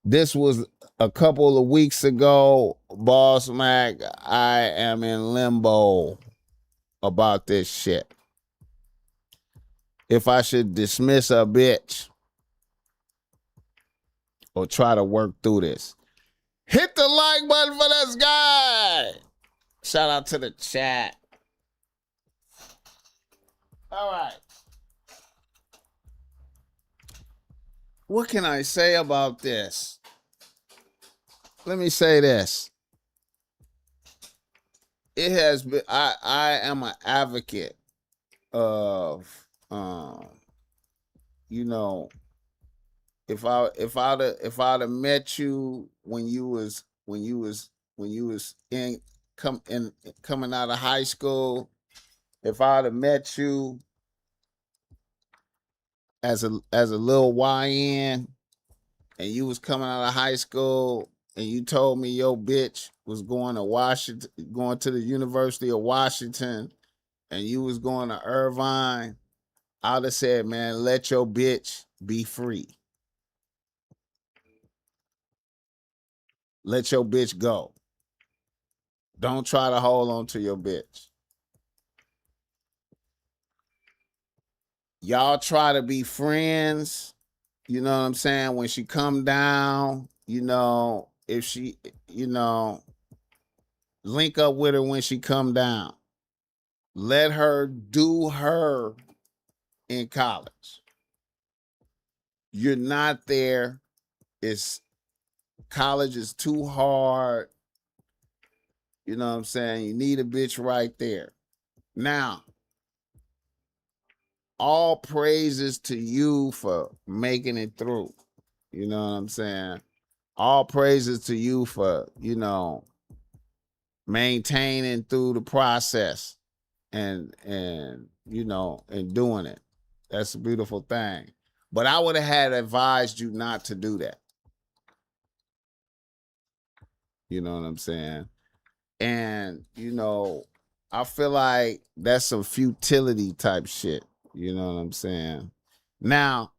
This was a couple of weeks ago. BossMack, I am in limbo about this shit. If I should dismiss a bitch or try to work through this. Hit the like button for this guy. Shout out to the chat. All right. What can I say about this? Let me say this. It has been, I am an advocate of, you know, if I'd have met you when you was coming out of high school, if I'd have met you as a little YN and you was coming out of high school and you told me your bitch was going to the University of Washington and you was going to Irvine, I would have said, man, let your bitch be free. Let your bitch go. Don't try to hold on to your bitch. Y'all try to be friends, you know what I'm saying? When she come down, you know, if she, you know, link up with her when she come down. Let her do her in college. You're not there. It's college is too hard. You know what I'm saying? You need a bitch right there. Now, all praises to you for making it through. You know what I'm saying? All praises to you for, you know, maintaining through the process and you know, and doing it. That's a beautiful thing. But I would have had advised you not to do that. You know what I'm saying? And, you know, I feel like that's some futility type shit. You know what I'm saying? Now,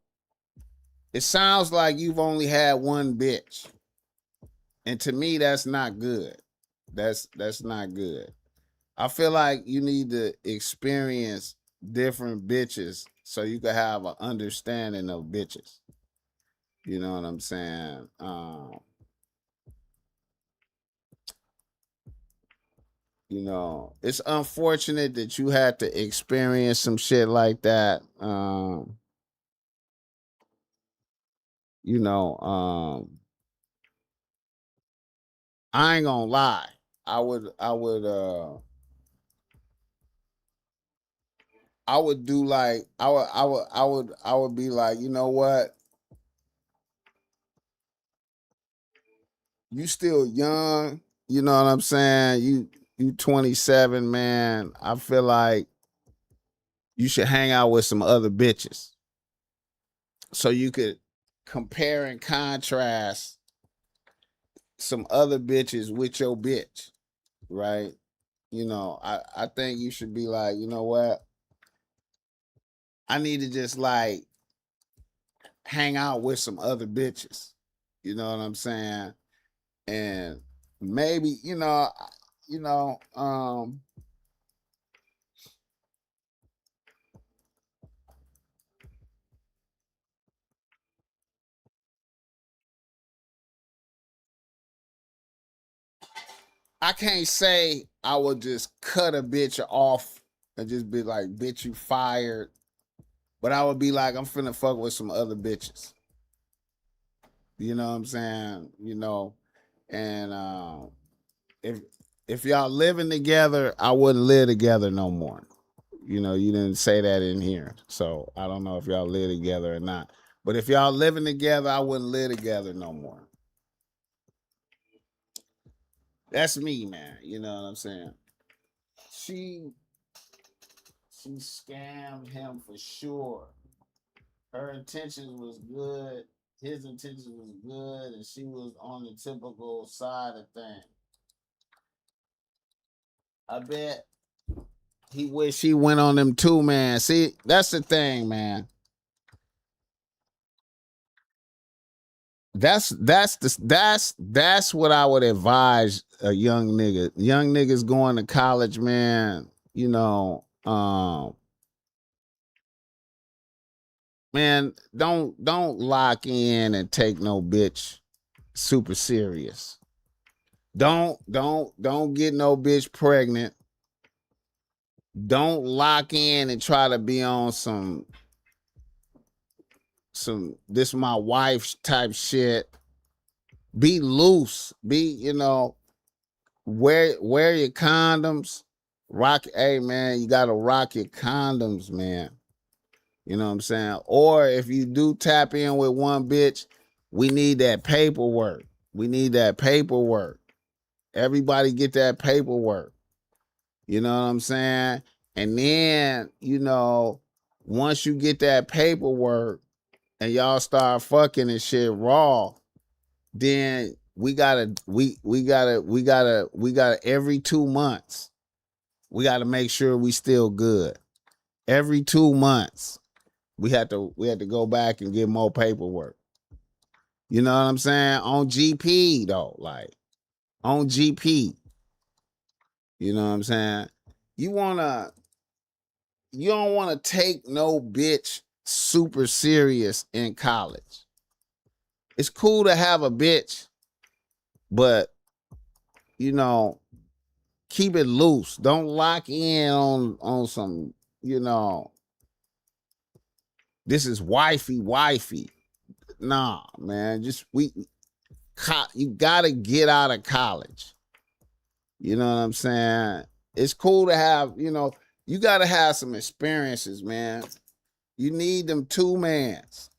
it sounds like you've only had one bitch. And to me, that's not good. That's not good. I feel like you need to experience different bitches so you can have an understanding of bitches. You know what I'm saying? You know, it's unfortunate that you had to experience some shit like that. You know, I ain't gonna lie. I would do like I would be like, you know what? You still young, you know what I'm saying? You 27, man. I feel like you should hang out with some other bitches. So you could compare and contrast some other bitches with your bitch, right? You know, I think you should be like, you know what? I need to just like hang out with some other bitches. You know what I'm saying? And maybe, you know, I can't say I would just cut a bitch off and just be like, bitch, you fired. But I would be like, I'm finna fuck with some other bitches. You know what I'm saying? You know, and if if y'all living together, I wouldn't live together no more. You know, you didn't say that in here. So I don't know if y'all live together or not. But if y'all living together, I wouldn't live together no more. That's me, man. You know what I'm saying? She scammed him for sure. Her intentions was good. His intentions was good, and she was on the typical side of things. I bet he wish he went on them too, man. See, that's the thing, man. That's what I would advise a young nigga. Young niggas going to college, man. You know, man, don't lock in and take no bitch super serious. Don't get no bitch pregnant. Don't lock in and try to be on some this my wife's type shit. Be loose. Be, you know, wear your condoms. Rock, hey man, you gotta rock your condoms, man. You know what I'm saying? Or if you do tap in with one bitch, we need that paperwork. We need that paperwork. Everybody get that paperwork. You know what I'm saying? And then, you know, once you get that paperwork and y'all start fucking and shit raw, then we gotta every 2 months. we got to make sure we still good. Every 2 months, we had to go back and get more paperwork. You know what I'm saying? On GP though, like on GP. You know what I'm saying? You don't wanna take no bitch super serious in college. It's cool to have a bitch, but you know, keep it loose. Don't lock in on some, you know, this is wifey. Nah, man. You gotta get out of college. You know what I'm saying? It's cool to have, you know, you gotta have some experiences, man. You need them 2-mans.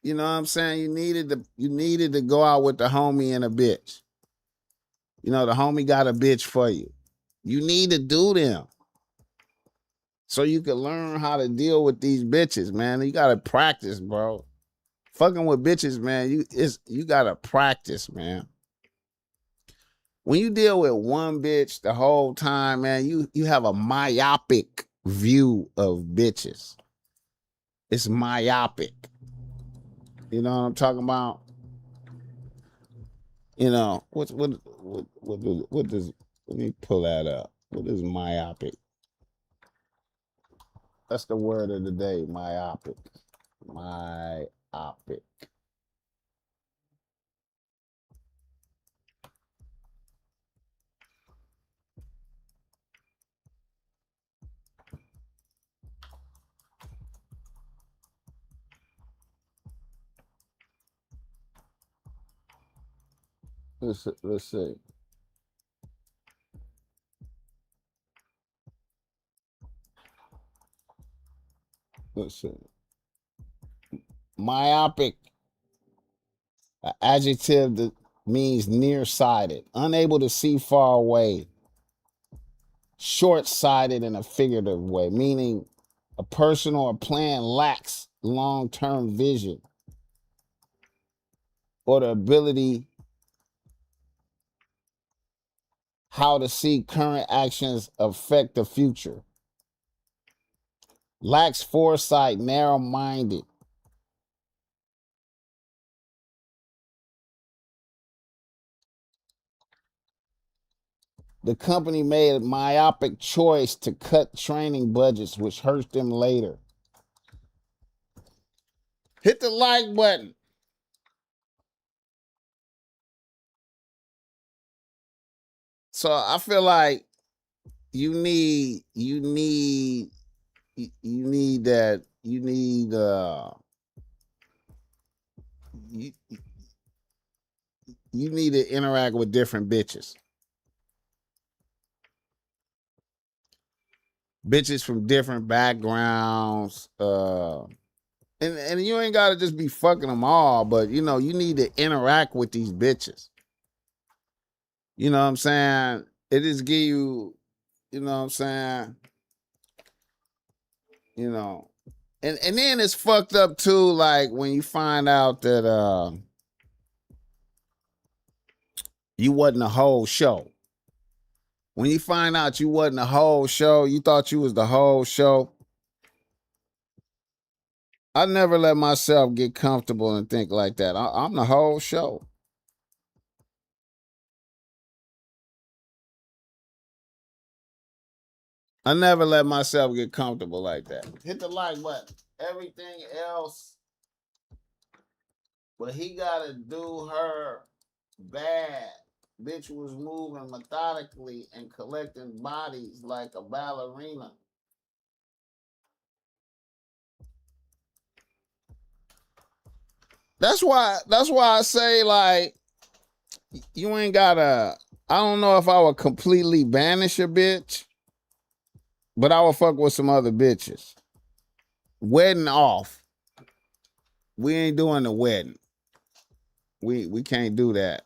You know what I'm saying? You needed to go out with the homie and a bitch. You know, the homie got a bitch for you. You need to do them. So you can learn how to deal with these bitches, man. You gotta practice, bro. Fucking with bitches, man, you gotta practice, man. When you deal with one bitch the whole time, man, you have a myopic view of bitches. It's myopic. You know what I'm talking about? You know, what does let me pull that up. What is myopic? That's the word of the day, myopic. Myopic. Let's see. Let's see. Myopic, an adjective that means nearsighted, unable to see far away, short-sighted in a figurative way, meaning a person or a plan lacks long-term vision or the ability how to see current actions affect the future. Lacks foresight, narrow-minded. The company made a myopic choice to cut training budgets, which hurts them later. Hit the like button. So I feel like you need that you need to interact with different bitches. Bitches from different backgrounds. And you ain't gotta just be fucking them all, but you know, you need to interact with these bitches. You know what I'm saying? It just give you, you know what I'm saying? You know. And then it's fucked up too, like when you find out that you wasn't the whole show. When you find out you wasn't the whole show, you thought you was the whole show. I never let myself get comfortable and think like that. I'm the whole show. I never let myself get comfortable like that. Hit the like button. Everything else, but he gotta do her bad. Bitch was moving methodically and collecting bodies like a ballerina. That's why I say, like, you ain't gotta. I don't know if I would completely banish a bitch, but I would fuck with some other bitches. Wedding off. We ain't doing the wedding. We can't do that.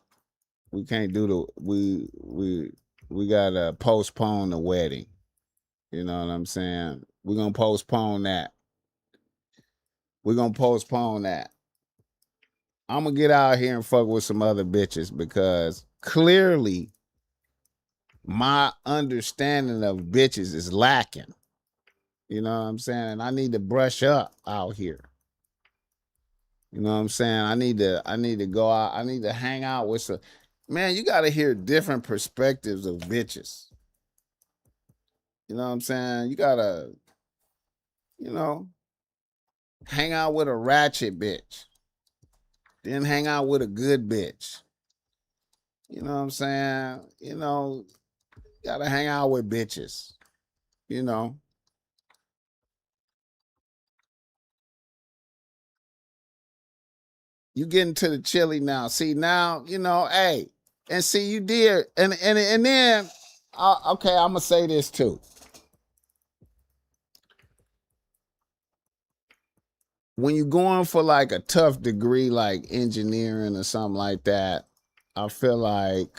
We can't do we gotta postpone the wedding. You know what I'm saying? We're gonna postpone that. We're gonna postpone that. I'm gonna get out here and fuck with some other bitches because clearly my understanding of bitches is lacking. You know what I'm saying? I need to brush up out here. You know what I'm saying? I need to go out. I need to hang out with some. Man, you got to hear different perspectives of bitches. You know what I'm saying? You got to, you know, hang out with a ratchet bitch. Then hang out with a good bitch. You know what I'm saying? You know, got to hang out with bitches. You know. You getting to the chili now. See, now, you know, hey, and see, you did, and then, okay, I'm gonna say this too. When you're going for like a tough degree, like engineering or something like that, I feel like,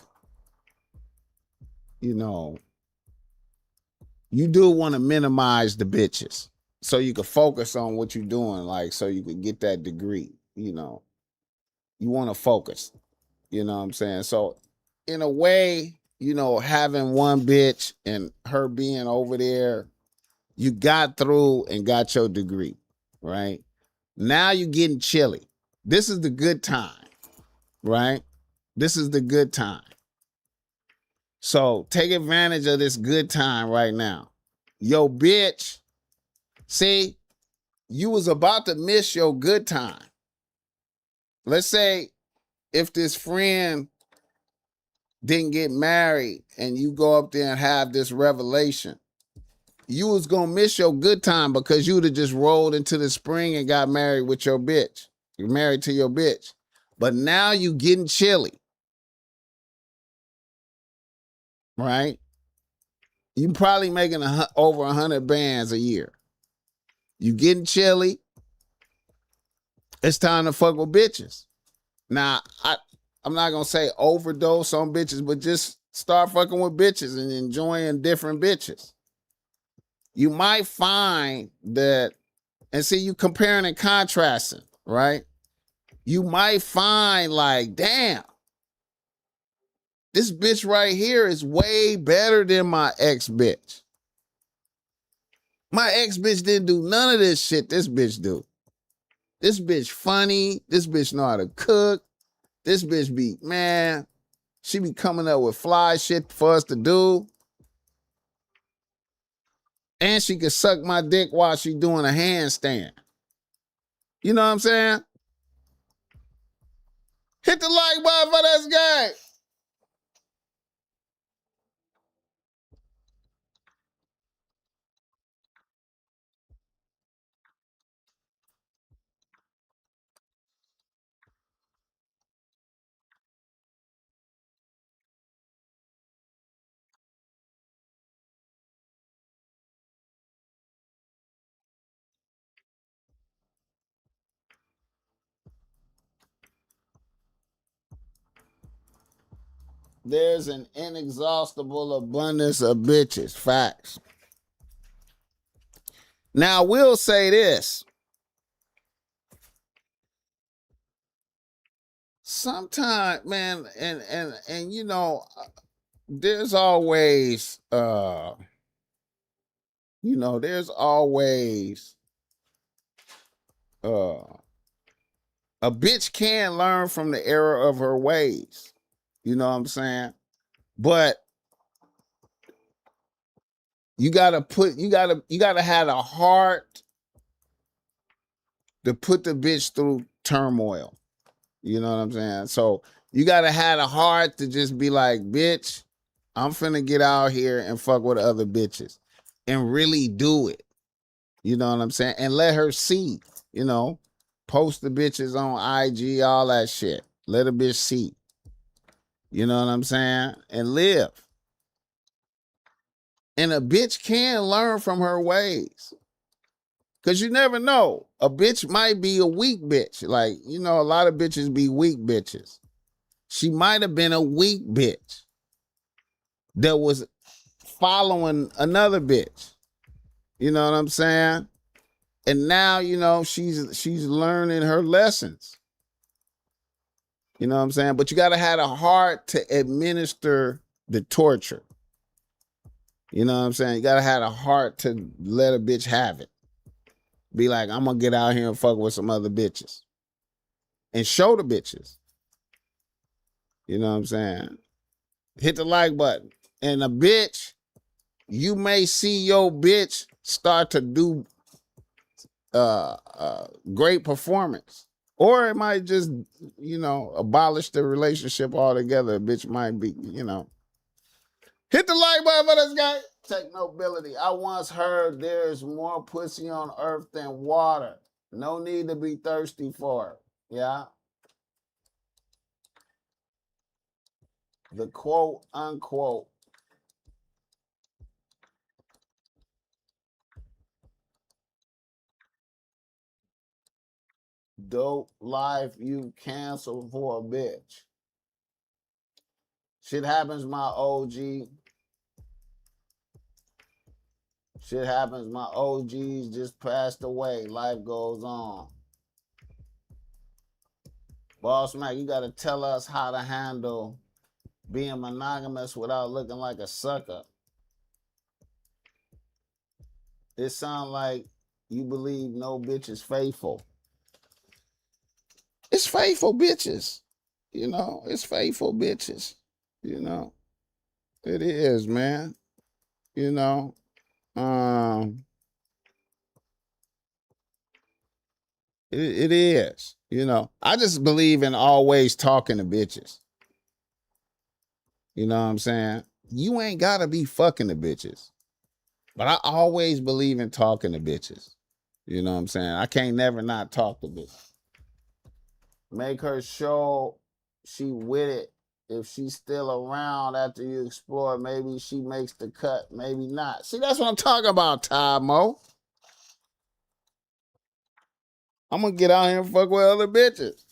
you know, you do want to minimize the bitches so you can focus on what you're doing, like so you can get that degree. You know, you want to focus. You know what I'm saying? So in a way, you know, having one bitch and her being over there, you got through and got your degree, right? Now you're getting chilly. This is the good time, right? This is the good time. So take advantage of this good time right now. Yo, bitch, see, you was about to miss your good time. Let's say if this friend didn't get married and you go up there and have this revelation, you was gonna miss your good time because you would have just rolled into the spring and got married with your bitch. You're married to your bitch. But now you getting chilly, right? You probably making over 100 bands a year. You getting chilly. It's time to fuck with bitches. Now, I'm not gonna say overdose on bitches, but just start fucking with bitches and enjoying different bitches. You might find that, and see, you comparing and contrasting, right? You might find like, damn, this bitch right here is way better than my ex bitch. My ex bitch didn't do none of this shit this bitch do. This bitch funny. This bitch know how to cook. This bitch be, man, she be coming up with fly shit for us to do. And she can suck my dick while she doing a handstand. You know what I'm saying? Hit the like button for this guy. There's an inexhaustible abundance of bitches. Facts. Now, we'll say this. Sometimes, man, and you know, there's always you know, there's always a bitch can learn from the error of her ways. You know what I'm saying? But you gotta have a heart to put the bitch through turmoil. You know what I'm saying? So you gotta have a heart to just be like, bitch, I'm finna get out here and fuck with other bitches and really do it. You know what I'm saying? And let her see, you know, post the bitches on IG, all that shit. Let a bitch see. You know what I'm saying? And live. And a bitch can learn from her ways. Cause you never know. A bitch might be a weak bitch. Like, you know, a lot of bitches be weak bitches. She might have been a weak bitch that was following another bitch. You know what I'm saying? And now, you know, she's learning her lessons. You know what I'm saying? But you got to have a heart to administer the torture. You know what I'm saying? You gotta have a heart to let a bitch have it. Be like, I'm gonna get out here and fuck with some other bitches. And show the bitches. You know what I'm saying? Hit the like button. And a bitch, you may see your bitch start to do great performance. Or it might just, abolish the relationship altogether. A bitch might be, Hit the like button for this guy. Technobility. I once heard there's more pussy on earth than water. No need to be thirsty for it. Yeah. The quote unquote dope life you cancel for a bitch. Shit happens, my OG. Shit happens, my OGs just passed away. Life goes on. BossMack, you gotta tell us how to handle being monogamous without looking like a sucker. It sounds like you believe no bitch is faithful. It's faithful bitches. It's faithful bitches. It is, man. Um, it is. I just believe in always talking to bitches. You know what I'm saying? You ain't gotta be fucking the bitches. But I always believe in talking to bitches. You know what I'm saying? I can't never not talk to bitches. Make her show she with it. If she's still around after you explore, maybe she makes the cut, maybe not. See, that's what I'm talking about, Ty Mo. I'm gonna get out here and fuck with other bitches.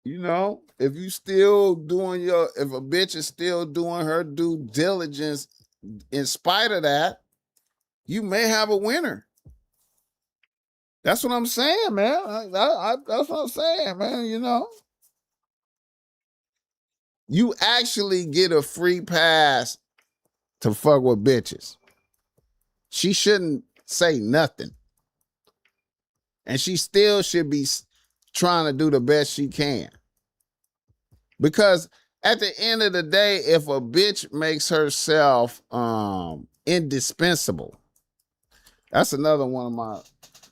If you still doing if a bitch is still doing her due diligence in spite of that, you may have a winner. That's what I'm saying, man. That's what I'm saying, man. You actually get a free pass to fuck with bitches. She shouldn't say nothing. And she still should be trying to do the best she can. Because at the end of the day, if a bitch makes herself indispensable, that's another one of my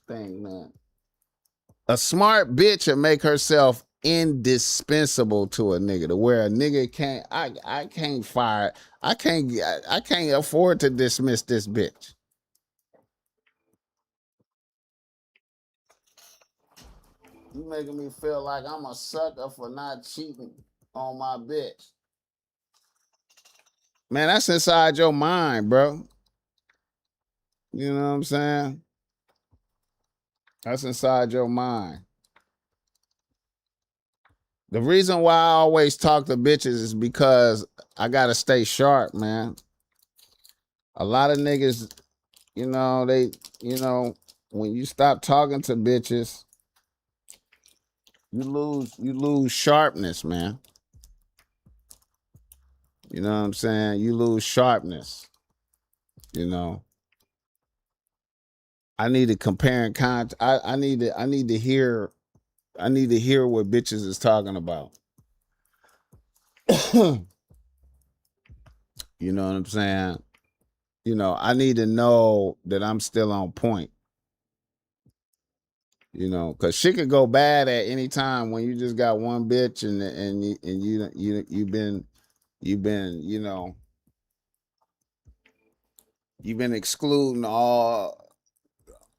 things, man. A smart bitch will make herself indispensable to a nigga to where a nigga can't, I can't fire, I can't afford to dismiss this bitch. You making me feel like I'm a sucker for not cheating on my bitch. Man, that's inside your mind, bro. You know what I'm saying? That's inside your mind. The reason why I always talk to bitches is because I gotta stay sharp, man. A lot of niggas, when you stop talking to bitches, you lose sharpness, man. You know what I'm saying? You lose sharpness. I need to compare and I need to hear what bitches is talking about. You know what I'm saying? I need to know that I'm still on point. Cause shit could go bad at any time when you just got one bitch and you've been excluding all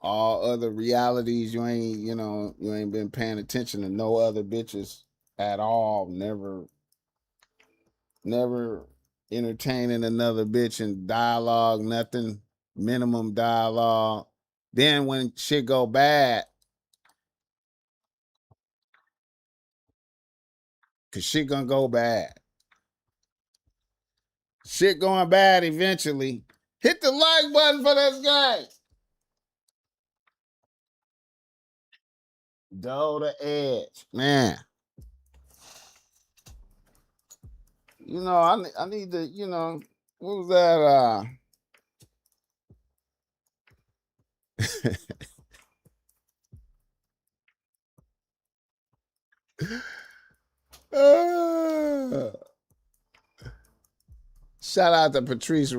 other realities. You ain't been paying attention to no other bitches at all. Never entertaining another bitch in dialogue, nothing, minimum dialogue. Then when shit go bad, cause shit gonna go bad. Shit going bad eventually. Hit the like button for this guy. Doe the edge. Man. You know, I need to, you know, what was that? Shout out to Patrice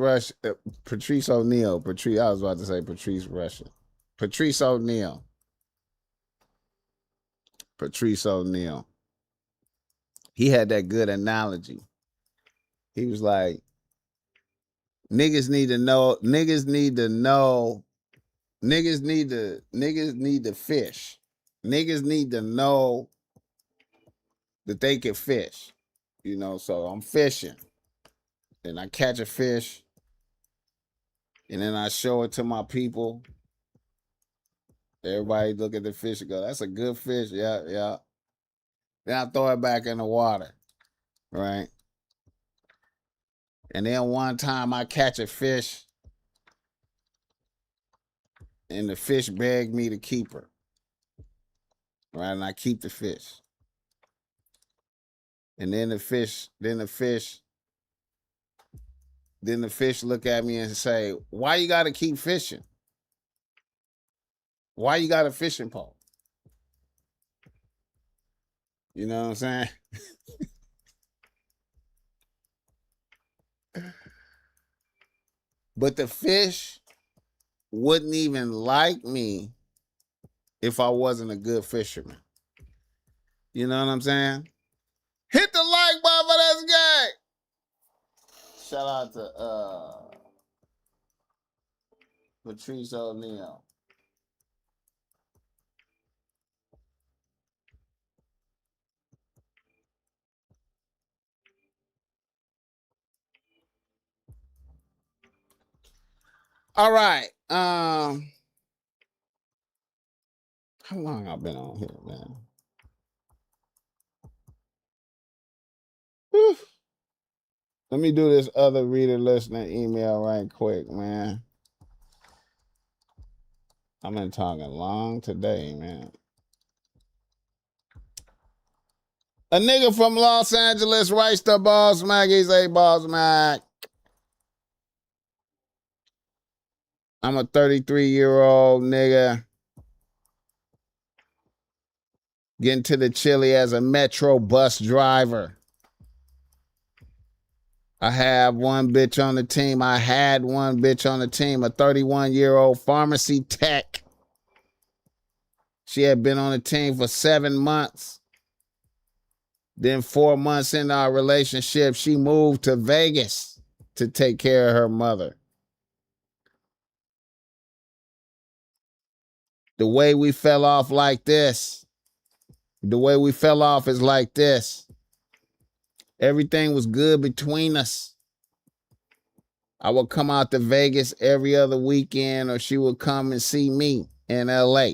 O'Neal. I was about to say Patrice Russian. Patrice O'Neal. Patrice O'Neal. He had that good analogy. He was like, niggas need to fish. Niggas need to know that they can fish. You know, so I'm fishing. And I catch a fish. And then I show it to my people. Everybody look at the fish and go, that's a good fish. Yeah, yeah. Then I throw it back in the water. Right? And then one time I catch a fish and the fish begged me to keep her. Right? And I keep the fish. And then the fish look at me and say, why you gotta keep fishing? Why you got a fishing pole? You know what I'm saying? But the fish wouldn't even like me if I wasn't a good fisherman. You know what I'm saying? Hit the like button for this guy. Shout out to Patrice O'Neal. All right. How long I've been on here, man? Whew. Let me do this other reader listener email right quick, man. I've been talking long today, man. A nigga from Los Angeles writes to BossMack. He's a BossMack. I'm a 33-year-old nigga getting to the chili as a metro bus driver. I had one bitch on the team, a 31-year-old pharmacy tech. She had been on the team for 7 months. Then 4 months into our relationship, she moved to Vegas to take care of her mother. The way we fell off like this. The way we fell off is like this. Everything was good between us. I would come out to Vegas every other weekend, or she would come and see me in LA.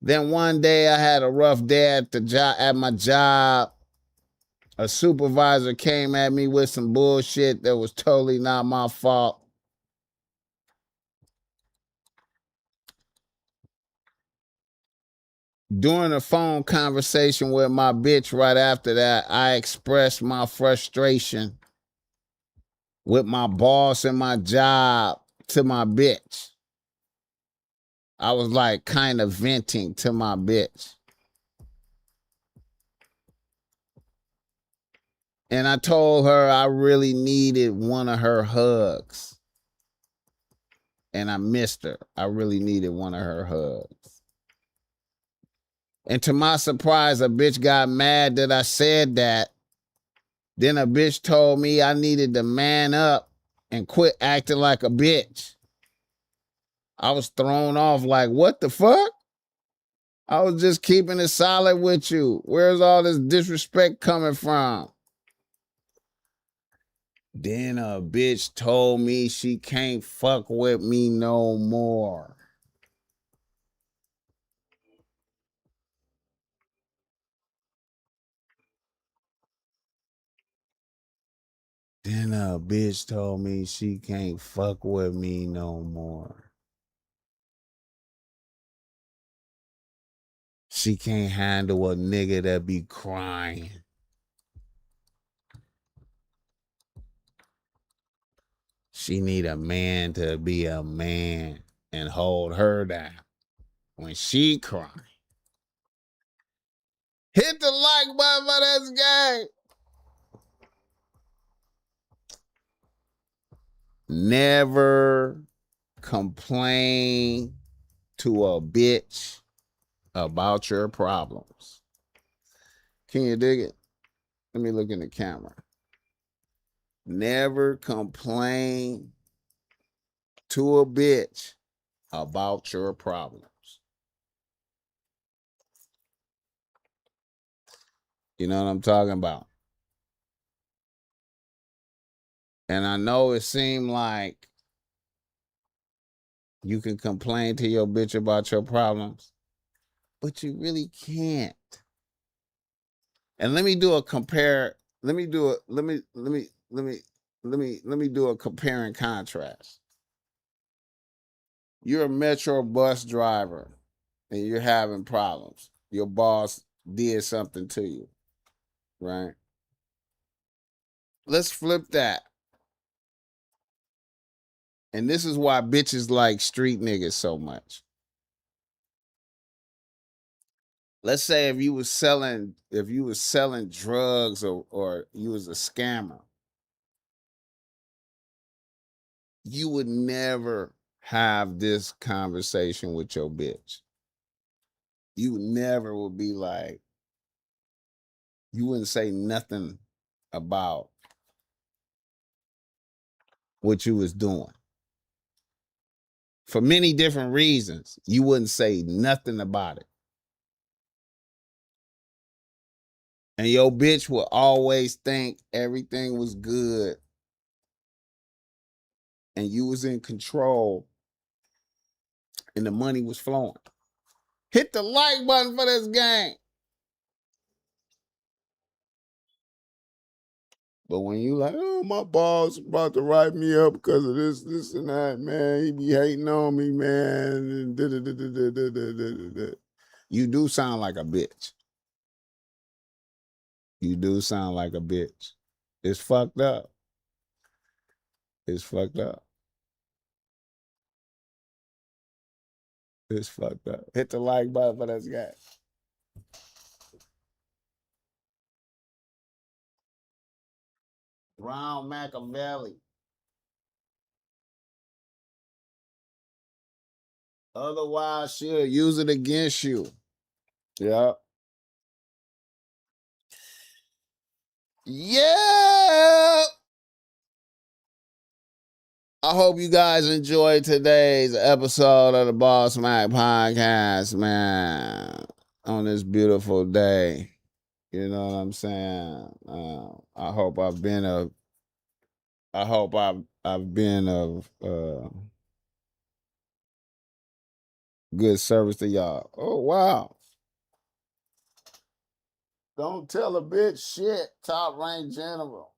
Then one day I had a rough day at my job. A supervisor came at me with some bullshit that was totally not my fault. During a phone conversation with my bitch right after that, I expressed my frustration with my boss and my job to my bitch. I was like kind of venting to my bitch. And I told her I really needed one of her hugs. And I missed her. I really needed one of her hugs. And to my surprise, a bitch got mad that I said that. Then a bitch told me I needed to man up and quit acting like a bitch. I was thrown off like, what the fuck? I was just keeping it solid with you. Where's all this disrespect coming from? Then a bitch told me she can't fuck with me no more. Then a bitch told me she can't fuck with me no more. She can't handle a nigga that be crying. She need a man to be a man and hold her down when she cry. Hit the like button for this game. Never complain to a bitch about your problems. Can you dig it? Let me look in the camera. Never complain to a bitch about your problems. You know what I'm talking about? And I know it seemed like you can complain to your bitch about your problems, but you really can't. And let me do a compare. Let me do a compare and contrast. You're a metro bus driver and you're having problems. Your boss did something to you, right? Let's flip that. And this is why bitches like street niggas so much. Let's say if you was selling drugs or you was a scammer, you would never have this conversation with your bitch. You never would be like, you wouldn't say nothing about what you was doing. For many different reasons, you wouldn't say nothing about it. And your bitch will always think everything was good and you was in control and the money was flowing. Hit the like button for this game. But when you like, oh, my boss about to write me up because of this, and that, man, he be hating on me, man. And you do sound like a bitch. You do sound like a bitch. It's fucked up. It's fucked up. It's fucked up. Hit the like button for this guy. Brown Machiavelli. Otherwise, she'll use it against you. Yeah. Yeah. I hope you guys enjoyed today's episode of the BossMack podcast, man. On this beautiful day. You know what I'm saying? I hope I've been of good service to y'all. Oh wow. Don't tell a bitch shit, top rank general.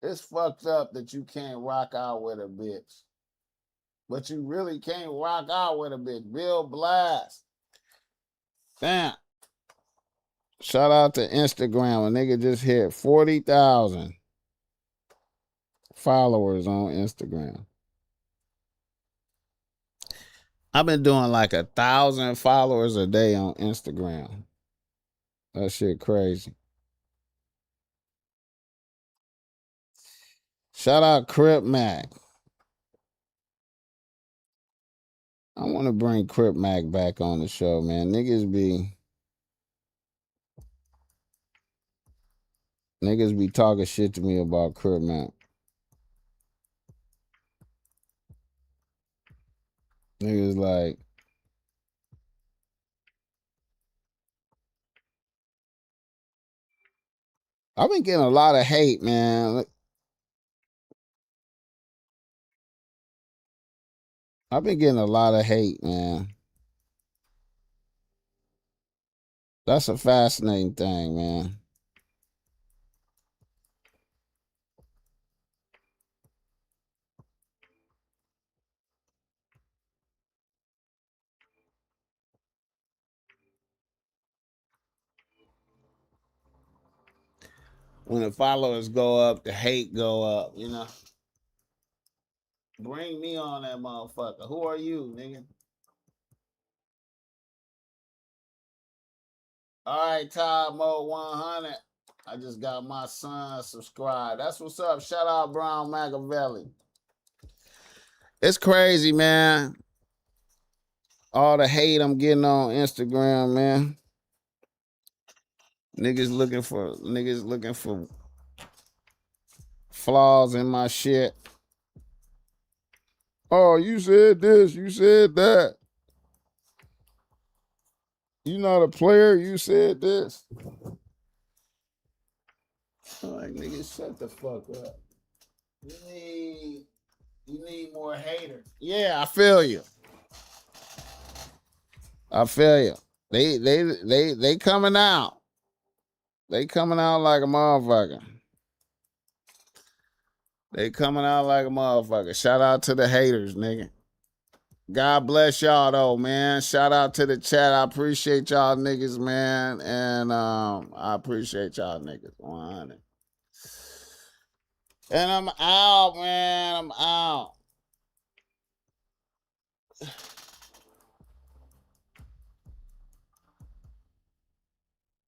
It's fucked up that you can't rock out with a bitch. But you really can't rock out with a bitch. Bill Blast. Damn. Shout out to Instagram. A nigga just hit 40,000 followers on Instagram. I've been doing like 1,000 followers a day on Instagram. That shit crazy. Shout out Crip Mac. I want to bring Crip Mac back on the show, man. Niggas be talking shit to me about Crip Mac. Niggas like, I've been getting a lot of hate, man. I've been getting a lot of hate, man. That's a fascinating thing, man. When the followers go up, the hate go up, you know. Bring me on that motherfucker. Who are you, nigga? All right, Todd Mode 100. I just got my son subscribed. That's what's up. Shout out Brown Machiavelli. It's crazy, man. All the hate I'm getting on Instagram, man. Niggas looking for flaws in my shit. Oh, you said this, you said that. You not a player, you said this. I'm like, niggas, shut the fuck up. You need more haters. Yeah, I feel you. I feel you. They coming out. They coming out like a motherfucker. They coming out like a motherfucker. Shout out to the haters, nigga. God bless y'all though, man. Shout out to the chat. I appreciate y'all niggas, man. And I appreciate y'all niggas. 100. And I'm out, man. I'm out.